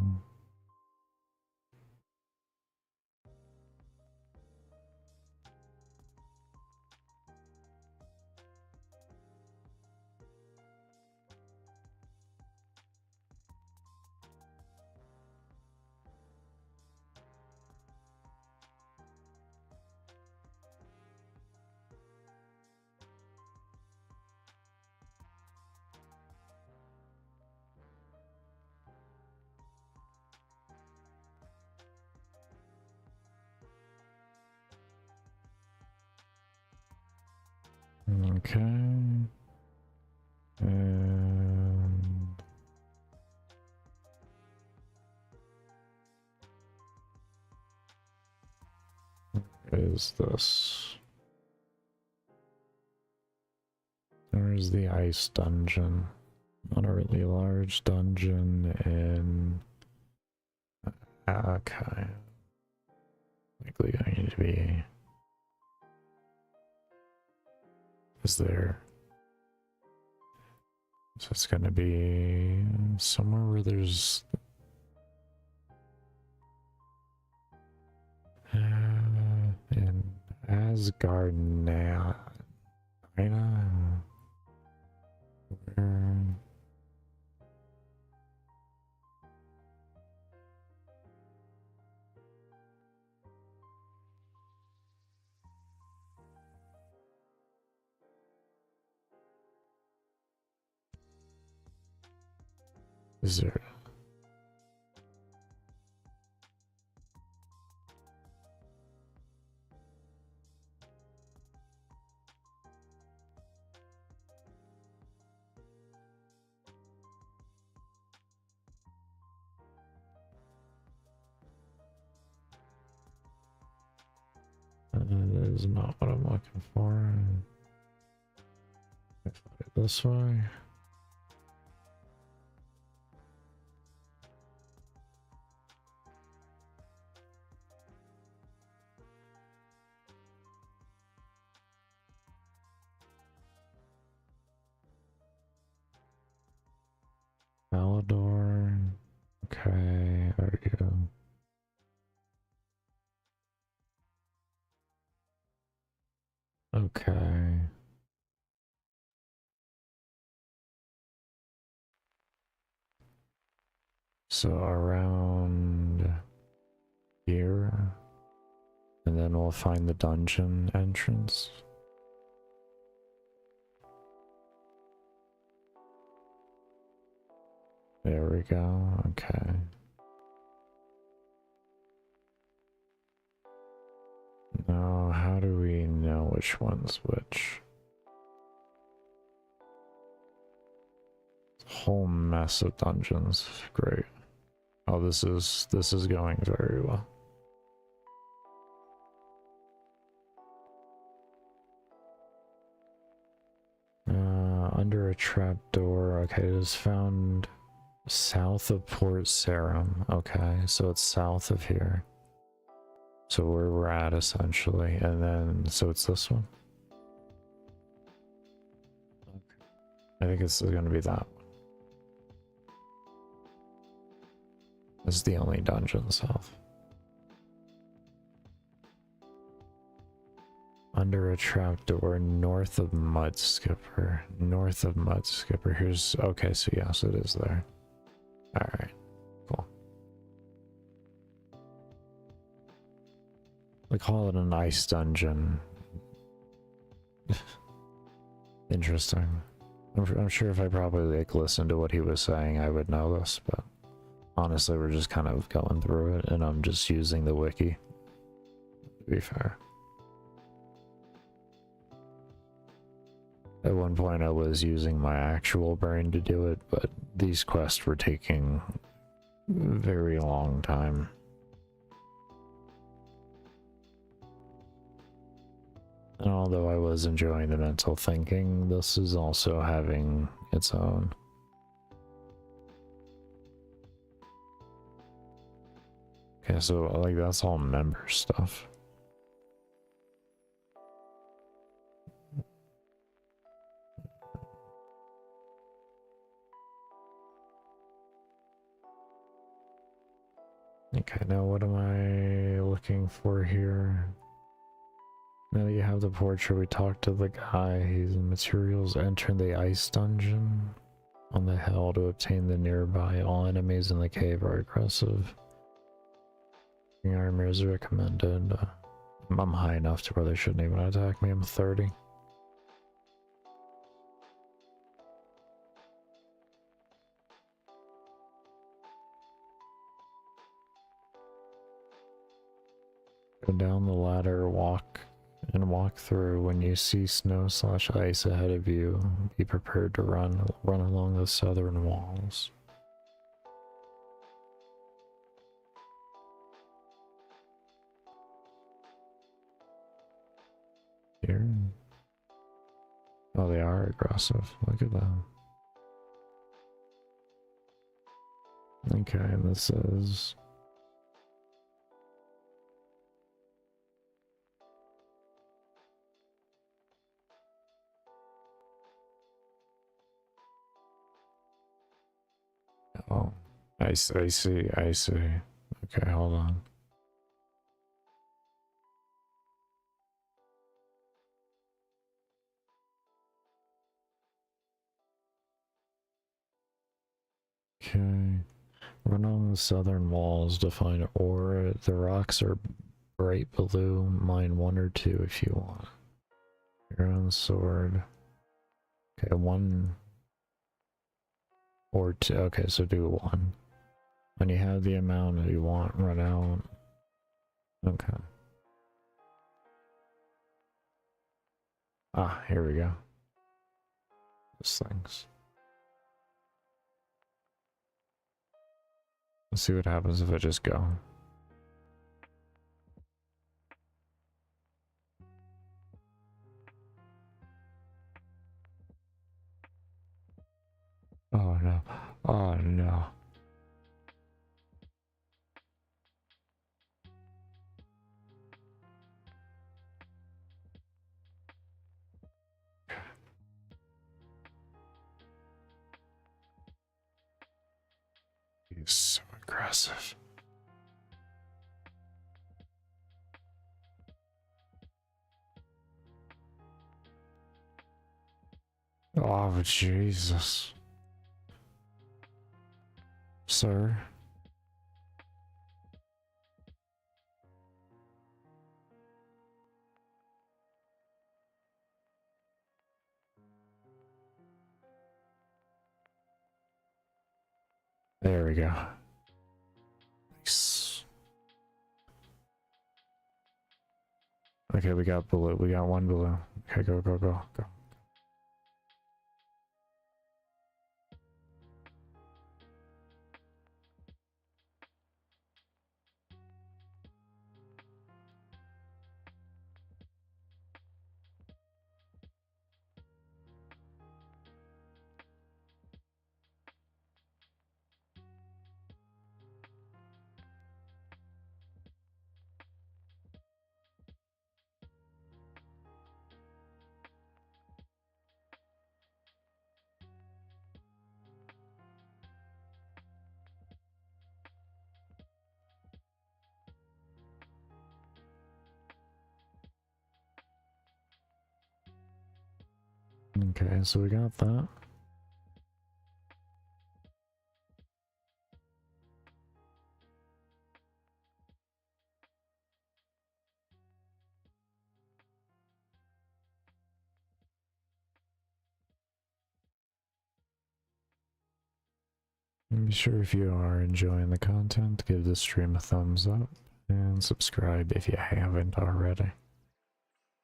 Okay. And what is this? Where's the ice dungeon? Not a really large dungeon in... Okay. Likely going to be... Is there... So it's gonna be somewhere where there's... in Asgard now. Where... Is there... that is not what I'm looking for. I find it this way. Malador. Okay, there you go. Okay. So around here, and then we'll find the dungeon entrance. There we go, okay. Now, how do we know which one's which? Whole mess of dungeons, great. Oh, this is going very well. Under a trapdoor, okay, it is found south of Port Sarum. Okay, so it's south of here. So where we're at essentially, and then, so it's this one? Okay. I think it's gonna be that one. This is the only dungeon south. Under a trapdoor north of Mud Skipper. North of Mud Skipper. Here's... Okay, so yes, it is there. Alright, cool. We call it an ice dungeon. Interesting. I'm sure if I probably like listened to what he was saying, I would know this, but honestly, we're just kind of going through it, and I'm just using the wiki, to be fair. At one point I was using my actual brain to do it, but these quests were taking a very long time. And although I was enjoying the mental thinking, this is also having its own. Okay, so like that's all member stuff. Okay, now what am I looking for here? Now that you have the portrait, we talked to the guy. He's in materials. Enter the ice dungeon on the hill to obtain the nearby. All enemies in the cave are aggressive. Armor is recommended. I'm high enough to where they shouldn't even attack me. I'm 30. Go down the ladder, walk and walk through. When you see snow/ice ahead of you, be prepared to run along the southern walls. Here. Oh, they are aggressive. Look at that. Okay, and this is... Oh, I see. Okay, hold on. Okay. Run on the southern walls to find ore. The rocks are bright blue. Mine 1 or 2 if you want. Your own sword. Okay, 1 or 2. Okay, so do 1. When you have the amount that you want, run out. Okay. Ah, here we go. Those things. Let's see what happens if I just go. Oh no. Oh no. He's so aggressive. Oh, Jesus. Sir? There we go. Nice. Okay, we got blue. We got 1 blue. Okay, go. Okay, so we got that. And be sure if you are enjoying the content, give the stream a thumbs up and subscribe if you haven't already.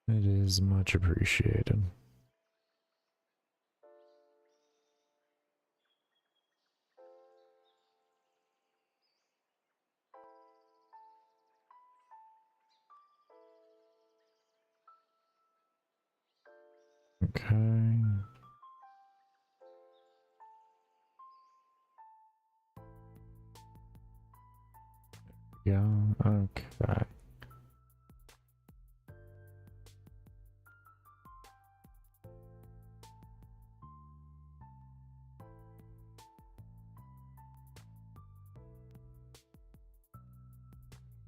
It is much appreciated. Okay. Yeah, okay.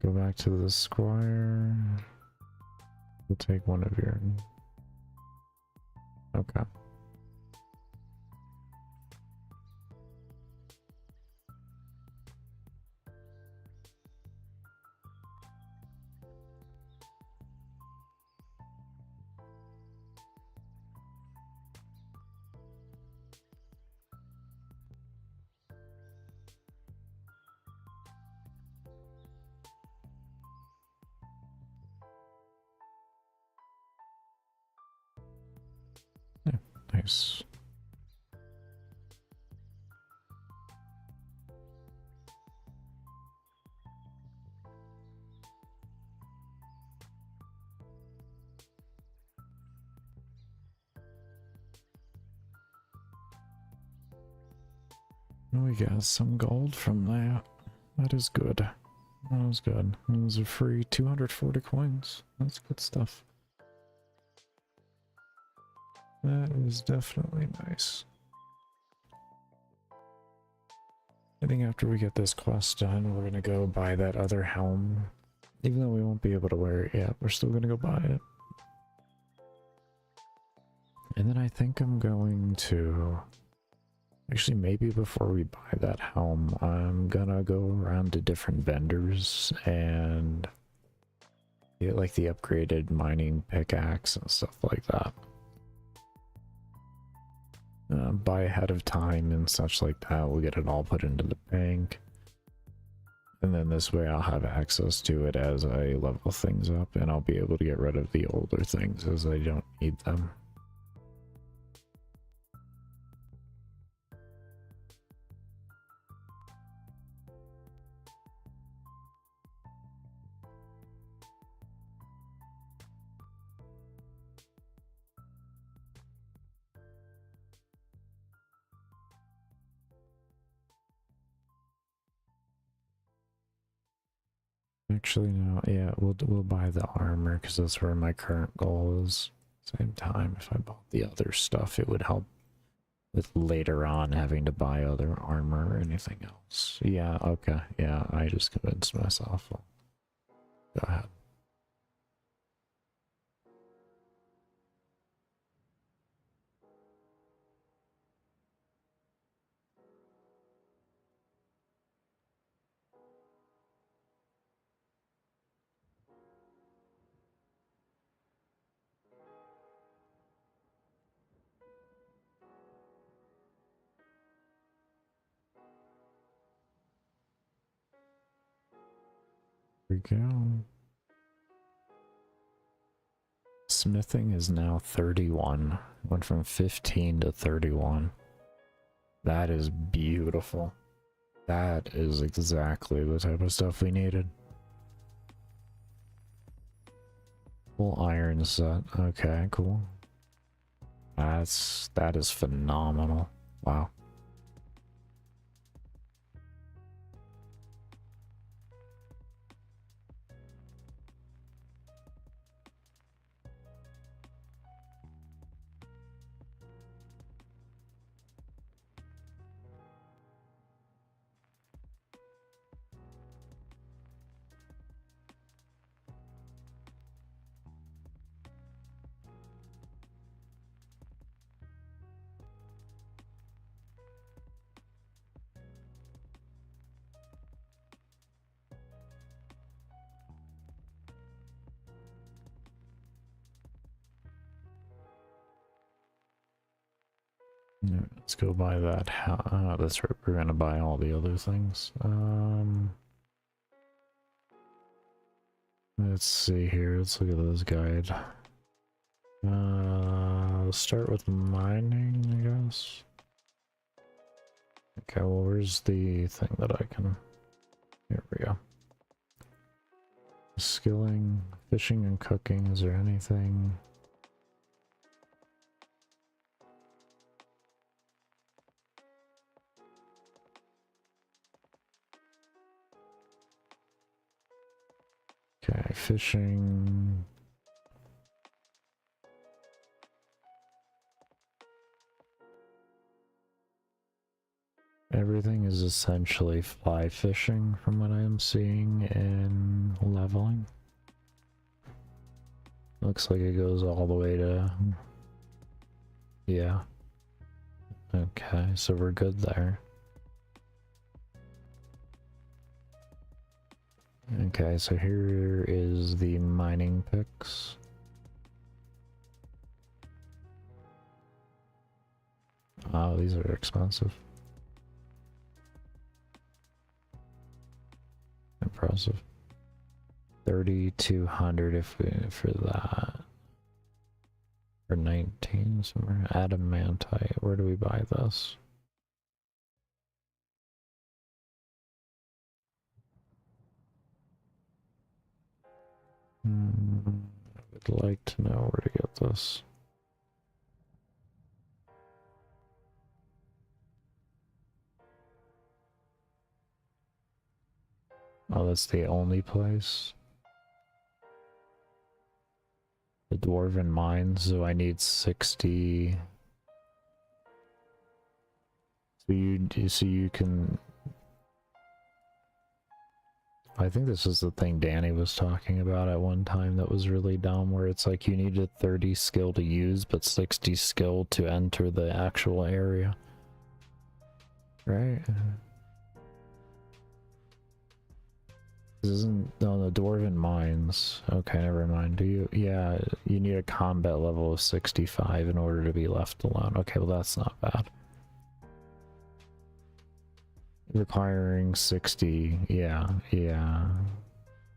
Go back to the squire. We'll take 1 of your... Okay. Nice. We got some gold from that. That is good. That was good. It was a free 240 coins. That's good stuff. That is definitely nice. I think after we get this quest done, we're gonna go buy that other helm. Even though we won't be able to wear it yet, we're still gonna go buy it. And then I think I'm going to... Actually, maybe before we buy that helm, I'm gonna go around to different vendors and get like the upgraded mining pickaxe and stuff like that. Buy ahead of time and such like that. We'll get it all put into the bank. And then this way I'll have access to it as I level things up, and I'll be able to get rid of the older things as I don't need them. Actually, no. Yeah, we'll buy the armor because that's where my current goal is. Same time, if I bought the other stuff, it would help with later on having to buy other armor or anything else. Yeah. Okay. Yeah. I just convinced myself. Go ahead. Here we go. Smithing is now 31. Went from 15 to 31. That is beautiful. That is exactly the type of stuff we needed. Full iron set. Okay, cool. That is phenomenal. Wow. Yeah, let's go buy that. That's right. We're gonna buy all the other things. Let's see here. Let's look at this guide. Let's start with mining, I guess. Okay, well, where's the thing that I can... Here we go. Skilling, fishing, and cooking. Is there anything... Okay, fishing. Everything is essentially fly fishing from what I am seeing in leveling. Looks like it goes all the way to... Yeah. Okay, so we're good there. Okay, so here is the mining picks. Oh, these are expensive. Impressive. 3,200 for that. Or 19 somewhere. Adamantite. Where do we buy this? I would like to know where to get this. Oh, that's the only place? The Dwarven Mines, so I need 60. So you can... I think this is the thing Danny was talking about at one time that was really dumb, where it's like you needed 30 skill to use, but 60 skill to enter the actual area. Right? This isn't... No, the Dwarven Mines. Okay, never mind. Do you... Yeah, you need a combat level of 65 in order to be left alone. Okay, well that's not bad. Requiring 60, yeah.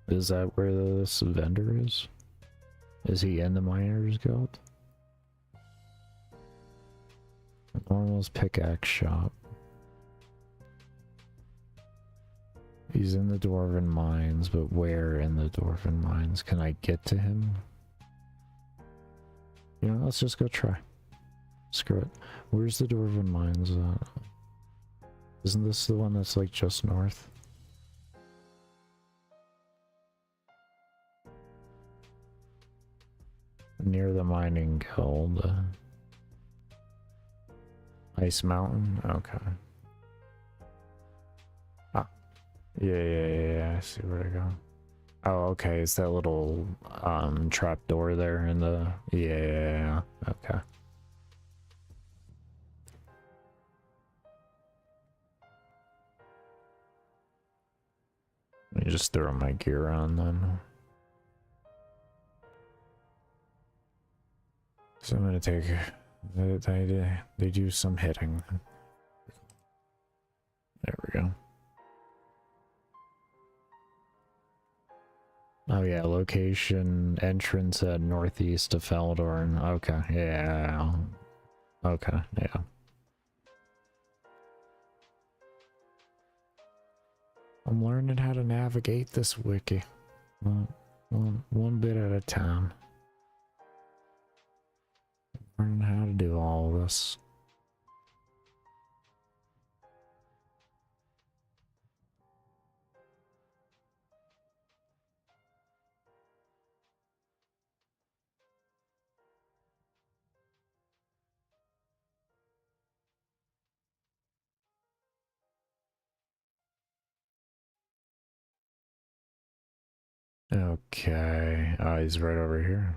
Is that where this vendor is? Is he in the Miners Guild? Normal's pickaxe shop. He's in the Dwarven Mines, but where in the Dwarven Mines? Can I get to him? You know, let's just go try. Screw it. Where's the Dwarven Mines at? Isn't this the one that's like just north? Near the mining guild. Ice Mountain? Okay. Ah. Yeah, I see where to go. Oh, okay, it's that little trap door there in the... Yeah, okay. Let me just throw my gear on then. So I'm gonna take... They do some hitting. There we go. Oh yeah, location, entrance at northeast of Feldorn. Okay, yeah. Okay, yeah. I'm learning how to navigate this wiki. One bit at a time. Learning how to do all this. Okay. He's right over here.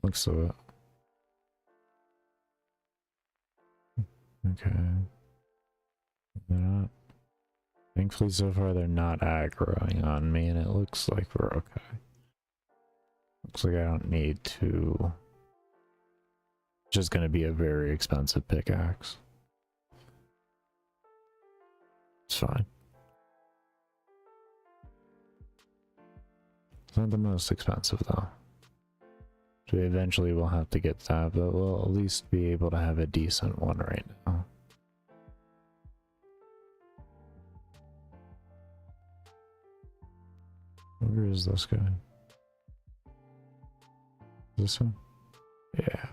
Looks so it. Okay. They're not. Thankfully, so far they're not aggroing on me, and it looks like we're okay. Looks like I don't need to. Just gonna be a very expensive pickaxe. It's fine. It's not the most expensive though. So we eventually will have to get that, but we'll at least be able to have a decent one right now. Where is this guy? This one? Yeah.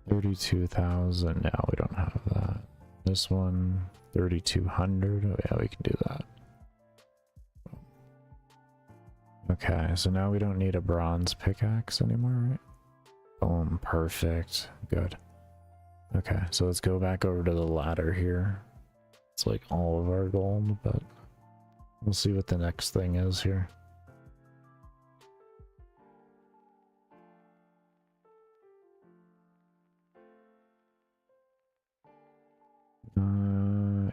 $32,000. Now we don't have that. This one, 3,200. Oh yeah, we can do that. Okay, so now we don't need a bronze pickaxe anymore, right? Boom, perfect. Good. Okay, so let's go back over to the ladder here. It's like all of our gold, but we'll see what the next thing is here.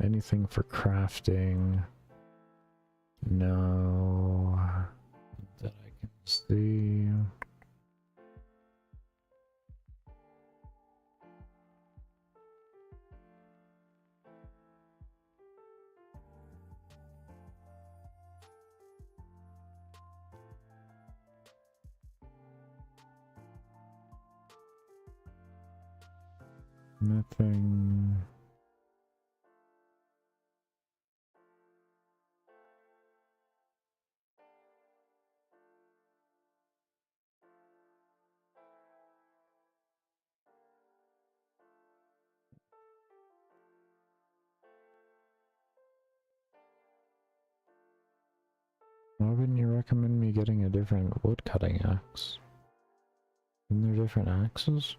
Anything for crafting? No. That I can see. Nothing. Why wouldn't you recommend me getting a different wood cutting axe? Isn't there different axes?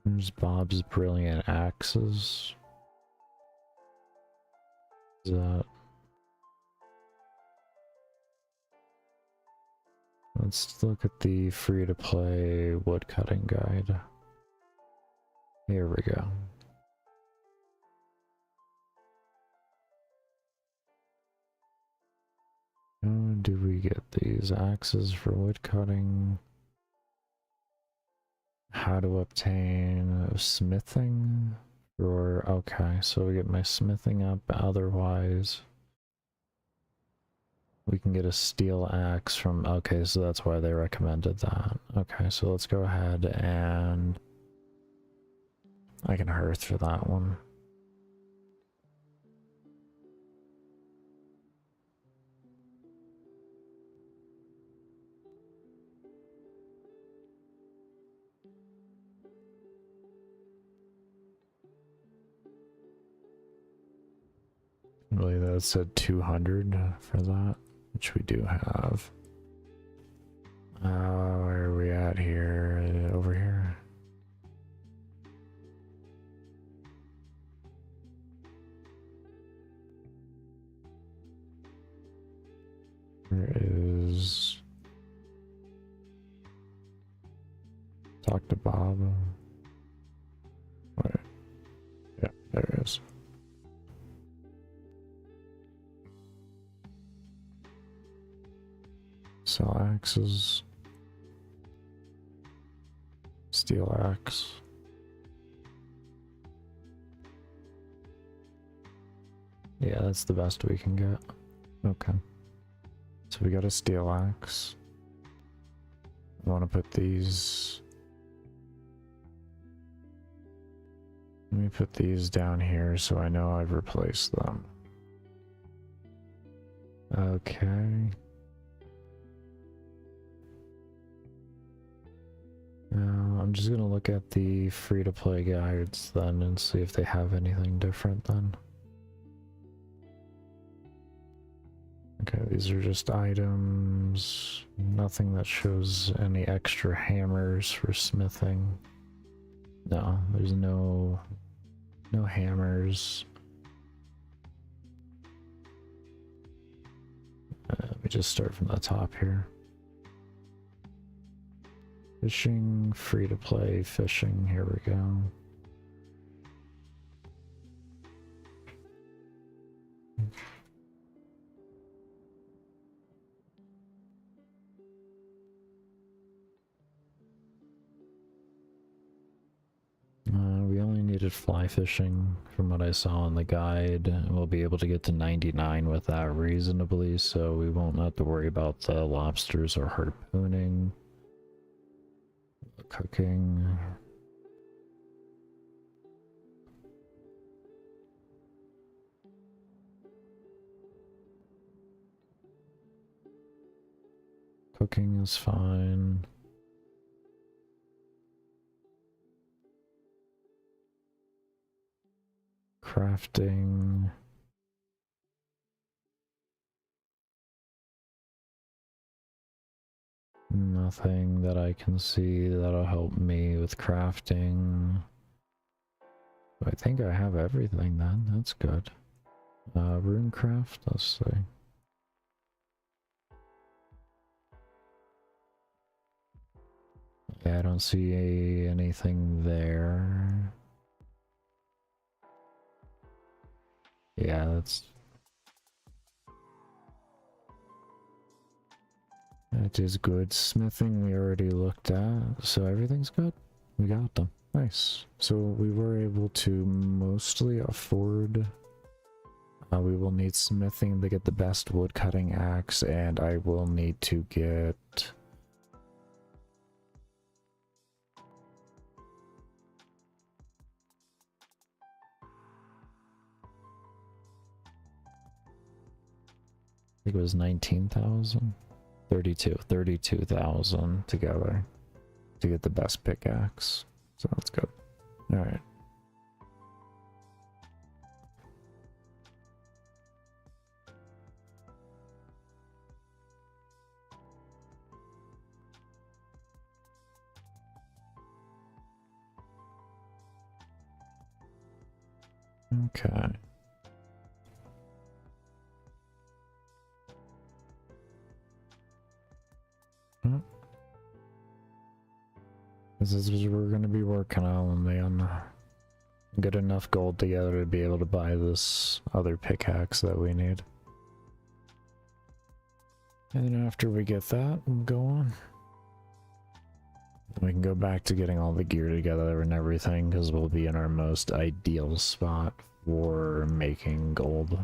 There's Bob's Brilliant Axes. Is that... Let's look at the free-to-play woodcutting guide. Here we go. How do we get these axes for woodcutting? How to obtain smithing? Or, okay, so we get my smithing up, otherwise we can get a steel axe from, okay, so that's why they recommended that. Okay, so let's go ahead and I can hearth for that one. Really, that said 200 for that, which we do have. Where are we at here? Over here. There is... Talk to Bob. Wait. Yeah, there it is. Sell axes. Steel axe. Yeah, that's the best we can get. Okay. So we got a steel axe. I want to put these... Let me put these down here so I know I've replaced them. Okay. Now I'm just gonna look at the free-to-play guides then and see if they have anything different then. Okay, these are just items. Nothing that shows any extra hammers for smithing. No, there's no hammers. Let me just start from the top here. Fishing, free to play, fishing, here we go. We only needed fly fishing from what I saw in the guide. We'll be able to get to 99 with that reasonably, so we won't have to worry about the lobsters or harpooning. Cooking. Cooking is fine. Crafting. Nothing that I can see that'll help me with crafting. I think I have everything then, that's good. Runecraft, let's see. Yeah, I don't see anything there. Yeah, that's... That is good. Smithing we already looked at, so everything's good. We got them. Nice. So we were able to mostly afford... we will need smithing to get the best wood cutting axe, and I will need to get... I think it was 19,000? 32,000 together to get the best pickaxe. So that's good. Alright. Okay. This is what we're going to be working on, man. Get enough gold together to be able to buy this other pickaxe that we need. And then after we get that, we'll go on. We can go back to getting all the gear together and everything, because we'll be in our most ideal spot for making gold.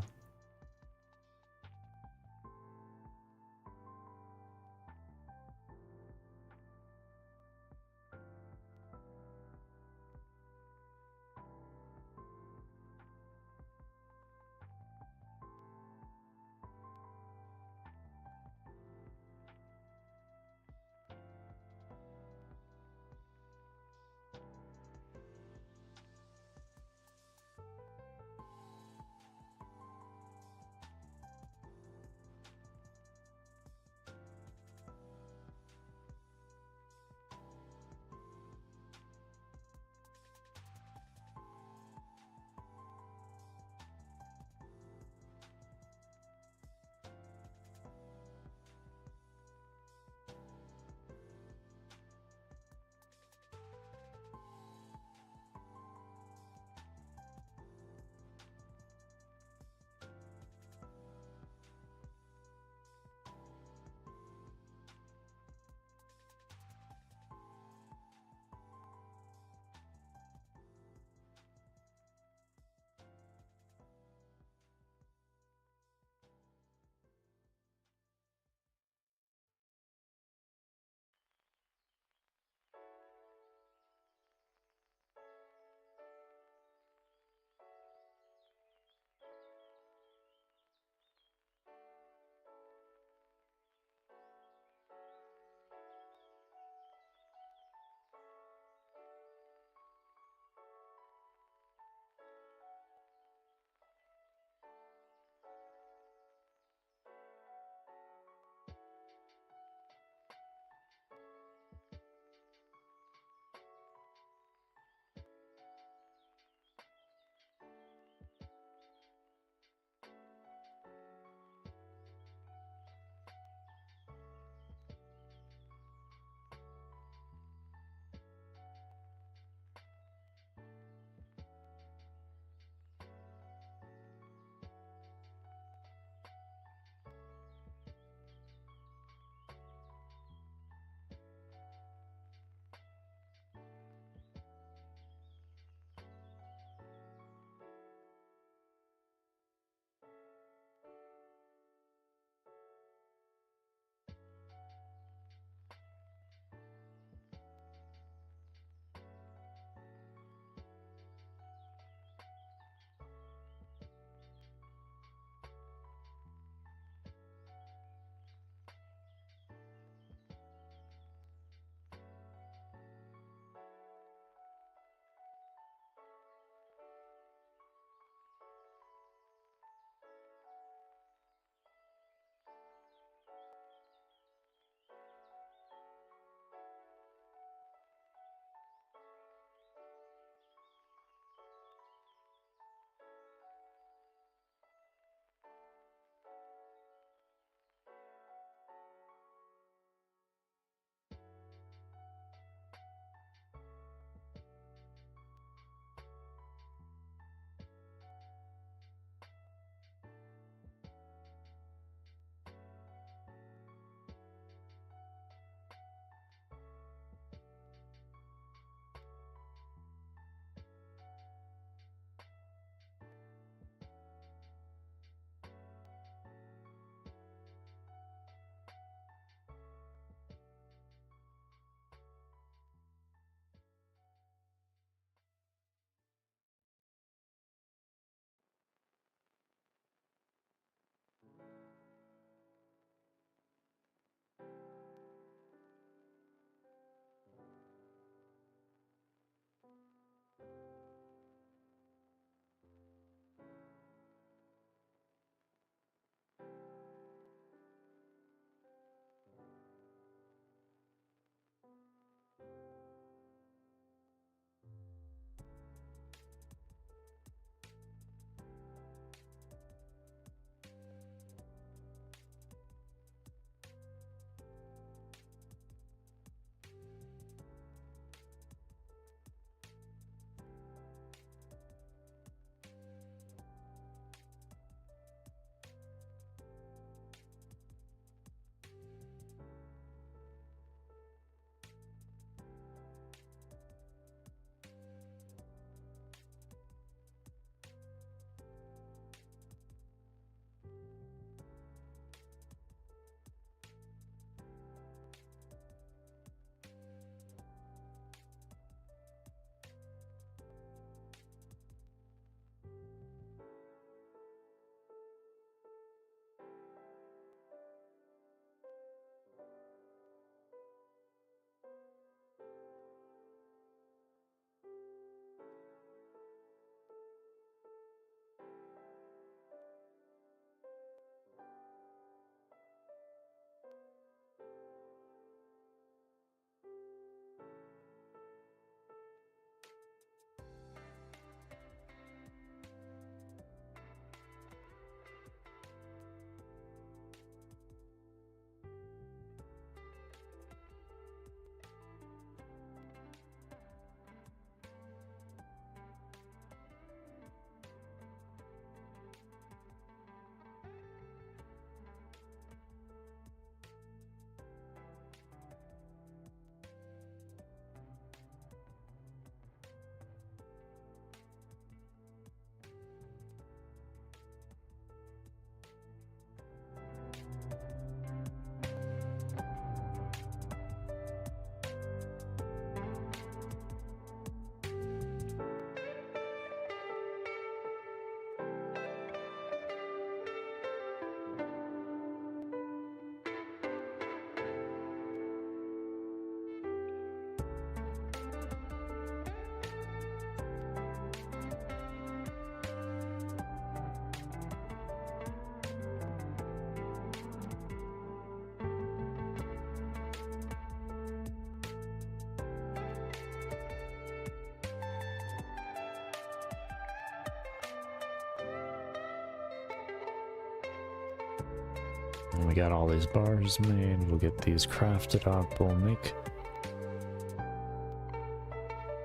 And we got all these bars made. We'll get these crafted up. We'll make...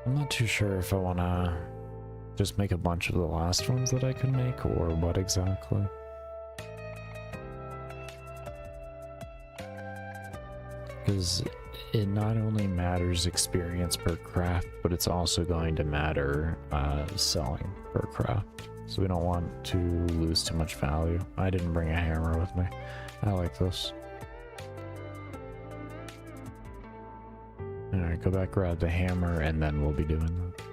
I'm not too sure if I want to just make a bunch of the last ones that I could make or what exactly. Because it not only matters experience per craft, but it's also going to matter selling per craft. So we don't want to lose too much value. I didn't bring a hammer with me. I like this. Alright, go back, grab the hammer, and then we'll be doing that.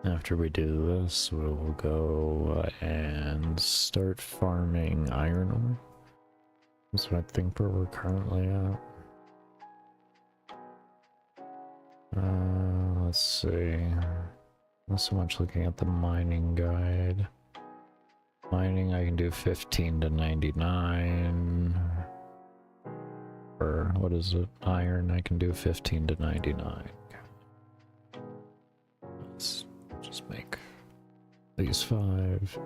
After we do this, we'll go and start farming iron ore. That's what I think where we're currently at. Let's see. Not so much looking at the mining guide. Mining, I can do 15 to 99. Or what is it? Iron, I can do 15 to 99. Let's just make these 5.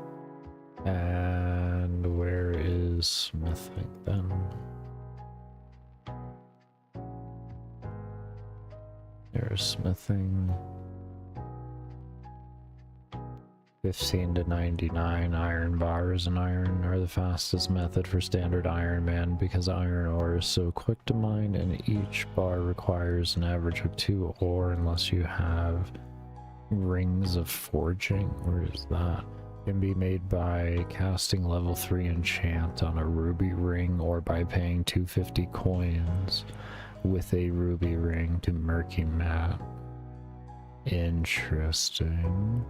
And where is smithing then? There's smithing. 15 to 99 iron bars and iron are the fastest method for standard Ironman because iron ore is so quick to mine and each bar requires an average of 2 ore unless you have rings of forging. Where is that? Can be made by casting level 3 enchant on a ruby ring or by paying 250 coins with a ruby ring to murky mat. Interesting.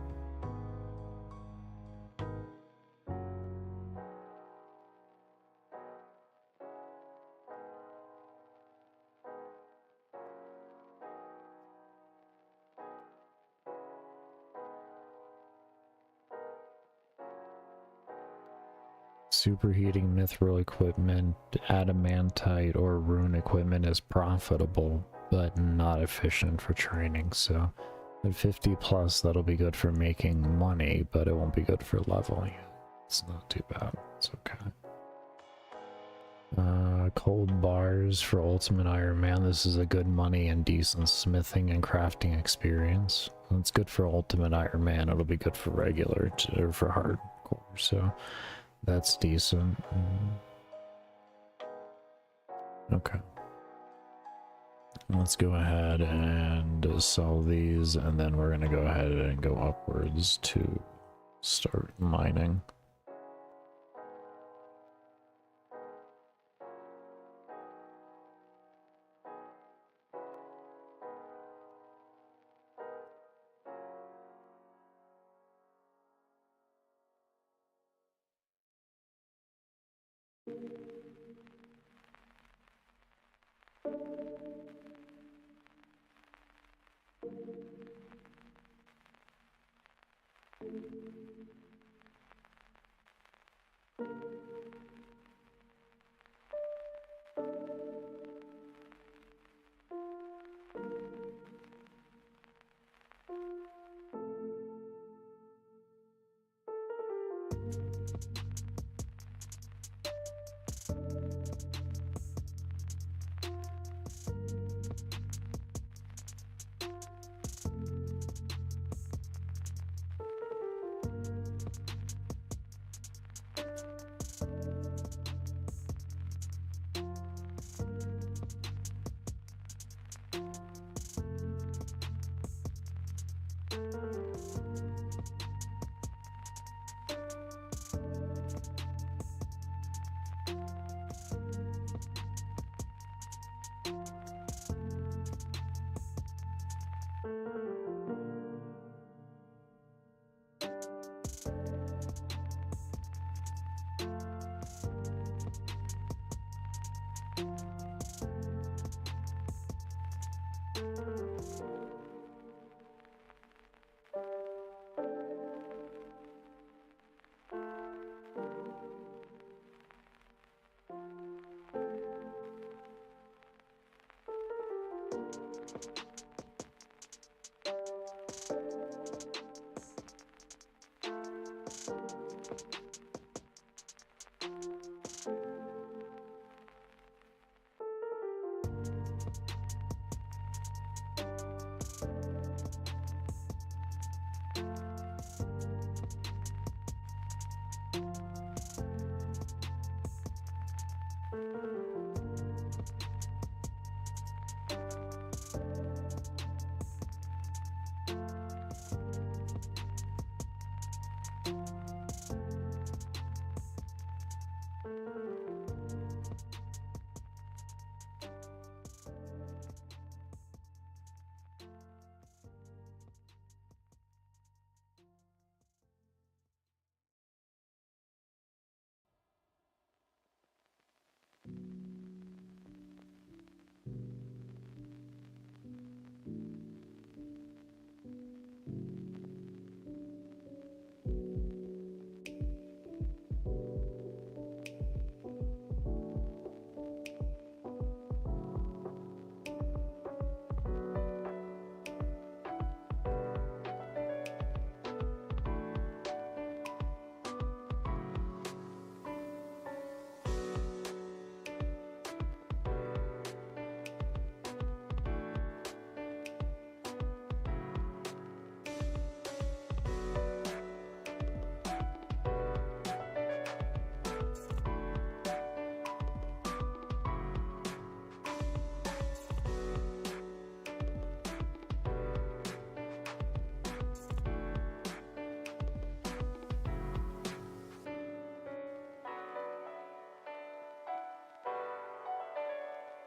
Superheating mithril equipment, adamantite, or rune equipment is profitable, but not efficient for training, so at 50 plus that'll be good for making money, but it won't be good for leveling. It's not too bad, it's okay. Cold bars for Ultimate Ironman. This is a good money and decent smithing and crafting experience. It's good for Ultimate Ironman, it'll be good for regular, or for hardcore, so that's decent. Okay. Let's go ahead and sell these, and then we're going to go ahead and go upwards to start mining.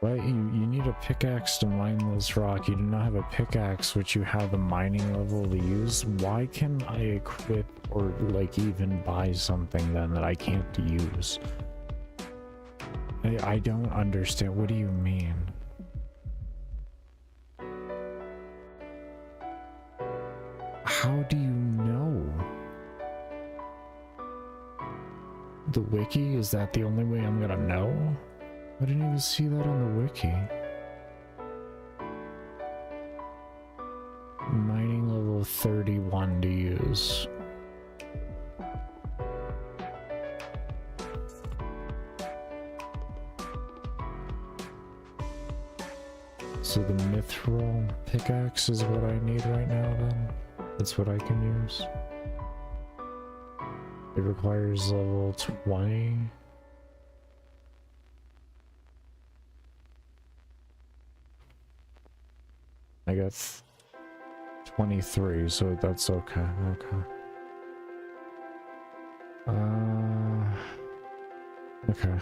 What? You need a pickaxe to mine this rock. You do not have a pickaxe, which you have the mining level to use. Why can I equip or like even buy something then that I can't use? I don't understand. What do you mean? How do you know? The wiki? Is that the only way I'm gonna know? I didn't even see that on the wiki. Mining level 31 to use. So the mithril pickaxe is what I need right now then? That's what I can use. It requires level 20. I got 23, so that's okay. Okay.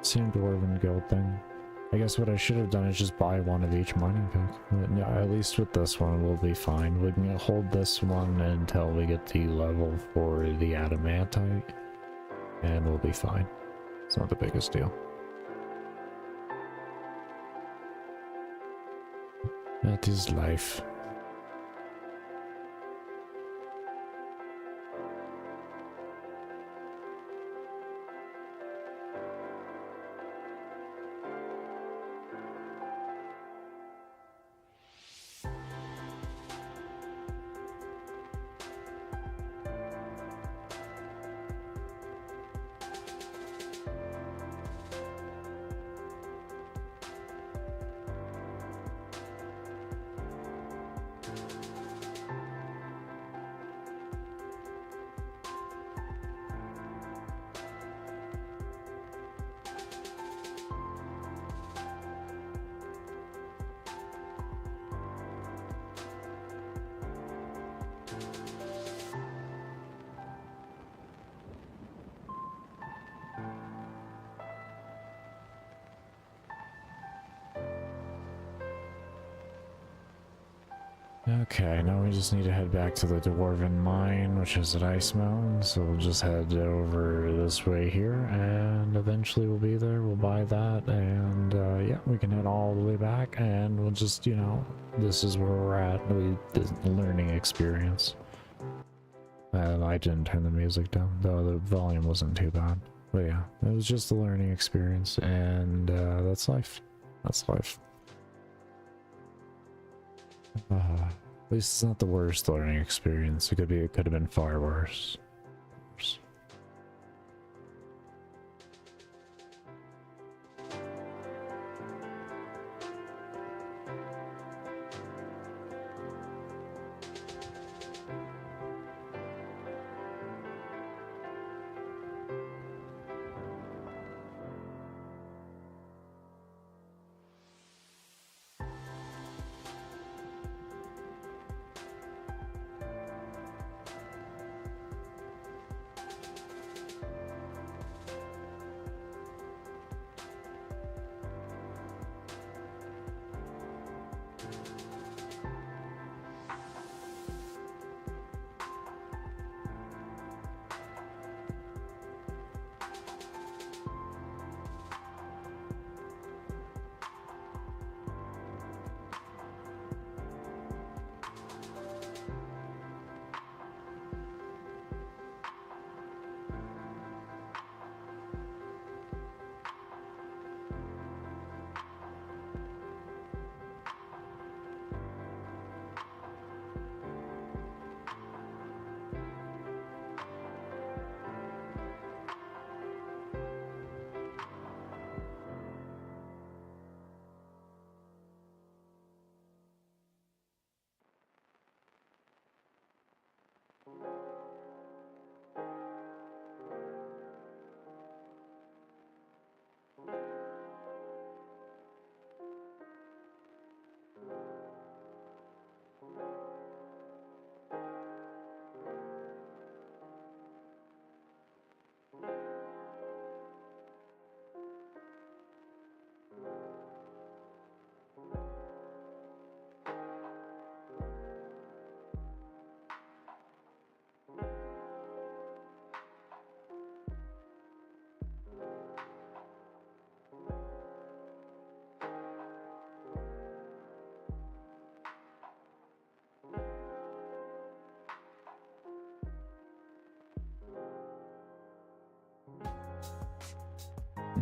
Same Dwarven Guild thing. I guess what I should have done is just buy one of each mining pick. But yeah, at least with this one, we'll be fine. We can hold this one until we get the level for the adamantite, and we'll be fine. It's not the biggest deal. That is life. Okay, now we just need to head back to the Dwarven Mine, which is at Ice Mountain, so we'll just head over this way here, and eventually we'll be there, we'll buy that, and yeah, we can head all the way back, and we'll just, you know, this is where we're at, the learning experience. I didn't turn the music down, though the volume wasn't too bad, but yeah, it was just a learning experience, and that's life. That's life. At least it's not the worst learning experience. It could have been far worse.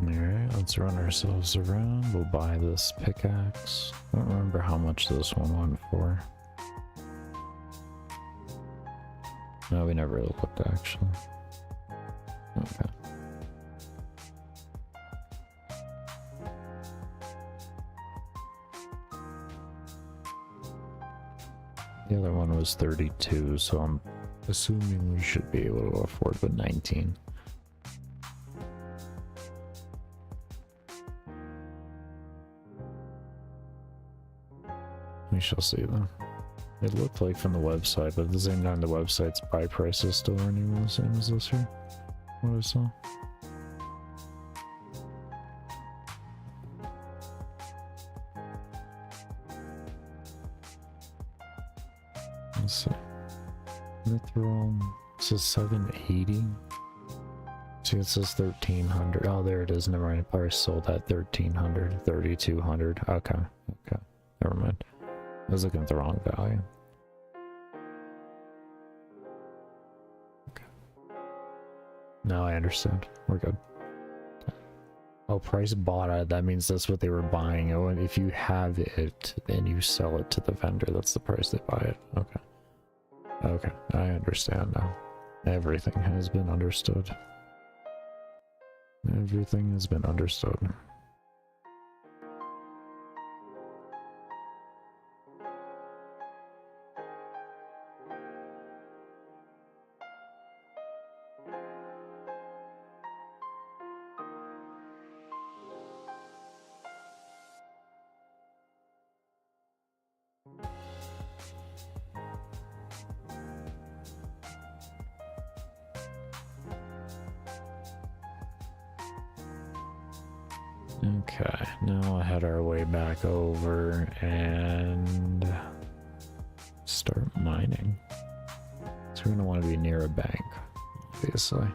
Alright, let's run ourselves around. We'll buy this pickaxe. I don't remember how much this one went for. No, we never really looked actually. Okay. The other one was 32, so I'm assuming we should be able to afford the 19. We shall see though. It looked like from the website, but at the same time the website's buy price is still running the same as this here. What I saw. Let's see. Mithril. It says 780. See, it says 1300. Oh, there it is. Never mind. Probably sold at 1300, 3200. Okay. Okay. Never mind. I was looking at the wrong value. Okay. Now I understand. We're good. Oh, price bought it. That means that's what they were buying. Oh, and if you have it and you sell it to the vendor, that's the price they buy it. Okay. Okay. I understand now. Everything has been understood. Everything has been understood. Okay, now we'll head our way back over and start mining. So we're gonna want to be near a bank, obviously.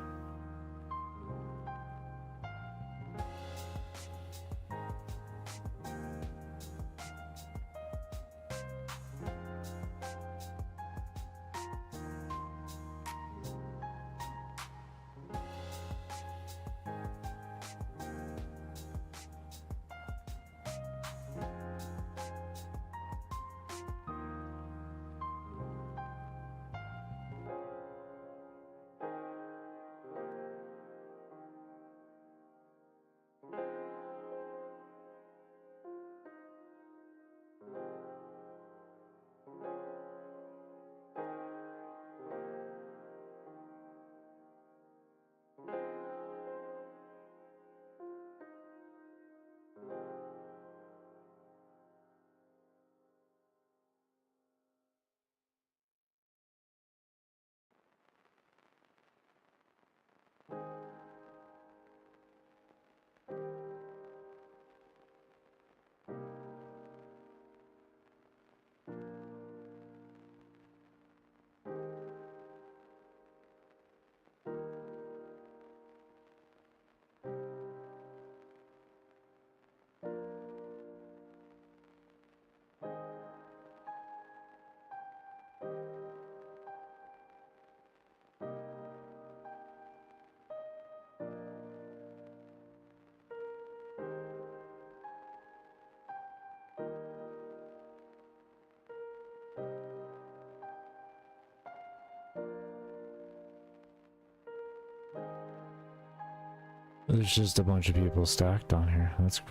There's just a bunch of people stacked on here. That's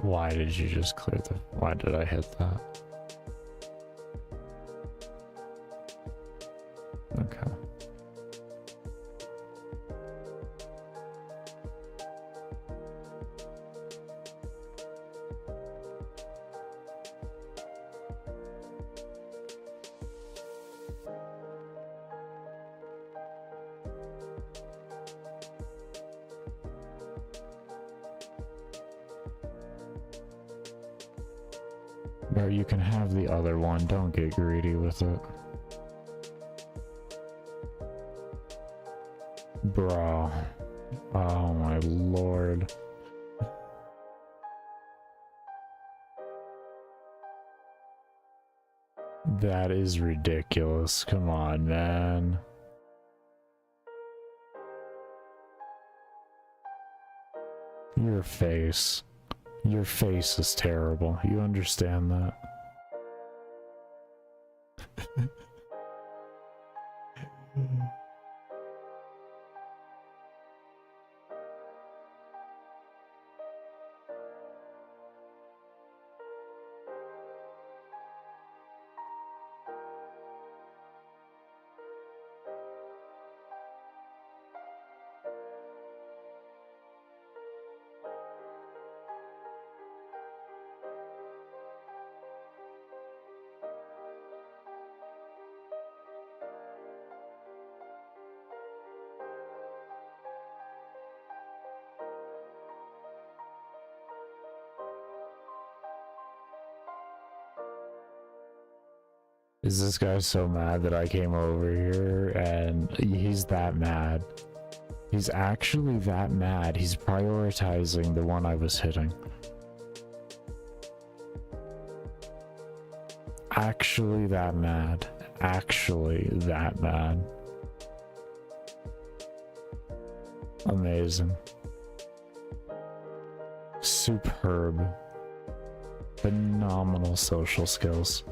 why did you just clear why did I hit that? Okay. Or you can have the other one, don't get greedy with it. Bro. Oh my lord. That is ridiculous. Come on, man. Your face. Your face is terrible. You understand that? Is this guy so mad that I came over here and he's that mad? He's actually that mad. He's prioritizing the one I was hitting. Actually that mad. Actually that mad. Amazing. Superb. Phenomenal social skills.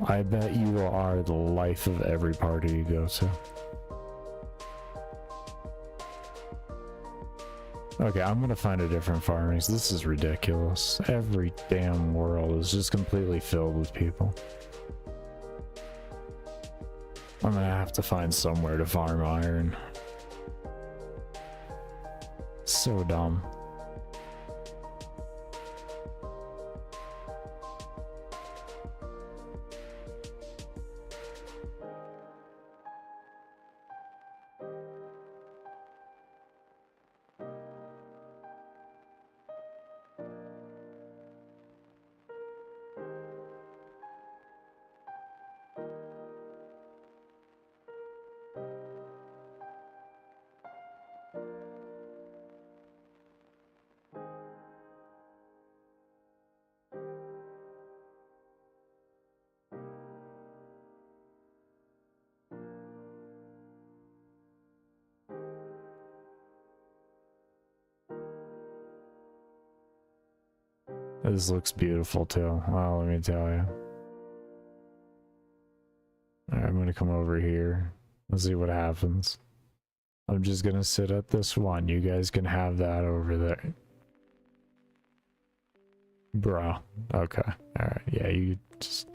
I bet you are the life of every party you go to. Okay, I'm gonna find a different farmings. This is ridiculous. Every damn world is just completely filled with people. I'm gonna have to find somewhere to farm iron. So dumb. This looks beautiful too. Well, let me tell you. Alright, I'm gonna come over here. Let's see what happens. I'm just gonna sit at this one. You guys can have that over there. Bro. Okay. Alright, yeah, you just...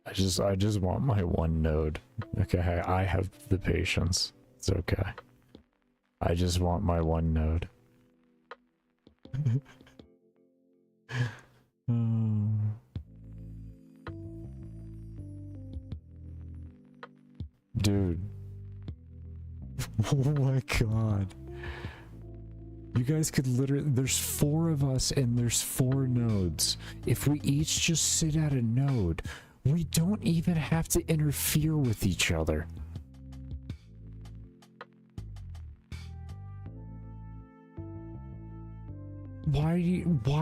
I just want my one node. Okay, I have the patience. It's okay. I just want my one node. Dude. Oh my god. You guys could literally... There's 4 of us and there's 4 nodes. If we each just sit at a node, we don't even have to interfere with each other. Why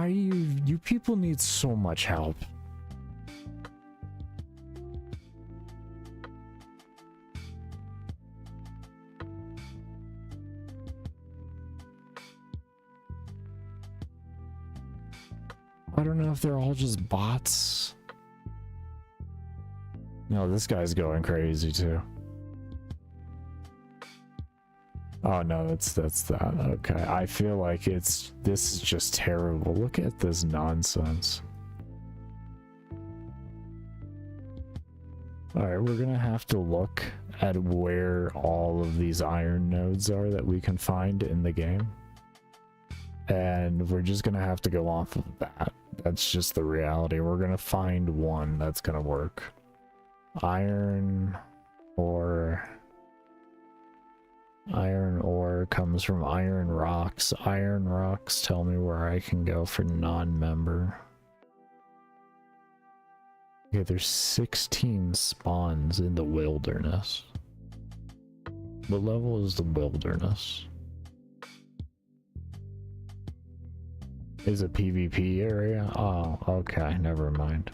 you people need so much help. I don't know if they're all just bots. No, this guy's going crazy too. Oh no, that's that. Okay, I feel like this is just terrible. Look at this nonsense. Alright, we're gonna have to look at where all of these iron nodes are that we can find in the game. And we're just gonna have to go off of that. That's just the reality. We're gonna find one that's gonna work. Iron ore comes from iron rocks. Iron rocks tell me where I can go for non-member. Okay, there's 16 spawns in the wilderness. What level is the wilderness? Is it PvP area? Oh, okay, never mind.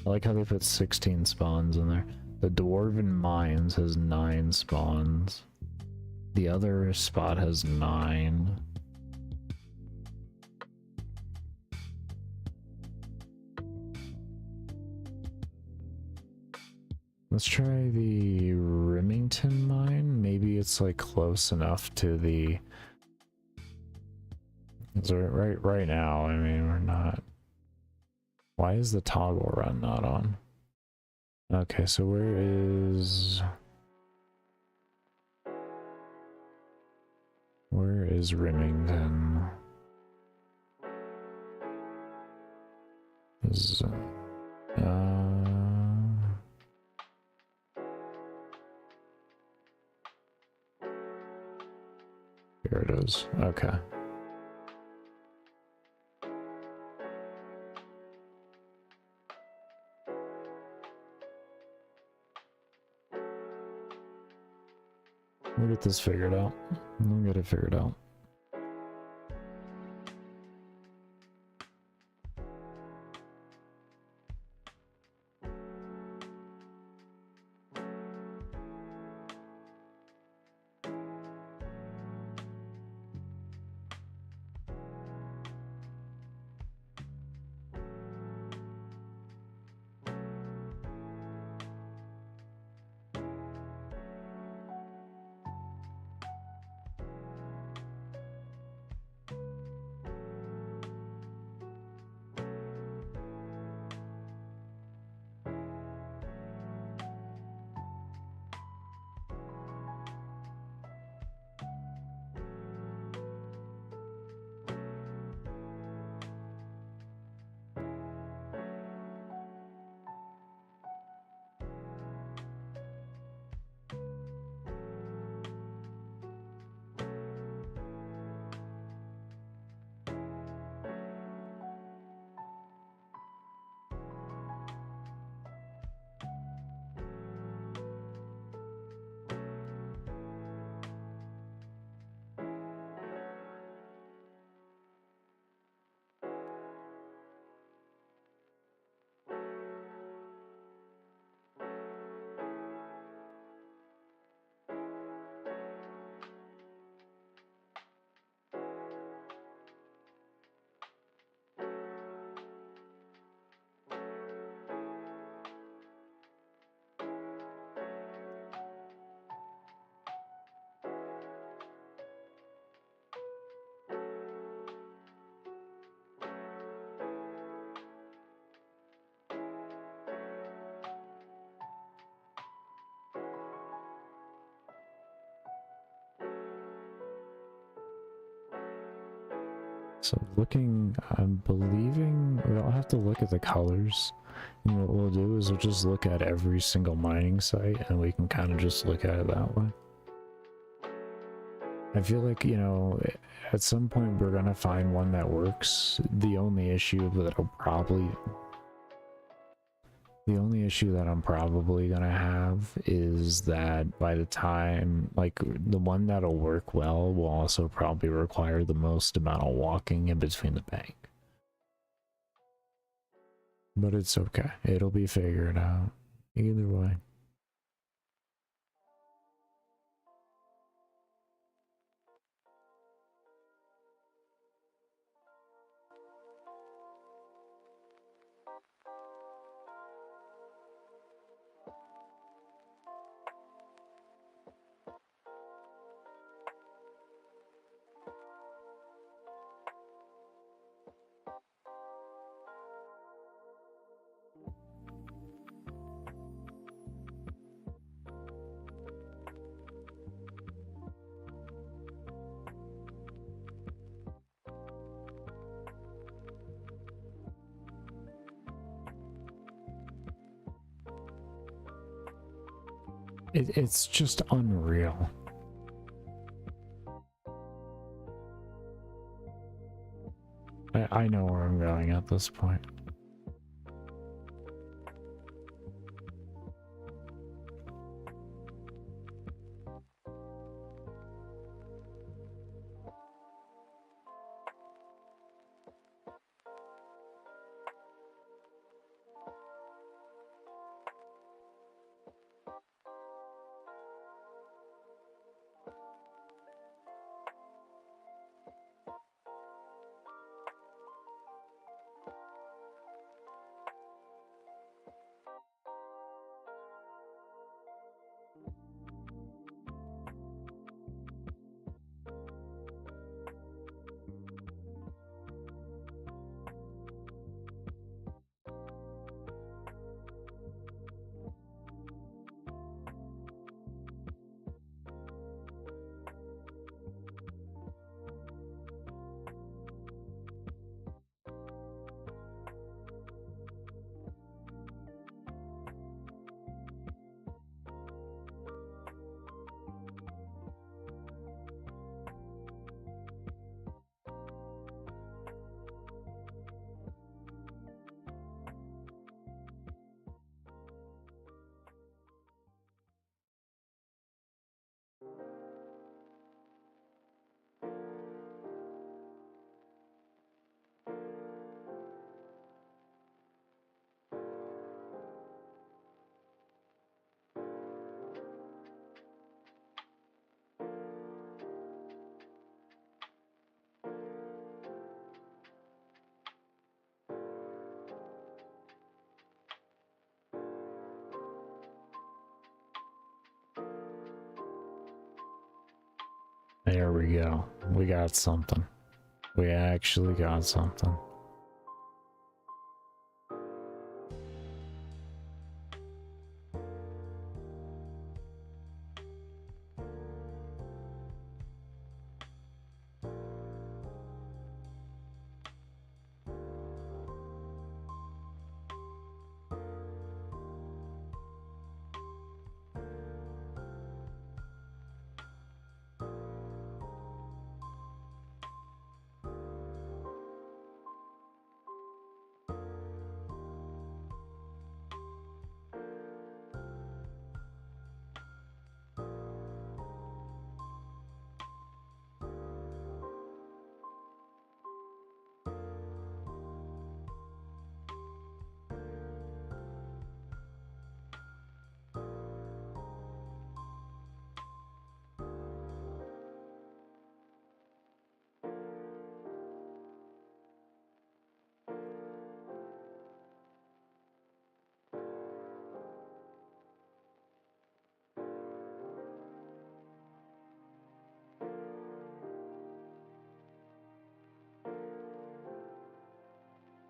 I like how they put 16 spawns in there. The Dwarven Mines has 9 spawns. The other spot has 9. Let's try the Remington mine. Maybe it's like close enough to the... So right now, I mean, we're not... Why is the toggle run not on? Okay, so where is... Where is Remington? Is... Here it is. Okay. We'll get this figured out. We'll get it figured out. So looking, I'm believing, I'll have to look at the colors. And what we'll do is we'll just look at every single mining site and we can kind of just look at it that way. I feel like, you know, at some point we're gonna find one that works. The only issue that I'm probably gonna have is that by the time, like, the one that'll work well will also probably require the most amount of walking in between the bank. But it's okay. It'll be figured out. Either way. It's just unreal. I know where I'm going at this point. There we go. We got something. We actually got something.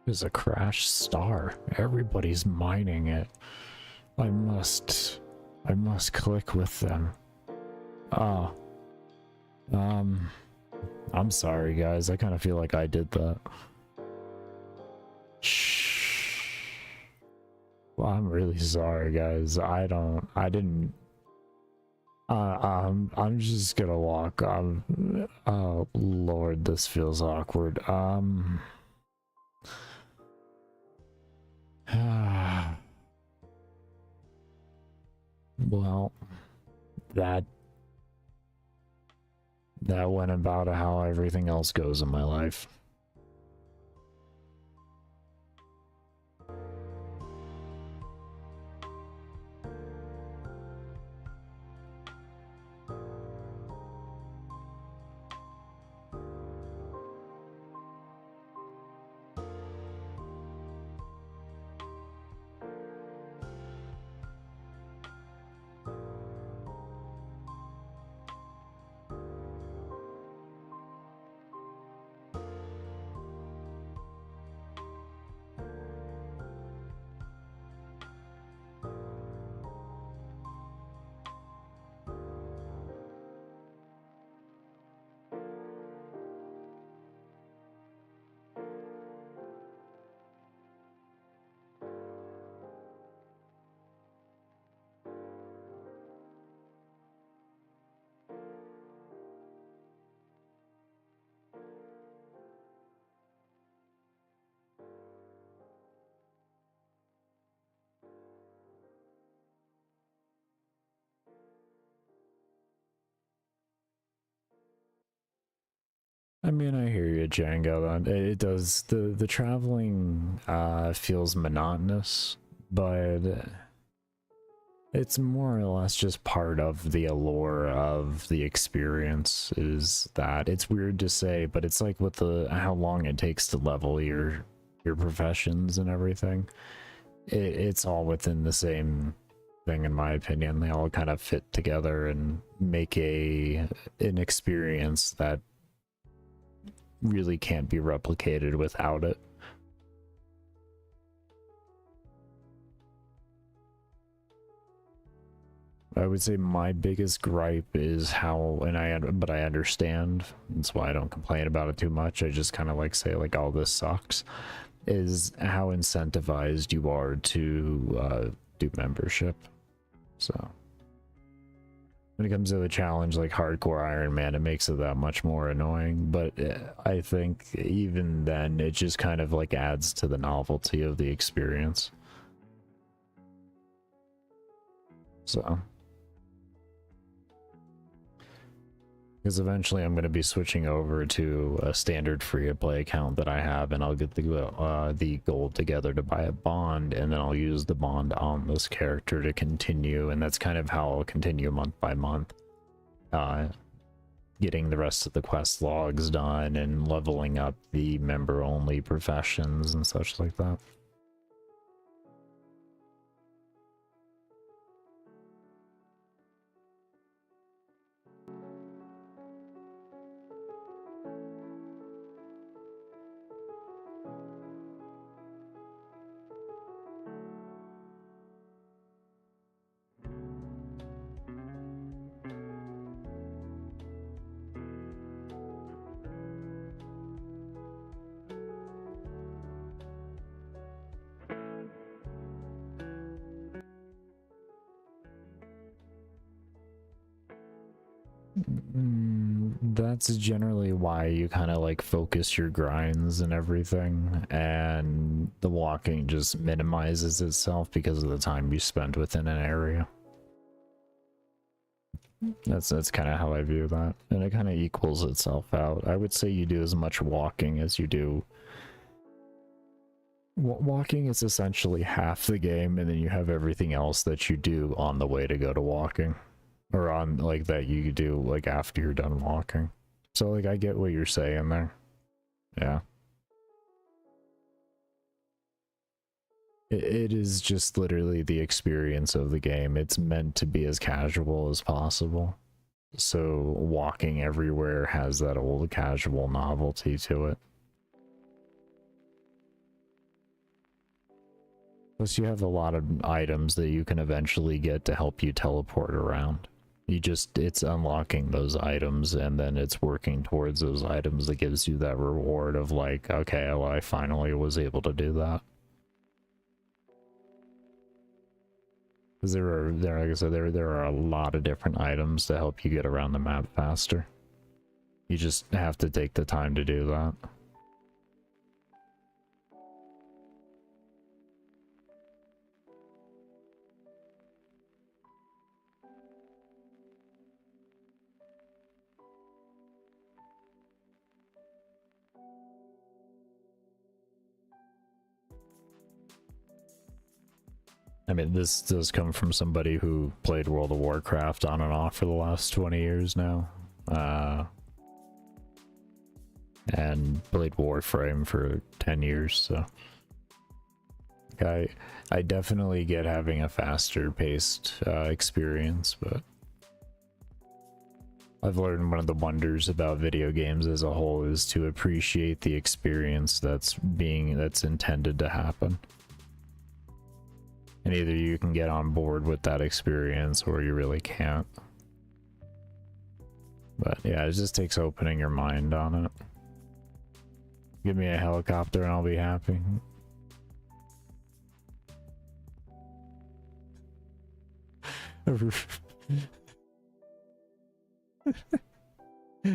Is a crash star. Everybody's mining it. I must click with them. Oh. I'm sorry guys, I kind of feel like I did that. Shh. Well, I'm really sorry guys. I'm just gonna walk. Oh Lord, this feels awkward. Well, that went about how everything else goes in my life. I mean, I hear you, Django. It does, the traveling feels monotonous, but it's more or less just part of the allure of the experience. Is that it's weird to say, but it's like with the how long it takes to level your professions and everything. It's all within the same thing, in my opinion. They all kind of fit together and make an experience that really can't be replicated without it. I would say my biggest gripe is how, but I understand, that's why I don't complain about it too much. I just kind of like say like, oh, this sucks, is how incentivized you are to do membership. So when it comes to a challenge like hardcore Ironman, it makes it that much more annoying. But I think even then, it just kind of like adds to the novelty of the experience. So, because eventually I'm going to be switching over to a standard free-to-play account that I have, and I'll get the gold together to buy a bond, and then I'll use the bond on this character to continue, and that's kind of how I'll continue month by month, getting the rest of the quest logs done and leveling up the member-only professions and such like that. That's generally why you kind of like focus your grinds and everything, and the walking just minimizes itself because of the time you spend within an area. That's kind of how I view that, and it kind of equals itself out. I would say you do as much walking as you do. Walking is essentially half the game, and then you have everything else that you do on the way to go to walking. Or on, like, that you do, like, after you're done walking. So, like, I get what you're saying there. Yeah. It is just literally the experience of the game. It's meant to be as casual as possible. So, walking everywhere has that old casual novelty to it. Plus, you have a lot of items that you can eventually get to help you teleport around. It's unlocking those items, and then it's working towards those items that gives you that reward of like, okay, well, I finally was able to do that. Because like I said, there are a lot of different items to help you get around the map faster. You just have to take the time to do that. I mean, this does come from somebody who played World of Warcraft on and off for the last 20 years now. And played Warframe for 10 years, so... I definitely get having a faster paced experience, but... I've learned one of the wonders about video games as a whole is to appreciate the experience that's intended to happen. And either you can get on board with that experience or you really can't. But yeah, it just takes opening your mind on it. Give me a helicopter and I'll be happy.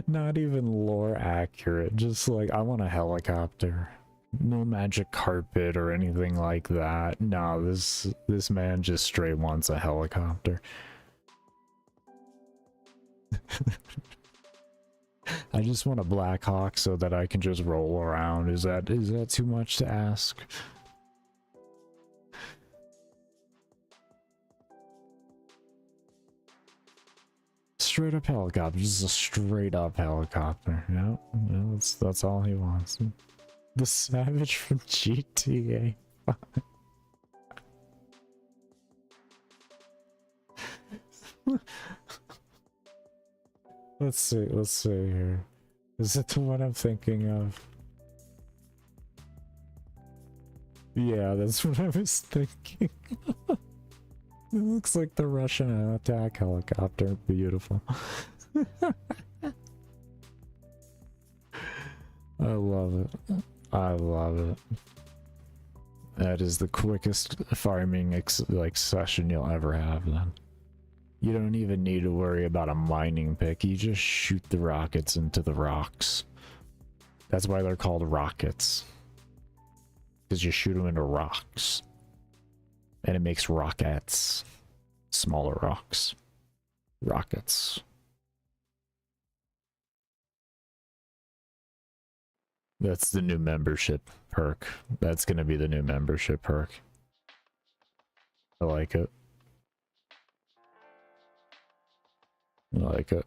Not even lore accurate, just like, I want a helicopter. No magic carpet or anything like that. No, this man just straight wants a helicopter. I just want a Black Hawk so that I can just roll around. Is that too much to ask? Straight up helicopter, just a straight up helicopter. Yeah, that's all he wants. The Savage from GTA. Let's see here. Is it the one I'm thinking of? Yeah, that's what I was thinking. It looks like the Russian attack helicopter. Beautiful. I love it. I love it. That is the quickest farming session you'll ever have then. You don't even need to worry about a mining pick. You just shoot the rockets into the rocks. That's why they're called rockets. Because you shoot them into rocks. And it makes rockets. Smaller rocks. Rockets. That's the new membership perk. That's gonna be the new membership perk. I like it. I like it.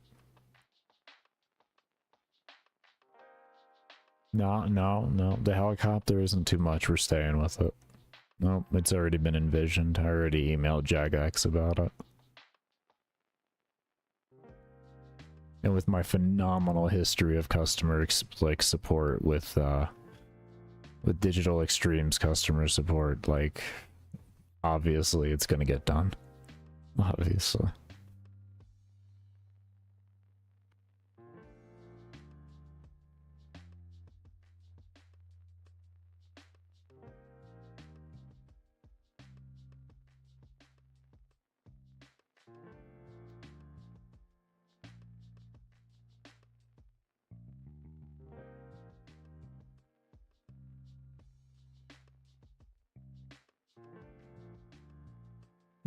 No. The helicopter isn't too much. We're staying with it. Nope, it's already been envisioned. I already emailed Jagex about it. And with my phenomenal history of customer support with Digital Extremes customer support, like, obviously it's gonna get done. Obviously.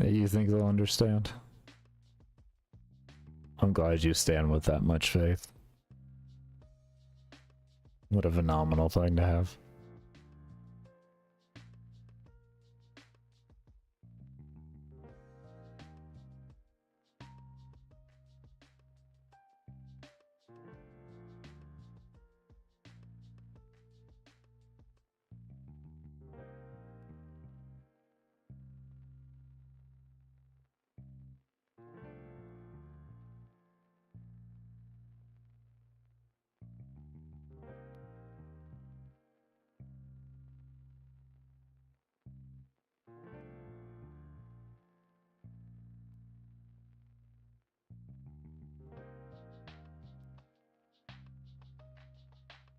You think they'll understand? I'm glad you stand with that much faith. What a phenomenal thing to have.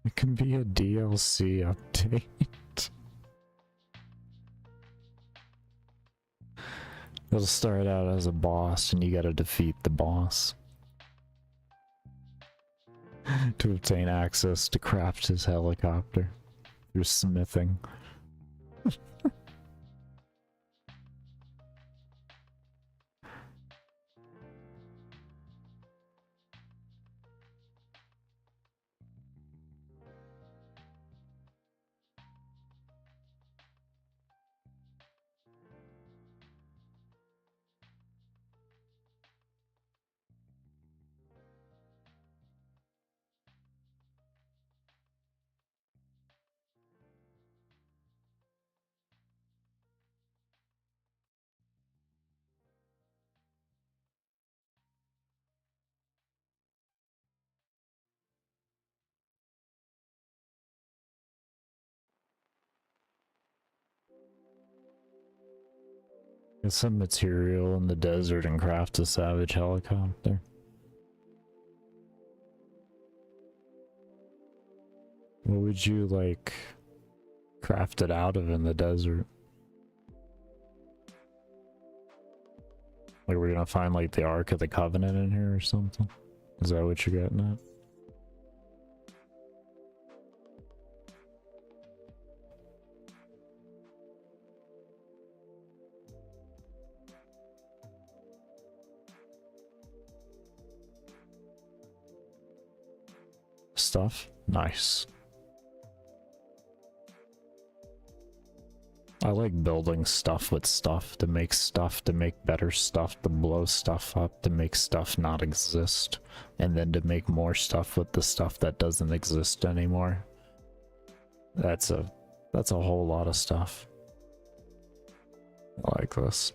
It can be a DLC update. It'll start out as a boss and you gotta defeat the boss to obtain access to craft his helicopter through smithing. Get some material in the desert and craft a savage helicopter. What would you, like, craft it out of in the desert? Like, we're gonna find, like, the Ark of the Covenant in here or something? Is that what you're getting at? Stuff? Nice. I like building stuff with stuff to make better stuff, to blow stuff up, to make stuff not exist, and then to make more stuff with the stuff that doesn't exist anymore. That's a whole lot of stuff. I like this.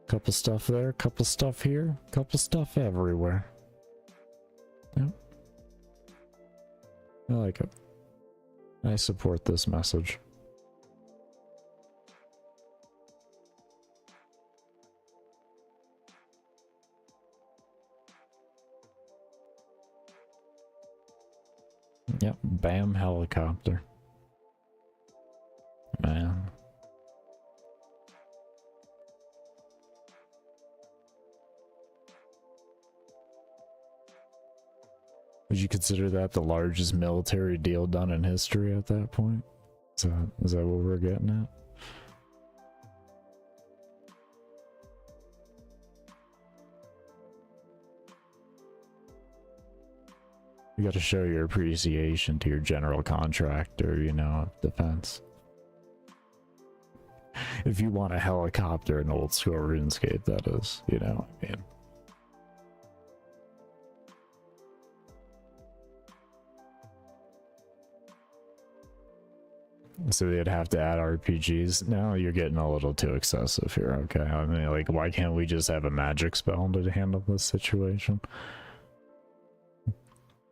Couple stuff there, couple stuff here, couple stuff everywhere. Yep. I like it. I support this message. Yep, bam, helicopter. Man. Would you consider that the largest military deal done in history at that point? Is that what we're getting at? You gotta show your appreciation to your general contractor, you know, defense. If you want a helicopter in old school RuneScape, that is, you know, I mean. So they'd have to add RPGs. Now you're getting a little too excessive here, okay? I mean, like, why can't we just have a magic spell to handle this situation?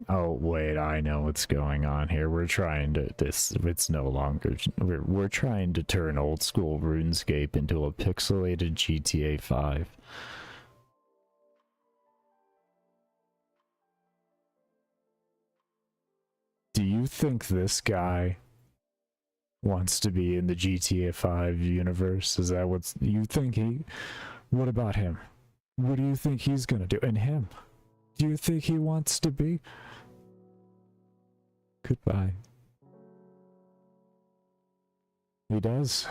Oh, wait, I know what's going on here. We're trying to, it's no longer, we're trying to turn old school RuneScape into a pixelated GTA 5. Do you think this guy wants to be in the GTA 5 universe? Is that what you think what about him? What do you think he's gonna do? And him? Do you think he wants to be? Goodbye. He does.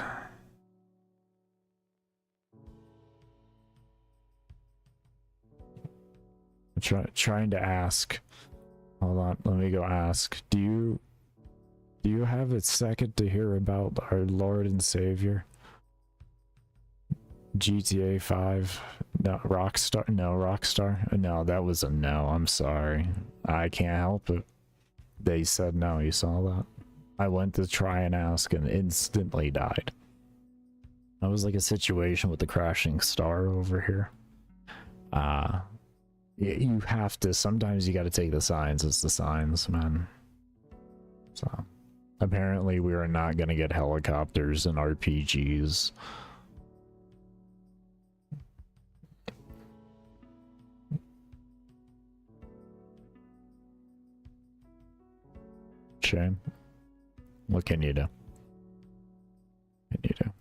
Trying to ask. Hold on, let me go ask. Do you have a second to hear about our Lord and Savior? GTA 5? No, Rockstar? No, Rockstar? No, that was a no. I'm sorry. I can't help it. They said no, you saw that? I went to try and ask and instantly died. That was like a situation with the crashing star over here. You have to, sometimes you gotta take the signs as the signs, man. So, apparently we are not gonna get helicopters and RPGs. Shame. What can you do? What can you do?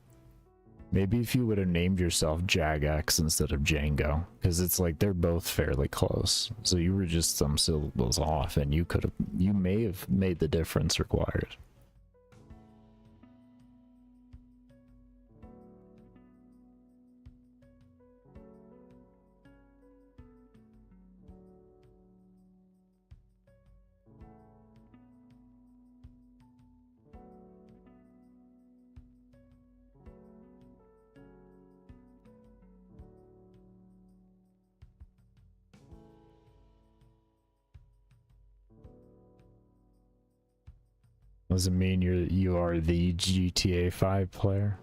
Maybe if you would have named yourself Jagex instead of Django, because it's like they're both fairly close. So you were just some syllables off, and you may have made the difference required. Doesn't mean you are the GTA 5 player.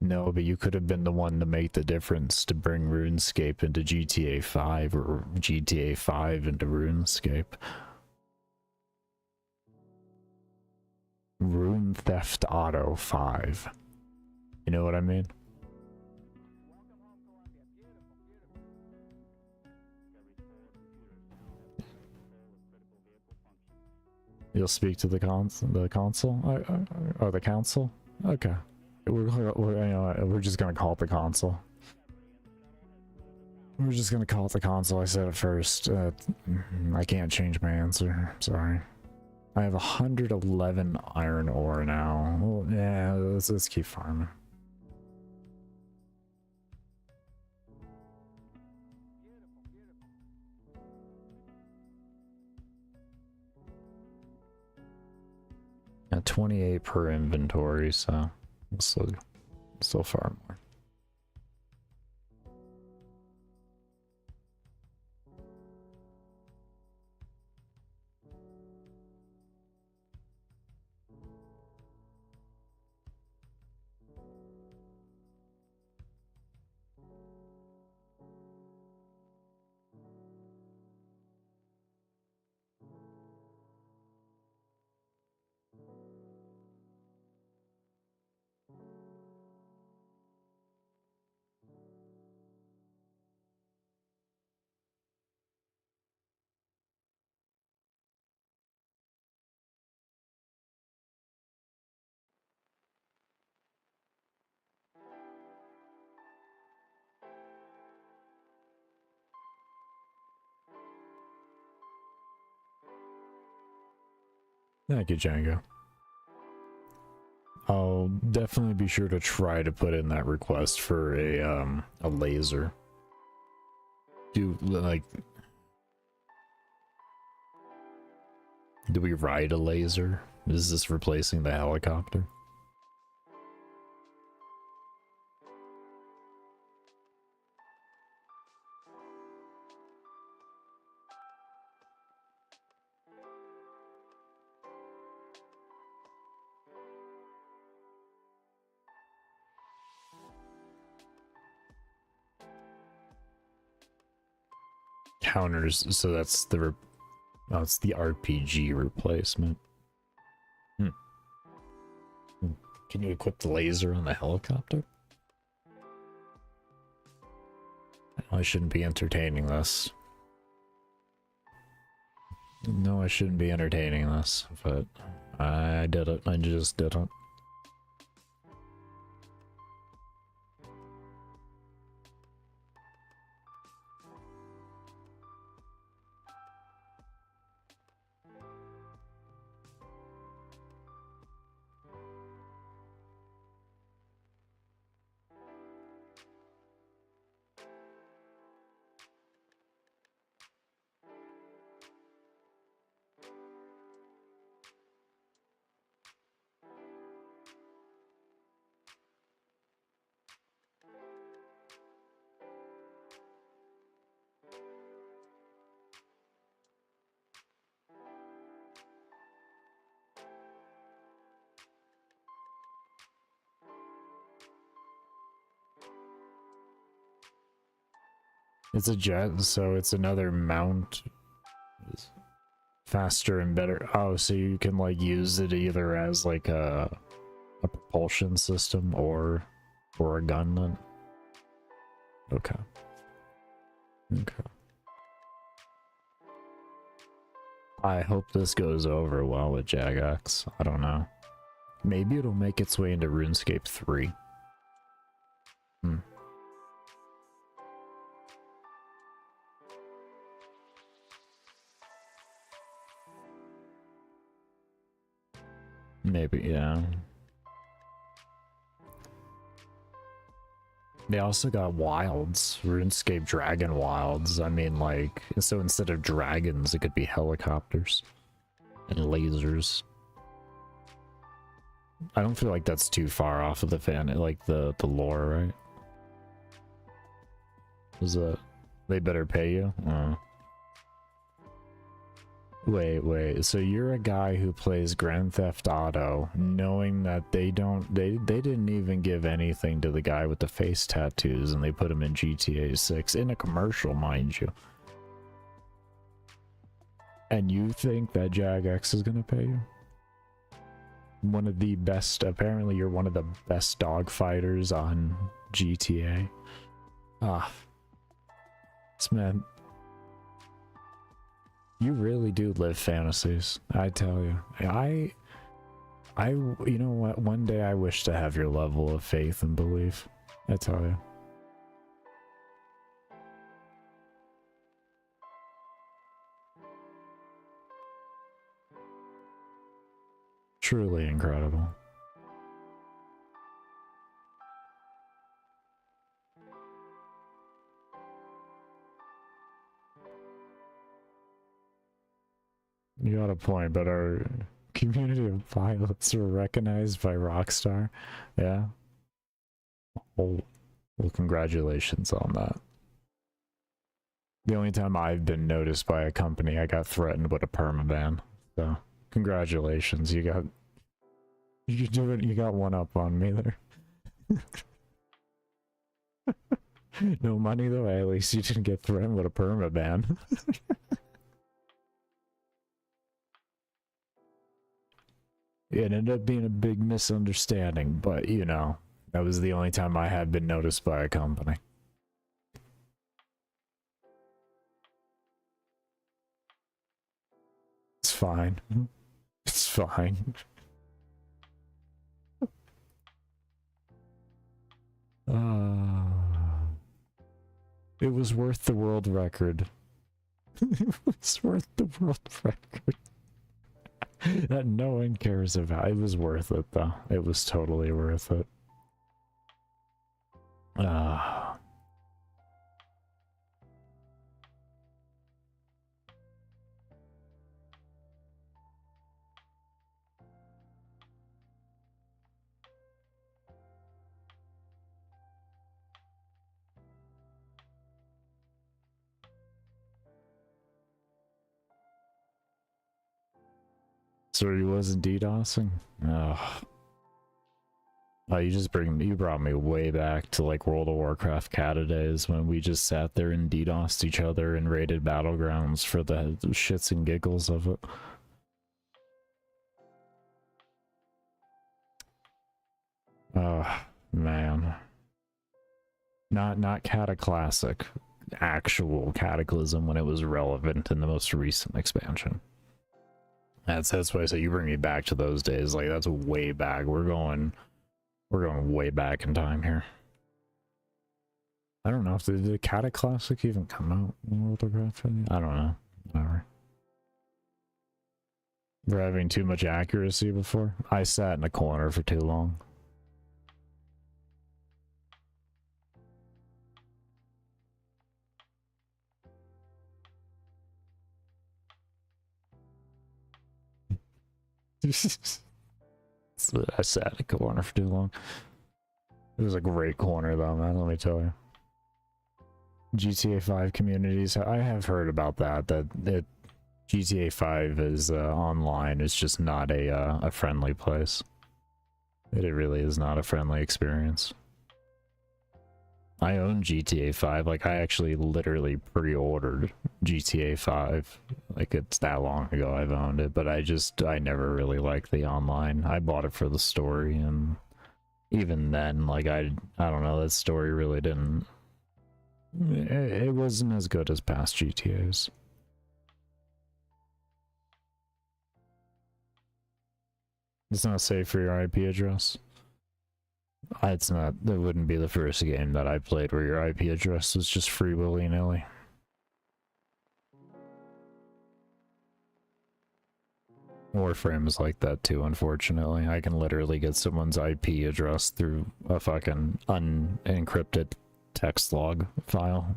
No, but you could have been the one to make the difference to bring RuneScape into GTA 5 or GTA 5 into RuneScape. Rune Theft Auto 5. You know what I mean? You'll speak to the console? Or the council? Okay. We're just gonna call it the console. We're just gonna call it the console. I said it first. I can't change my answer. Sorry. I have 111 iron ore now. Well, yeah, let's keep farming. Yeah, 28 per inventory, so still far more. Thank you, Django. I'll definitely be sure to try to put in that request for a laser. Do we ride a laser? Is this replacing the helicopter? Counters, so that's the it's the RPG replacement. Can you equip the laser on the helicopter? I shouldn't be entertaining this. No, I shouldn't be entertaining this, but I did it. I just did it. It's a jet, so it's another mount. Faster and better. Oh, so you can like use it either as like a propulsion system or a gun then? Okay. Okay. I hope this goes over well with Jagex. I don't know. Maybe it'll make its way into RuneScape 3. Maybe, yeah. They also got wilds, RuneScape Dragon wilds. I mean, like, so instead of dragons, it could be helicopters and lasers. I don't feel like that's too far off of the like the lore, right? Is that they better pay you? Wait, so you're a guy who plays Grand Theft Auto knowing that they didn't even give anything to the guy with the face tattoos and they put him in GTA 6 in a commercial, mind you. And you think that Jagex is gonna pay you? One of the best, apparently you're one of the best dog fighters on GTA. This man, you really do live fantasies, I tell you. You know what? One day I wish to have your level of faith and belief. I tell you. Truly incredible. You got a point, but our community of pilots were recognized by Rockstar. Yeah. Well, congratulations on that. The only time I've been noticed by a company, I got threatened with a permaban. So, congratulations. You got one up on me there. No money though, at least you didn't get threatened with a permaban. It ended up being a big misunderstanding, but you know, that was the only time I had been noticed by a company. It's fine. It's fine. It was worth the world record. It was worth the world record. That no one cares about. It was worth it though. It was totally worth it. So he wasn't DDoSing? Oh, you brought me way back to like World of Warcraft Cata days when we just sat there and DDoSed each other and raided battlegrounds for the shits and giggles of it. Oh, man. Not Cata Classic. Actual Cataclysm when it was relevant in the most recent expansion. That's why I say you bring me back to those days. Like that's way back. We're going way back in time here. I don't know if the Cata Classic even come out in World of Warcraft. I don't know. Whatever. We're having too much accuracy before. I sat in a corner for too long. I sat in a corner for too long. It was a great corner though, man, let me tell you. GTA 5 communities, I have heard about that GTA 5 is online. It's just not a friendly place. It really is not a friendly experience. I own GTA 5. Like, I actually literally pre-ordered GTA 5. Like, it's that long ago I've owned it, but I never really liked the online. I bought it for the story, and even then, like, I don't know, that story really didn't... It wasn't as good as past GTAs. It's not safe for your IP address. It's not. That wouldn't be the first game that I played where your IP address was just free willy-nilly. Warframe is like that too, unfortunately. I can literally get someone's IP address through a fucking unencrypted text log file.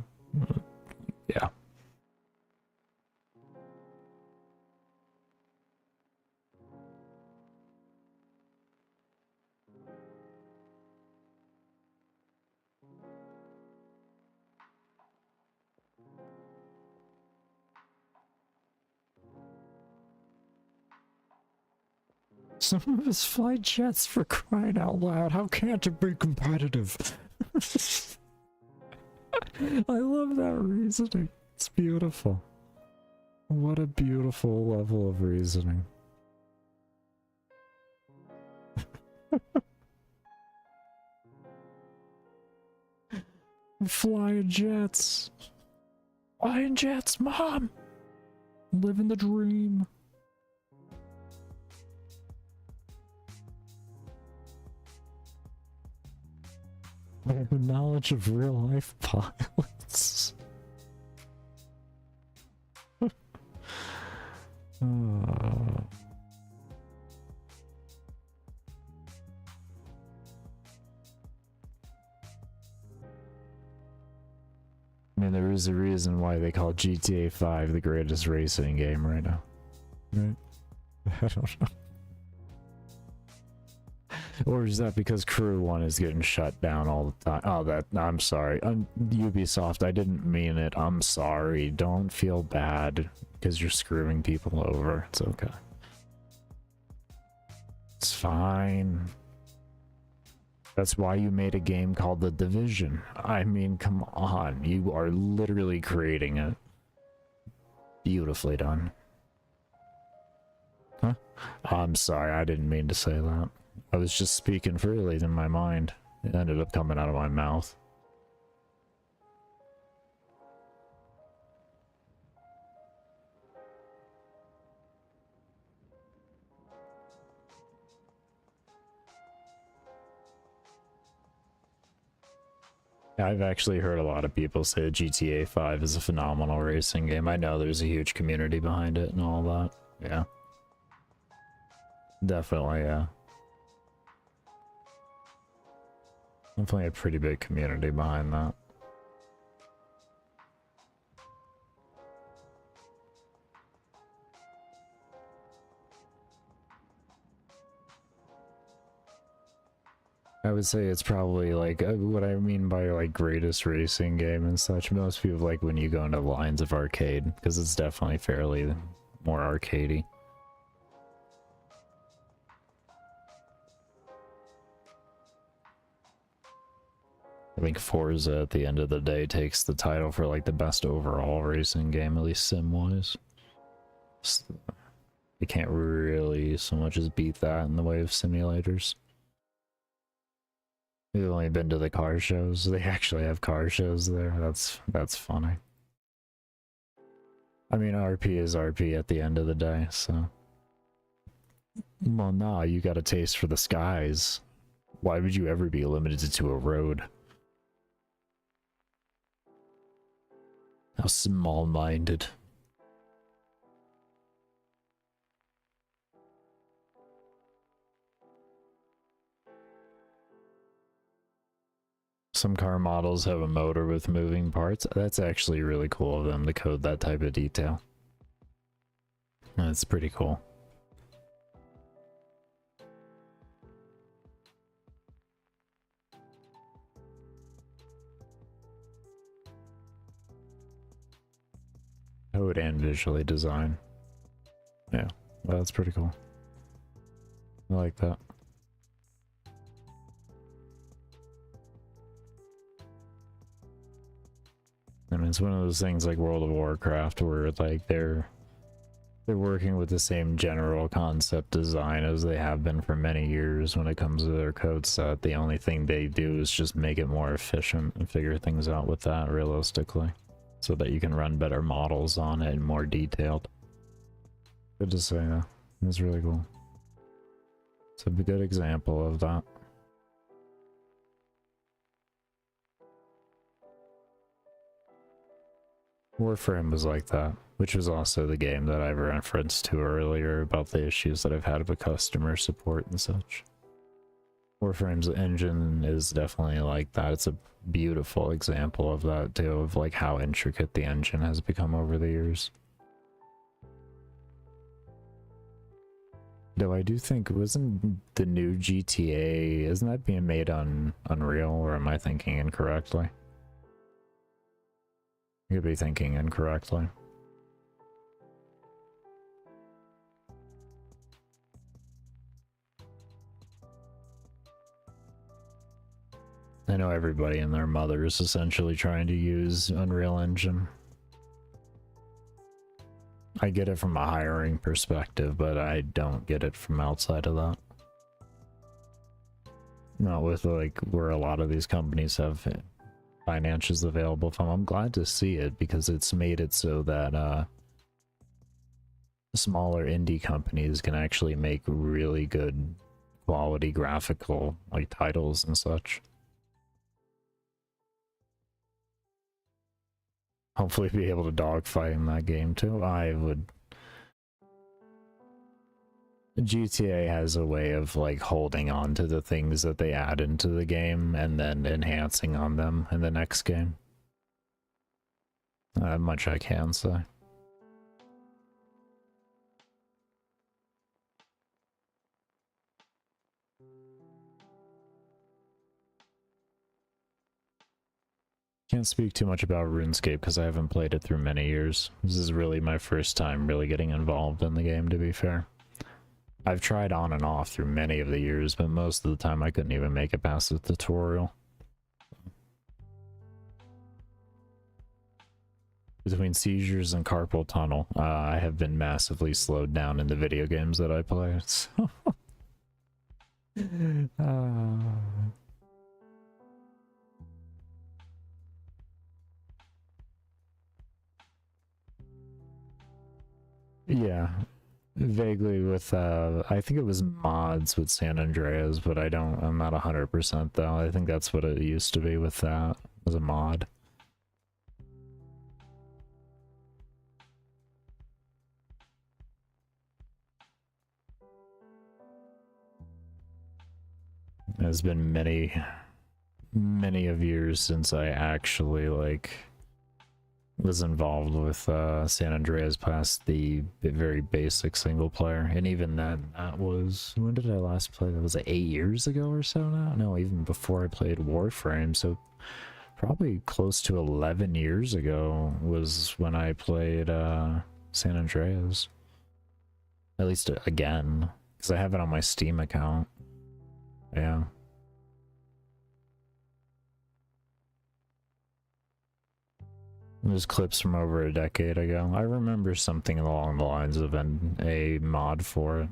Yeah. Some of us fly jets, for crying out loud. How can't it be competitive? I love that reasoning. It's beautiful. What a beautiful level of reasoning. Flying jets. Flying jets, Mom! Living the dream. I have knowledge of real-life pilots. I mean, there is a reason why they call GTA 5 the greatest racing game right now. Right? I don't know. Or is that because Crew 1 is getting shut down all the time? Oh, I'm sorry. Ubisoft, I didn't mean it. I'm sorry. Don't feel bad because you're screwing people over. It's okay. It's fine. That's why you made a game called The Division. I mean, come on. You are literally creating it. Beautifully done. Huh? I'm sorry. I didn't mean to say that. I was just speaking freely in my mind. It ended up coming out of my mouth. I've actually heard a lot of people say GTA 5 is a phenomenal racing game. I know there's a huge community behind it and all that. Yeah. Definitely, yeah. Definitely a pretty big community behind that. I would say it's probably like what I mean by like greatest racing game and such. Most people like when you go into lines of arcade because it's definitely fairly more arcadey. I think Forza at the end of the day takes the title for like the best overall racing game, at least sim-wise. You can't really so much as beat that in the way of simulators. We've only been to the car shows. They actually have car shows there. That's funny. I mean, RP is RP at the end of the day, so... Well, nah, you got a taste for the skies. Why would you ever be limited to a road? How small-minded. Some car models have a motor with moving parts. That's actually really cool of them to code that type of detail. That's pretty cool. Code and visually design. Yeah, well, that's pretty cool. I like that. it's one of those things like World of Warcraft where like they're working with the same general concept design as they have been for many years when it comes to their code set. The only thing they do is just make it more efficient and figure things out with that realistically, so that you can run better models on it and more detailed. Good to say that. It's really cool. It's a good example of that. Warframe was like that, which was also the game that I referenced to earlier about the issues that I've had with customer support and such. Warframe's engine is definitely like that. It's a beautiful example of that too, of like how intricate the engine has become over the years. Though I do think, wasn't the new GTA, isn't that being made on Unreal, or am I thinking incorrectly? I could be thinking incorrectly. I know everybody and their mother is essentially trying to use Unreal Engine. I get it from a hiring perspective, but I don't get it from outside of that. Not with like where a lot of these companies have financials available from. I'm glad to see it because it's made it so that smaller indie companies can actually make really good quality graphical like titles and such. Hopefully be able to dogfight in that game too. I would. GTA has a way of like holding on to the things that they add into the game and then enhancing on them in the next game. Much I can say. Can't speak too much about RuneScape because I haven't played it through many years. This is really my first time really getting involved in the game, to be fair. I've tried on and off through many of the years, but most of the time I couldn't even make it past the tutorial. Between seizures and carpal tunnel, I have been massively slowed down in the video games that I play. So yeah, vaguely with, I think it was mods with San Andreas, but I'm not 100% though. I think that's what it used to be with that, was a mod. It's been many of years since I actually, like, was involved with San Andreas past the very basic single player, and even then, that was, when did I last play? That was like 8 years ago or so now? No, even before I played Warframe, so probably close to 11 years ago was when I played San Andreas. At least again, because I have it on my Steam account. Yeah. There's clips from over a decade ago. I remember something along the lines of a mod for it.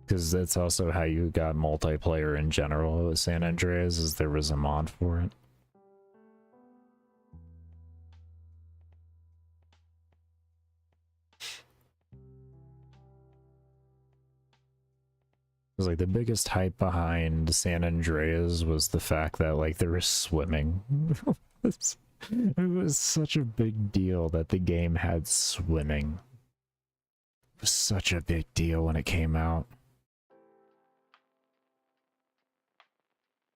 Because that's also how you got multiplayer in general with San Andreas, is there was a mod for it. It was like the biggest hype behind San Andreas was the fact that like there was swimming. It was such a big deal that the game had swimming. It was such a big deal when it came out.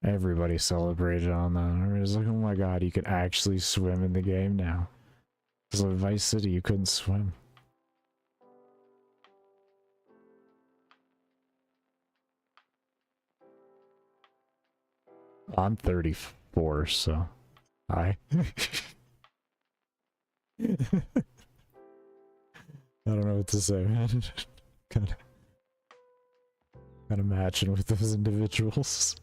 Everybody celebrated on that. It was like, oh my god, you could actually swim in the game now. Because in Vice City, you couldn't swim. I'm 34, so I don't know what to say, man. Kind of matching with those individuals.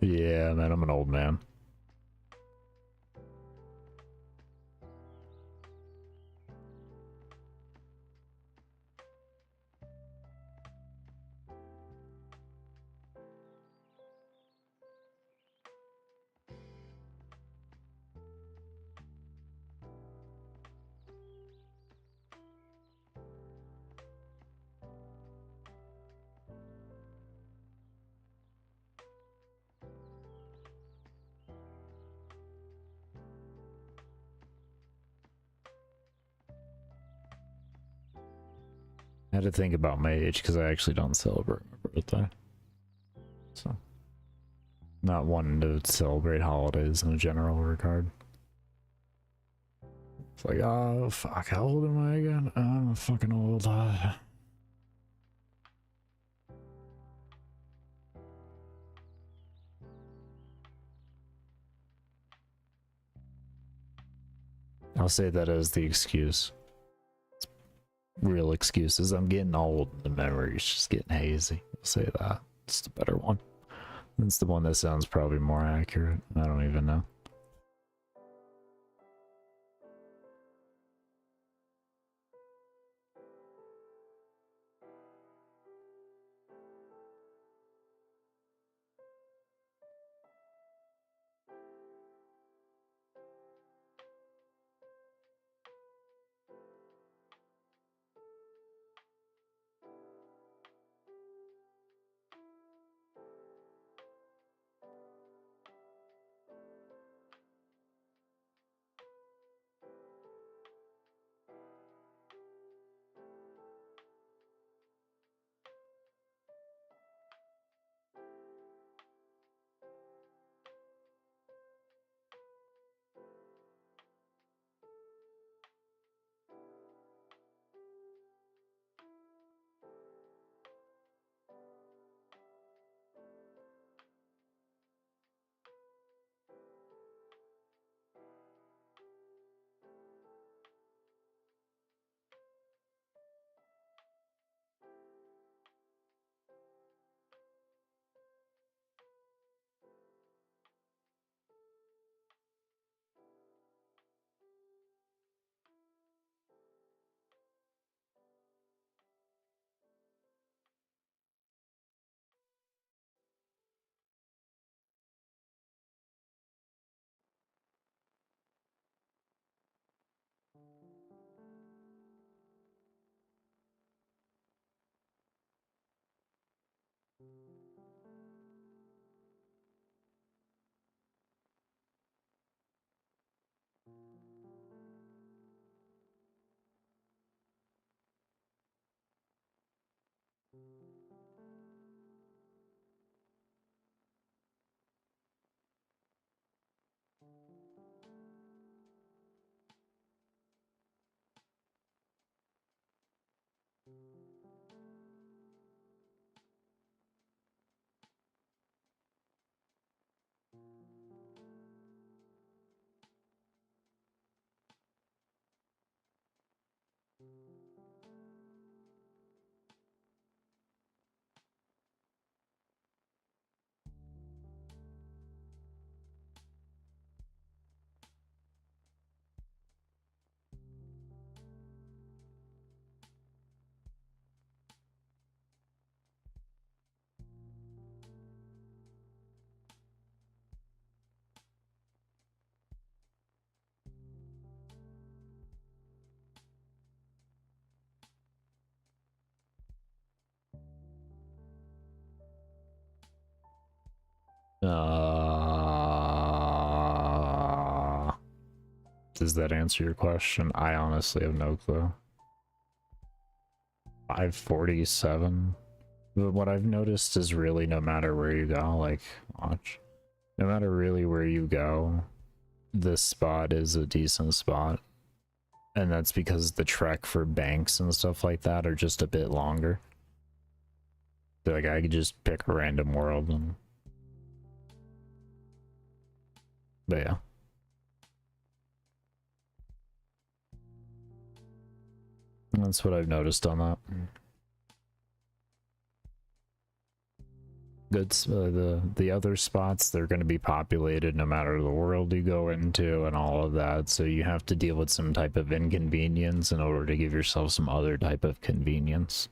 Yeah, man, I'm an old man. I had to think about my age because I actually don't celebrate my birthday. So, not wanting to celebrate holidays in a general regard. It's like, oh, fuck, how old am I again? I'm fucking old. I'll say that as the excuse. Real excuses. I'm getting old and the memory's just getting hazy. I'll say that. It's the better one. It's the one that sounds probably more accurate. I don't even know. Does that answer your question? I honestly have no clue. 547. But what I've noticed is really no matter where you go, like, watch. No matter really where you go, this spot is a decent spot. And that's because the trek for banks and stuff like that are just a bit longer. So, like, I could just pick a random world and... But yeah. That's what I've noticed on that. the other spots, they're going to be populated no matter the world you go into and all of that, so you have to deal with some type of inconvenience in order to give yourself some other type of convenience.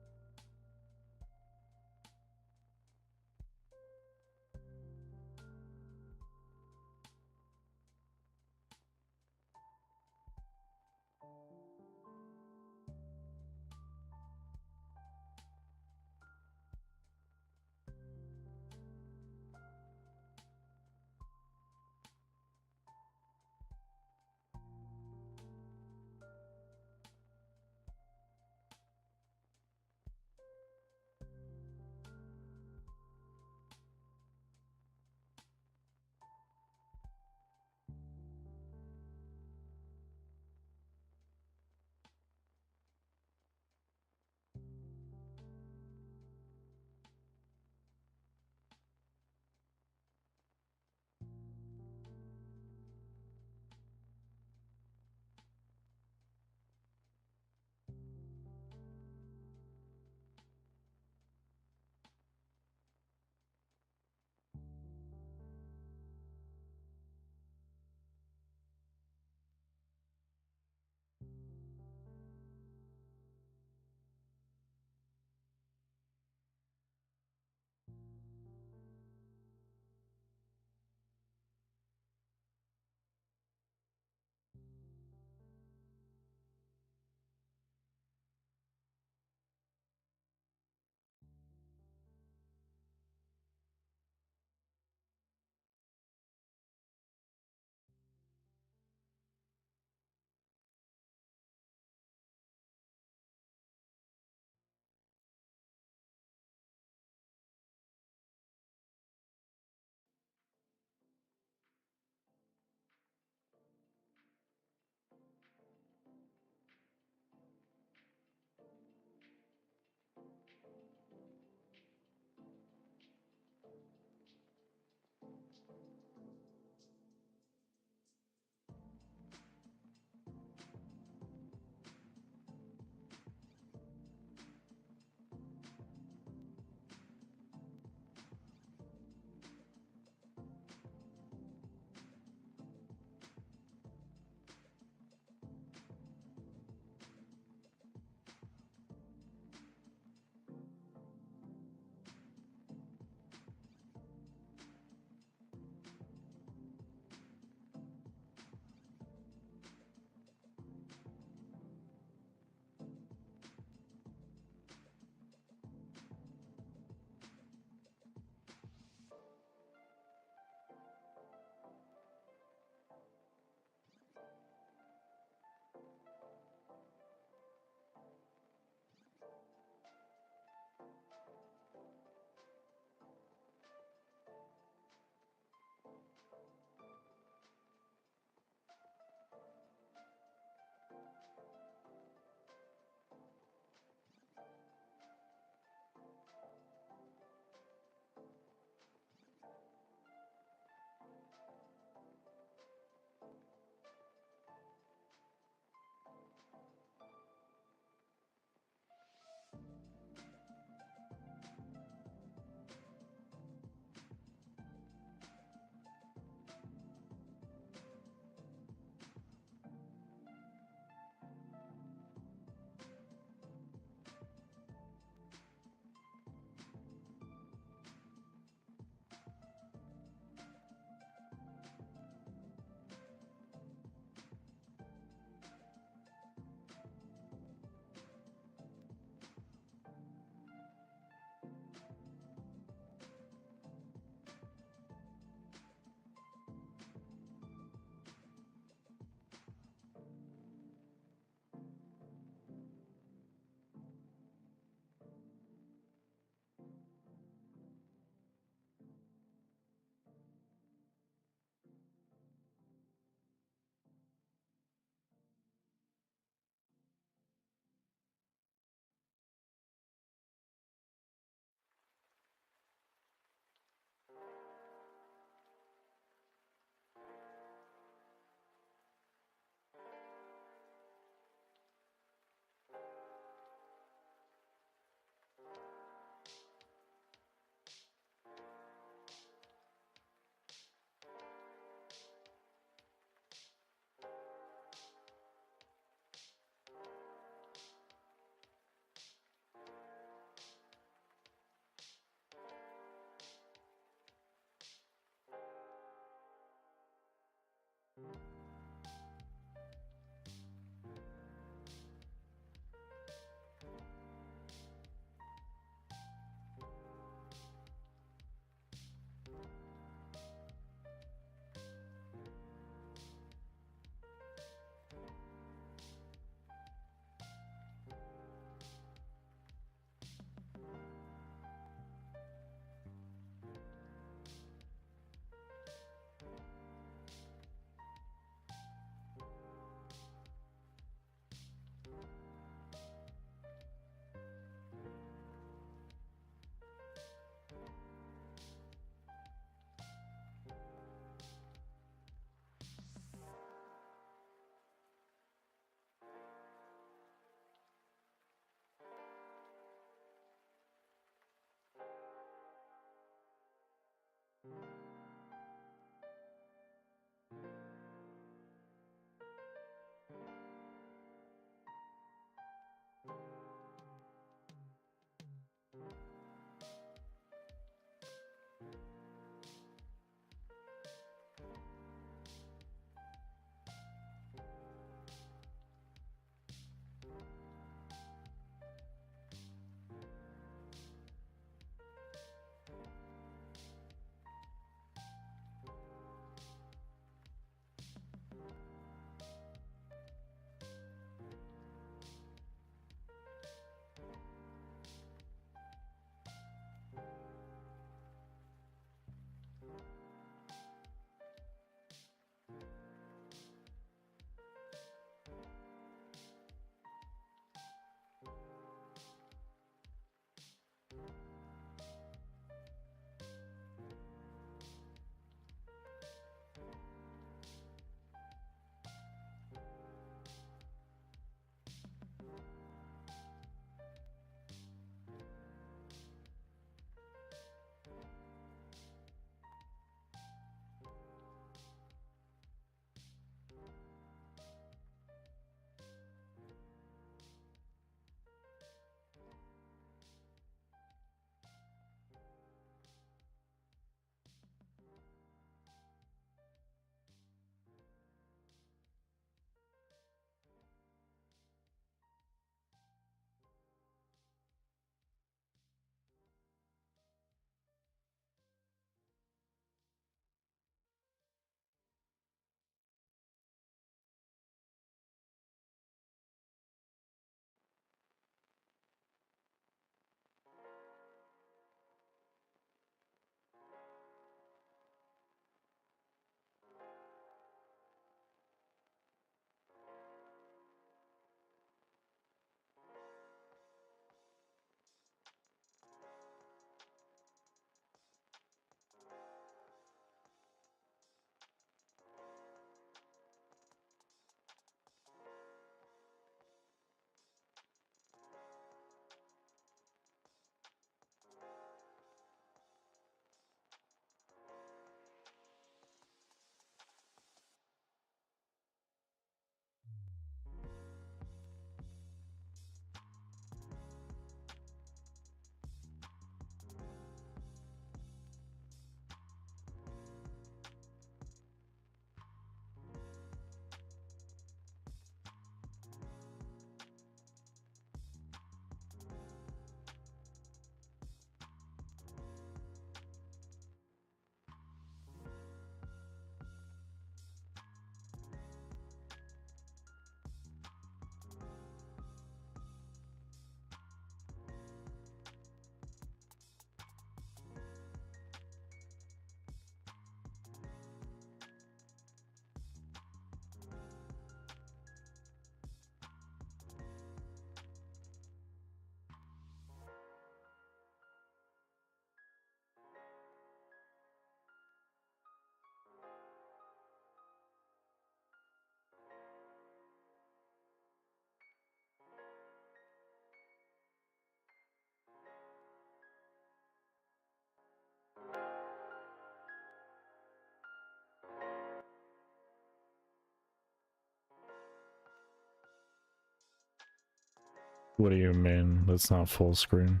What do you mean? That's not full screen.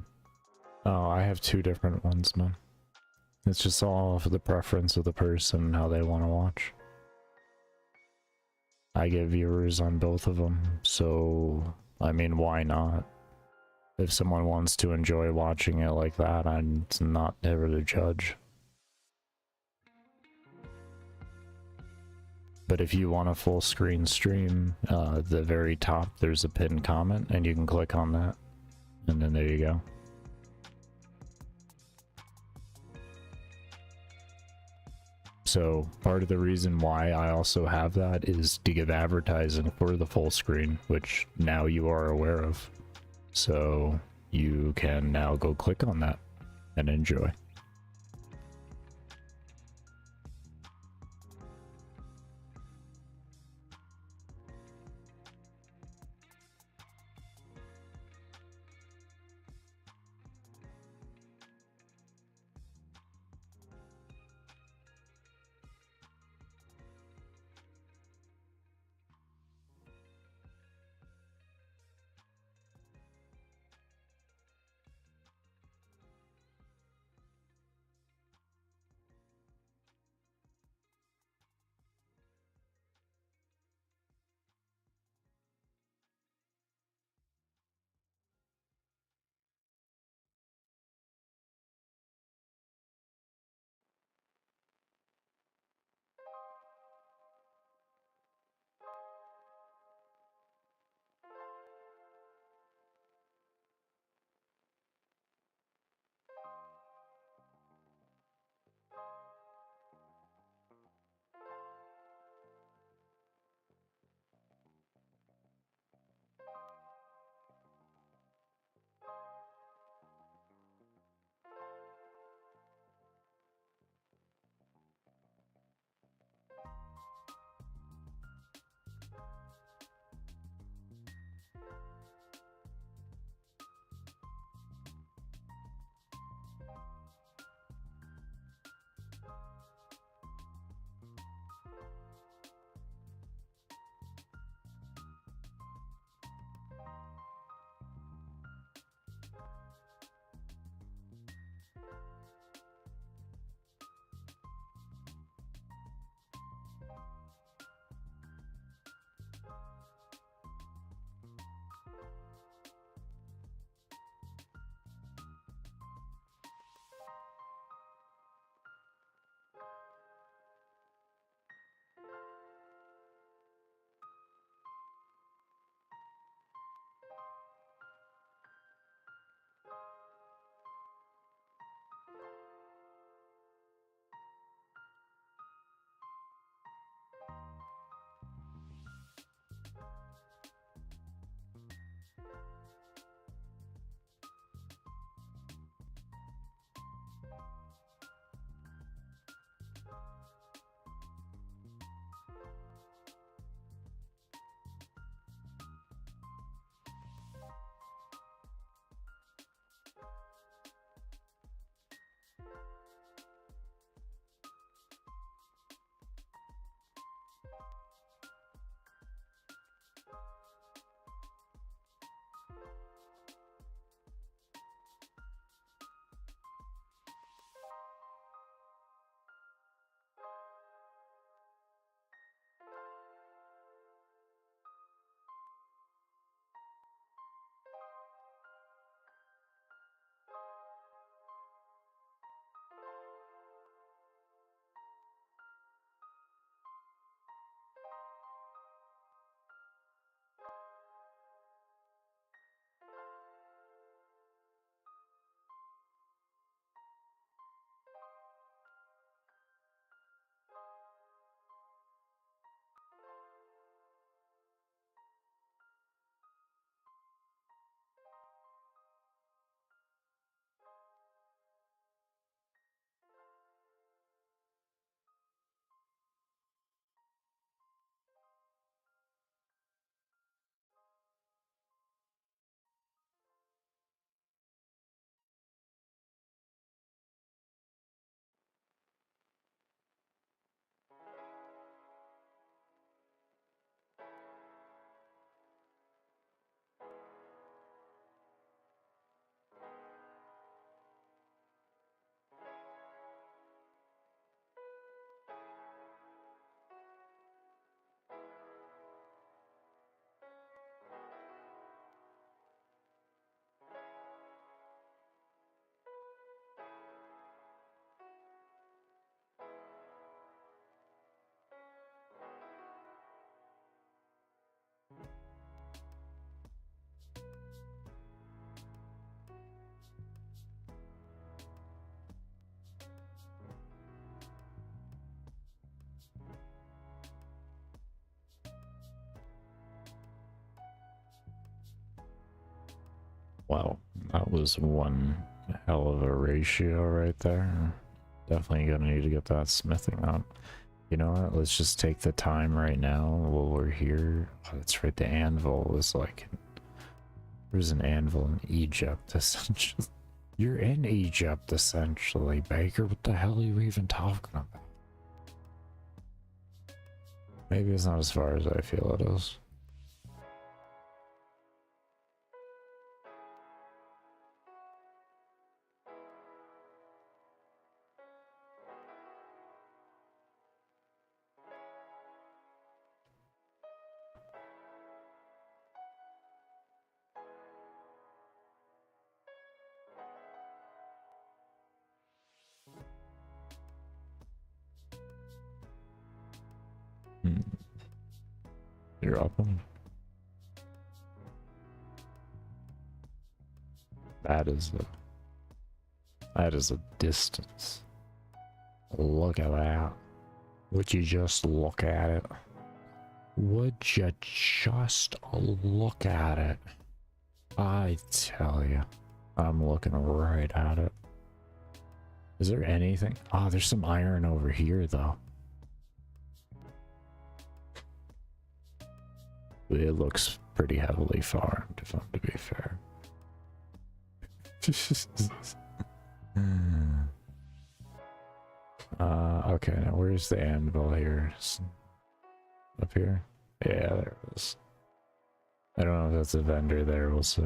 Oh, I have two different ones, man. It's just all for the preference of the person and how they want to watch. I get viewers on both of them, so I mean, why not? If someone wants to enjoy watching it like that, I'm not ever the judge. But if you want a full screen stream, at the very top there's a pinned comment and you can click on that. And then there you go. So part of the reason why I also have that is to give advertising for the full screen, which now you are aware of. So you can now go click on that and enjoy. Well, that was one hell of a ratio right there. Definitely gonna need to get that smithing up. You know what? Let's just take the time right now while we're here. Oh, that's right. The anvil was like... There's an anvil in Egypt, essentially. You're in Egypt, essentially, Baker. What the hell are you even talking about? Maybe it's not as far as I feel it is. You're up. That is a distance. Look at that. Would you just look at it? Would you just look at it? I tell you, I'm looking right at it. Is there anything? Oh, there's some iron over here, though. It looks pretty heavily farmed, if I'm to be fair. Okay, now where's the anvil here? Up here? Yeah, there it is. I don't know if that's a vendor there, we'll see.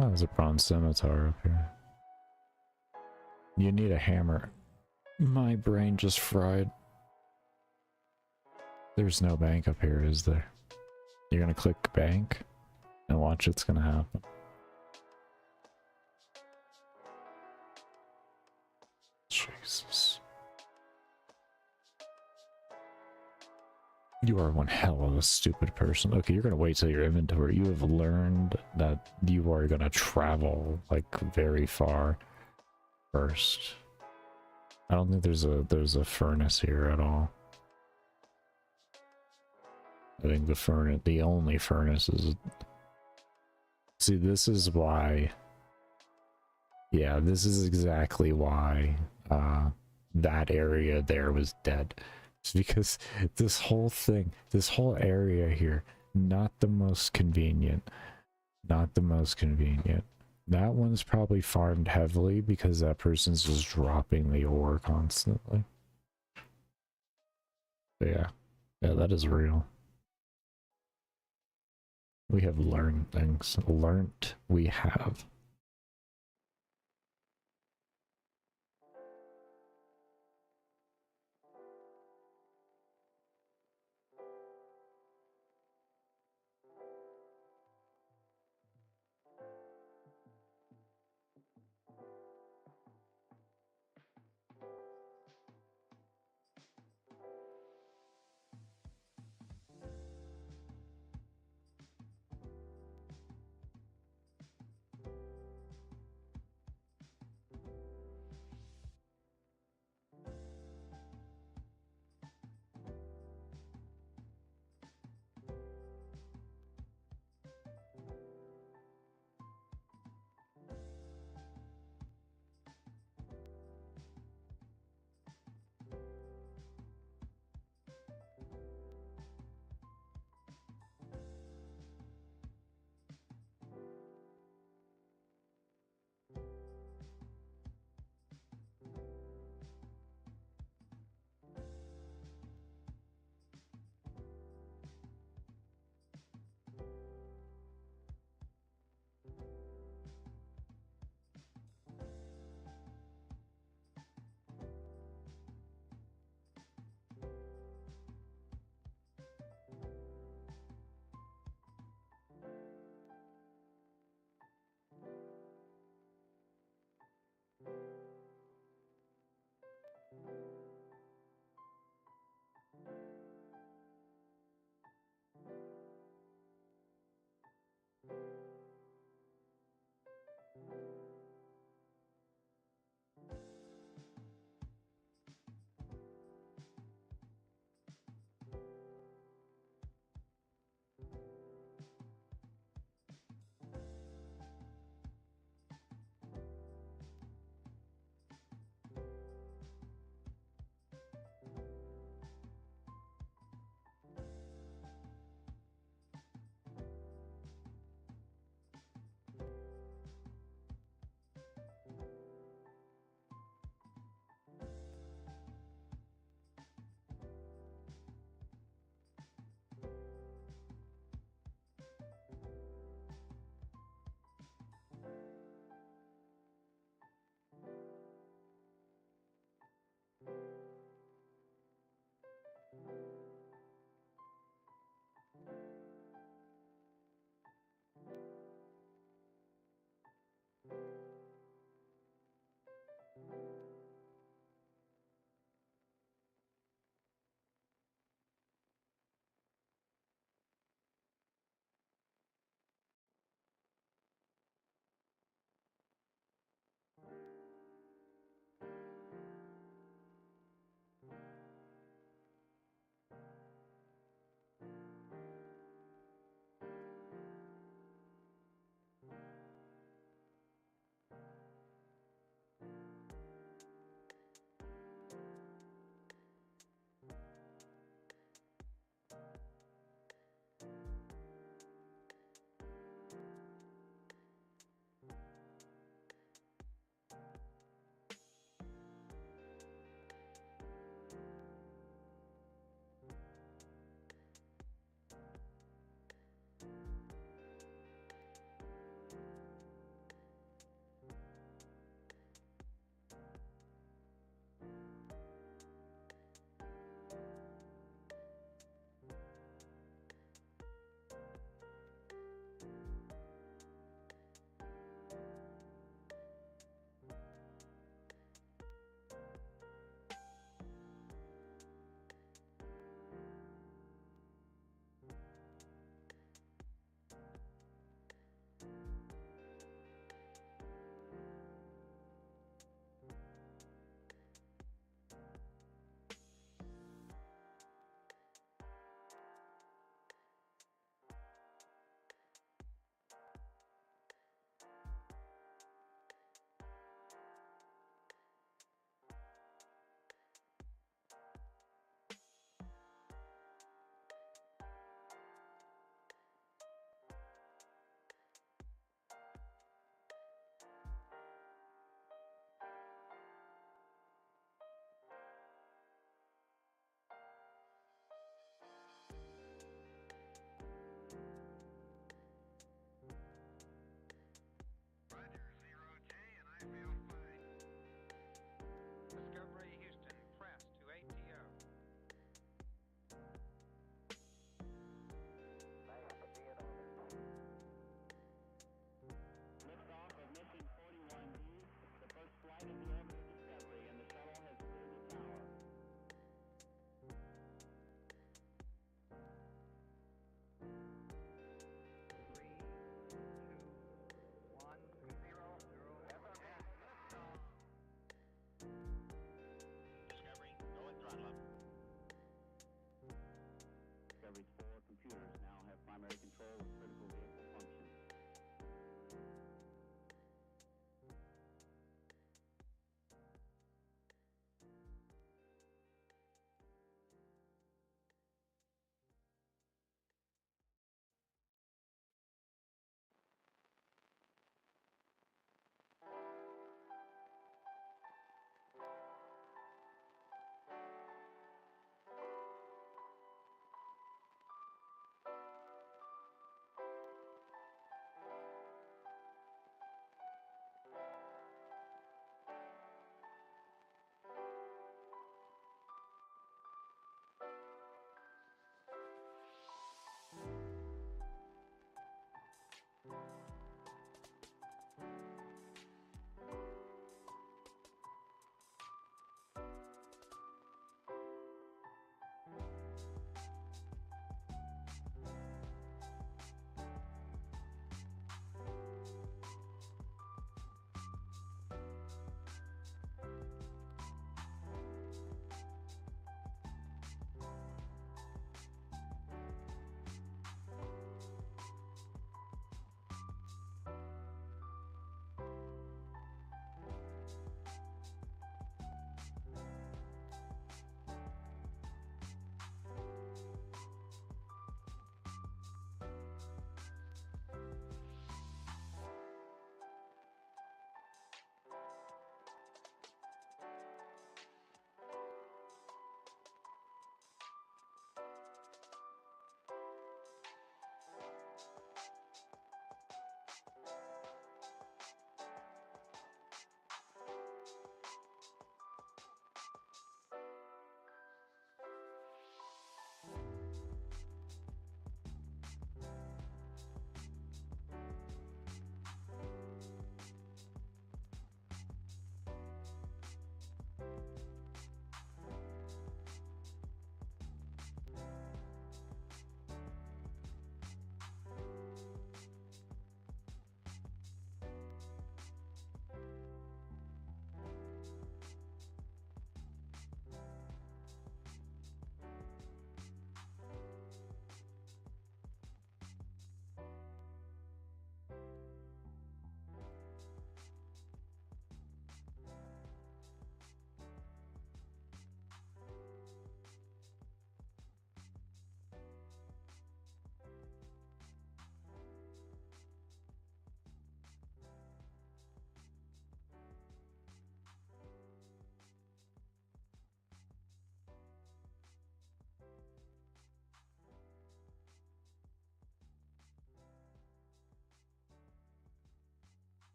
Oh, there's a bronze scimitar up here. You need a hammer. My brain just fried. There's no bank up here, is there? You're gonna click bank and watch what's gonna happen. Jesus. You are one hell of a stupid person. Okay, you're gonna wait till your inventory. You have learned that you are gonna travel like very far first. I don't think there's a furnace here at all. I think the only furnace is... See, this is why... Yeah, this is exactly why that area there was dead. It's because this whole thing, this whole area here, not the most convenient. Not the most convenient. That one's probably farmed heavily because that person's just dropping the ore constantly. But yeah, that is real. We have learned things. Learnt we have.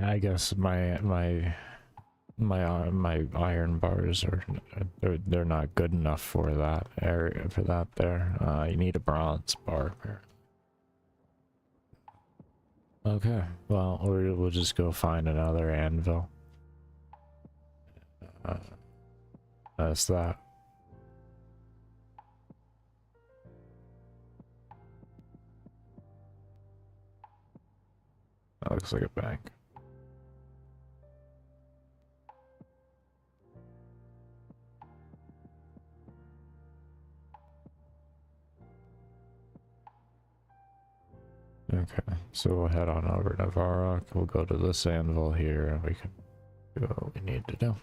I guess my iron bars are they're not good enough for that area for that there. You need a bronze bar. Okay, well we'll just go find another anvil. That's that. That looks like a bank. Okay, so we'll head on over to Varrock. We'll go to this anvil here and we can do what we need to do.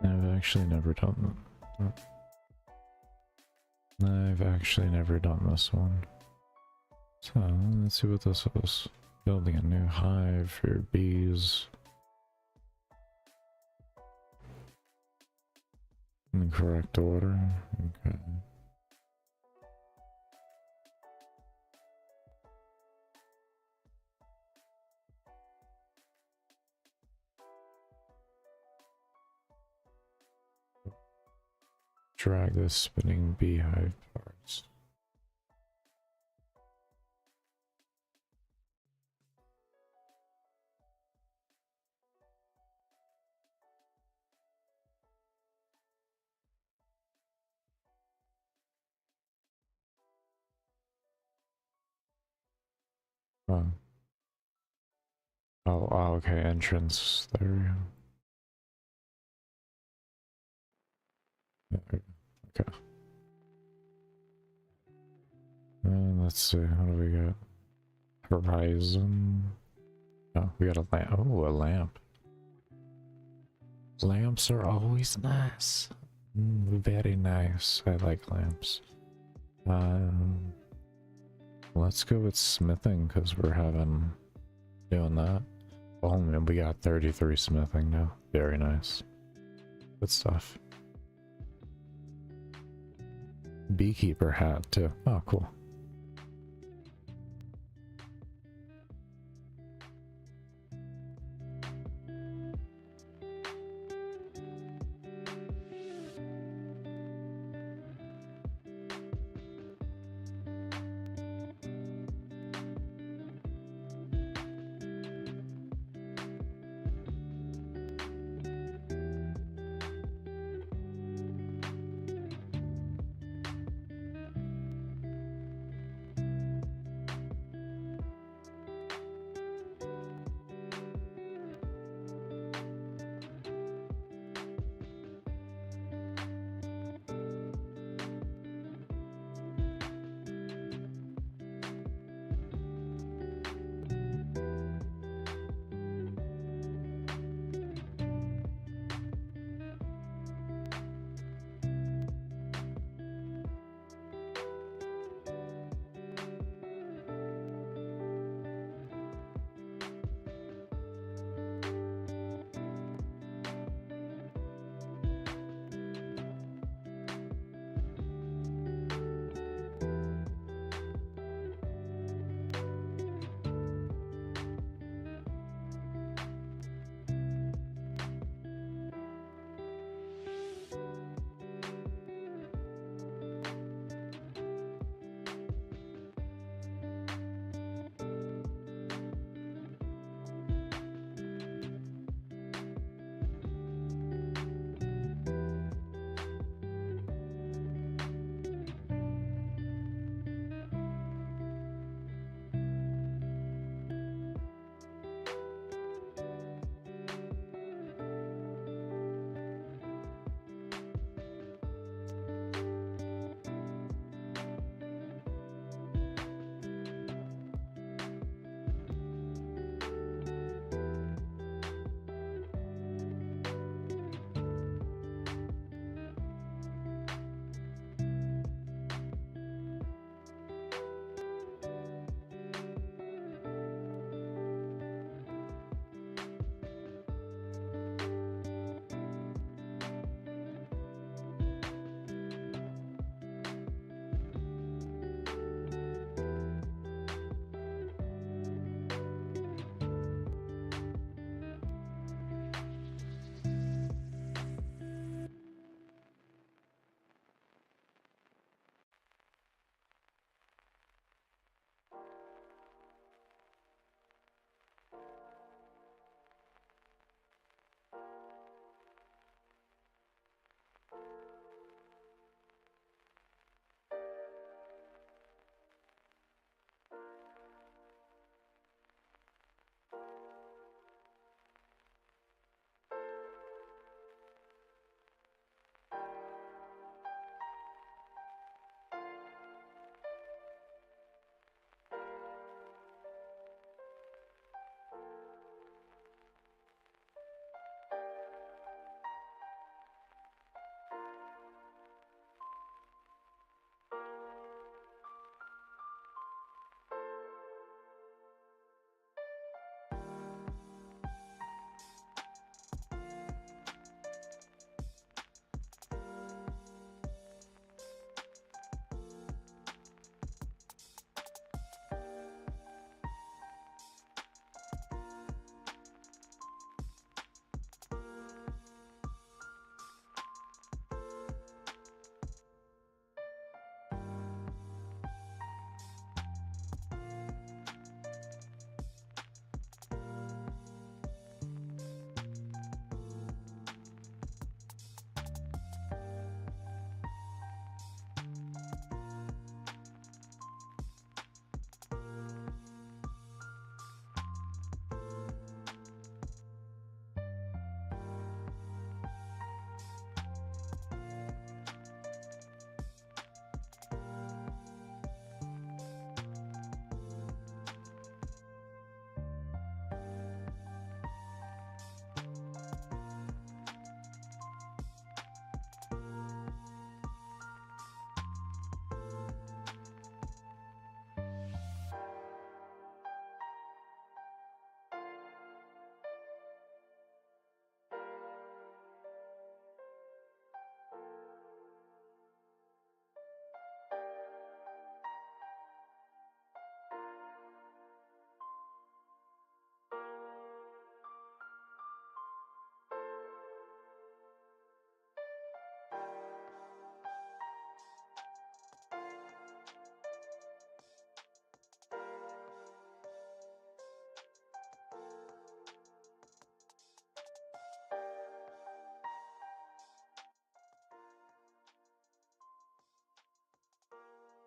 I've actually never done that. I've actually never done this one. So, let's see what this is. Building a new hive for your bees. In the correct order. Okay. Drag the spinning beehive parts. Oh. Oh, okay, entrance there. Okay. And let's see, what do we got? Horizon. Oh, we got a lamp. Oh, a lamp. Lamps are always nice. Very nice. I like lamps. Let's go with smithing because we're doing that. Oh man, we got 33 smithing now. Very nice. Good stuff. Beekeeper hat too. Oh, cool.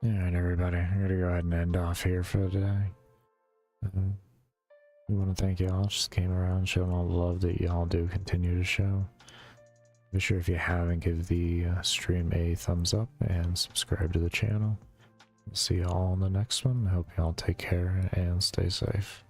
Alright, everybody, I'm gonna go ahead and end off here for today. We want to thank y'all, just came around, showing all the love that y'all do continue to show. Be sure if you haven't, give the stream a thumbs up and subscribe to the channel. We'll see y'all in the next one. I hope y'all take care and stay safe.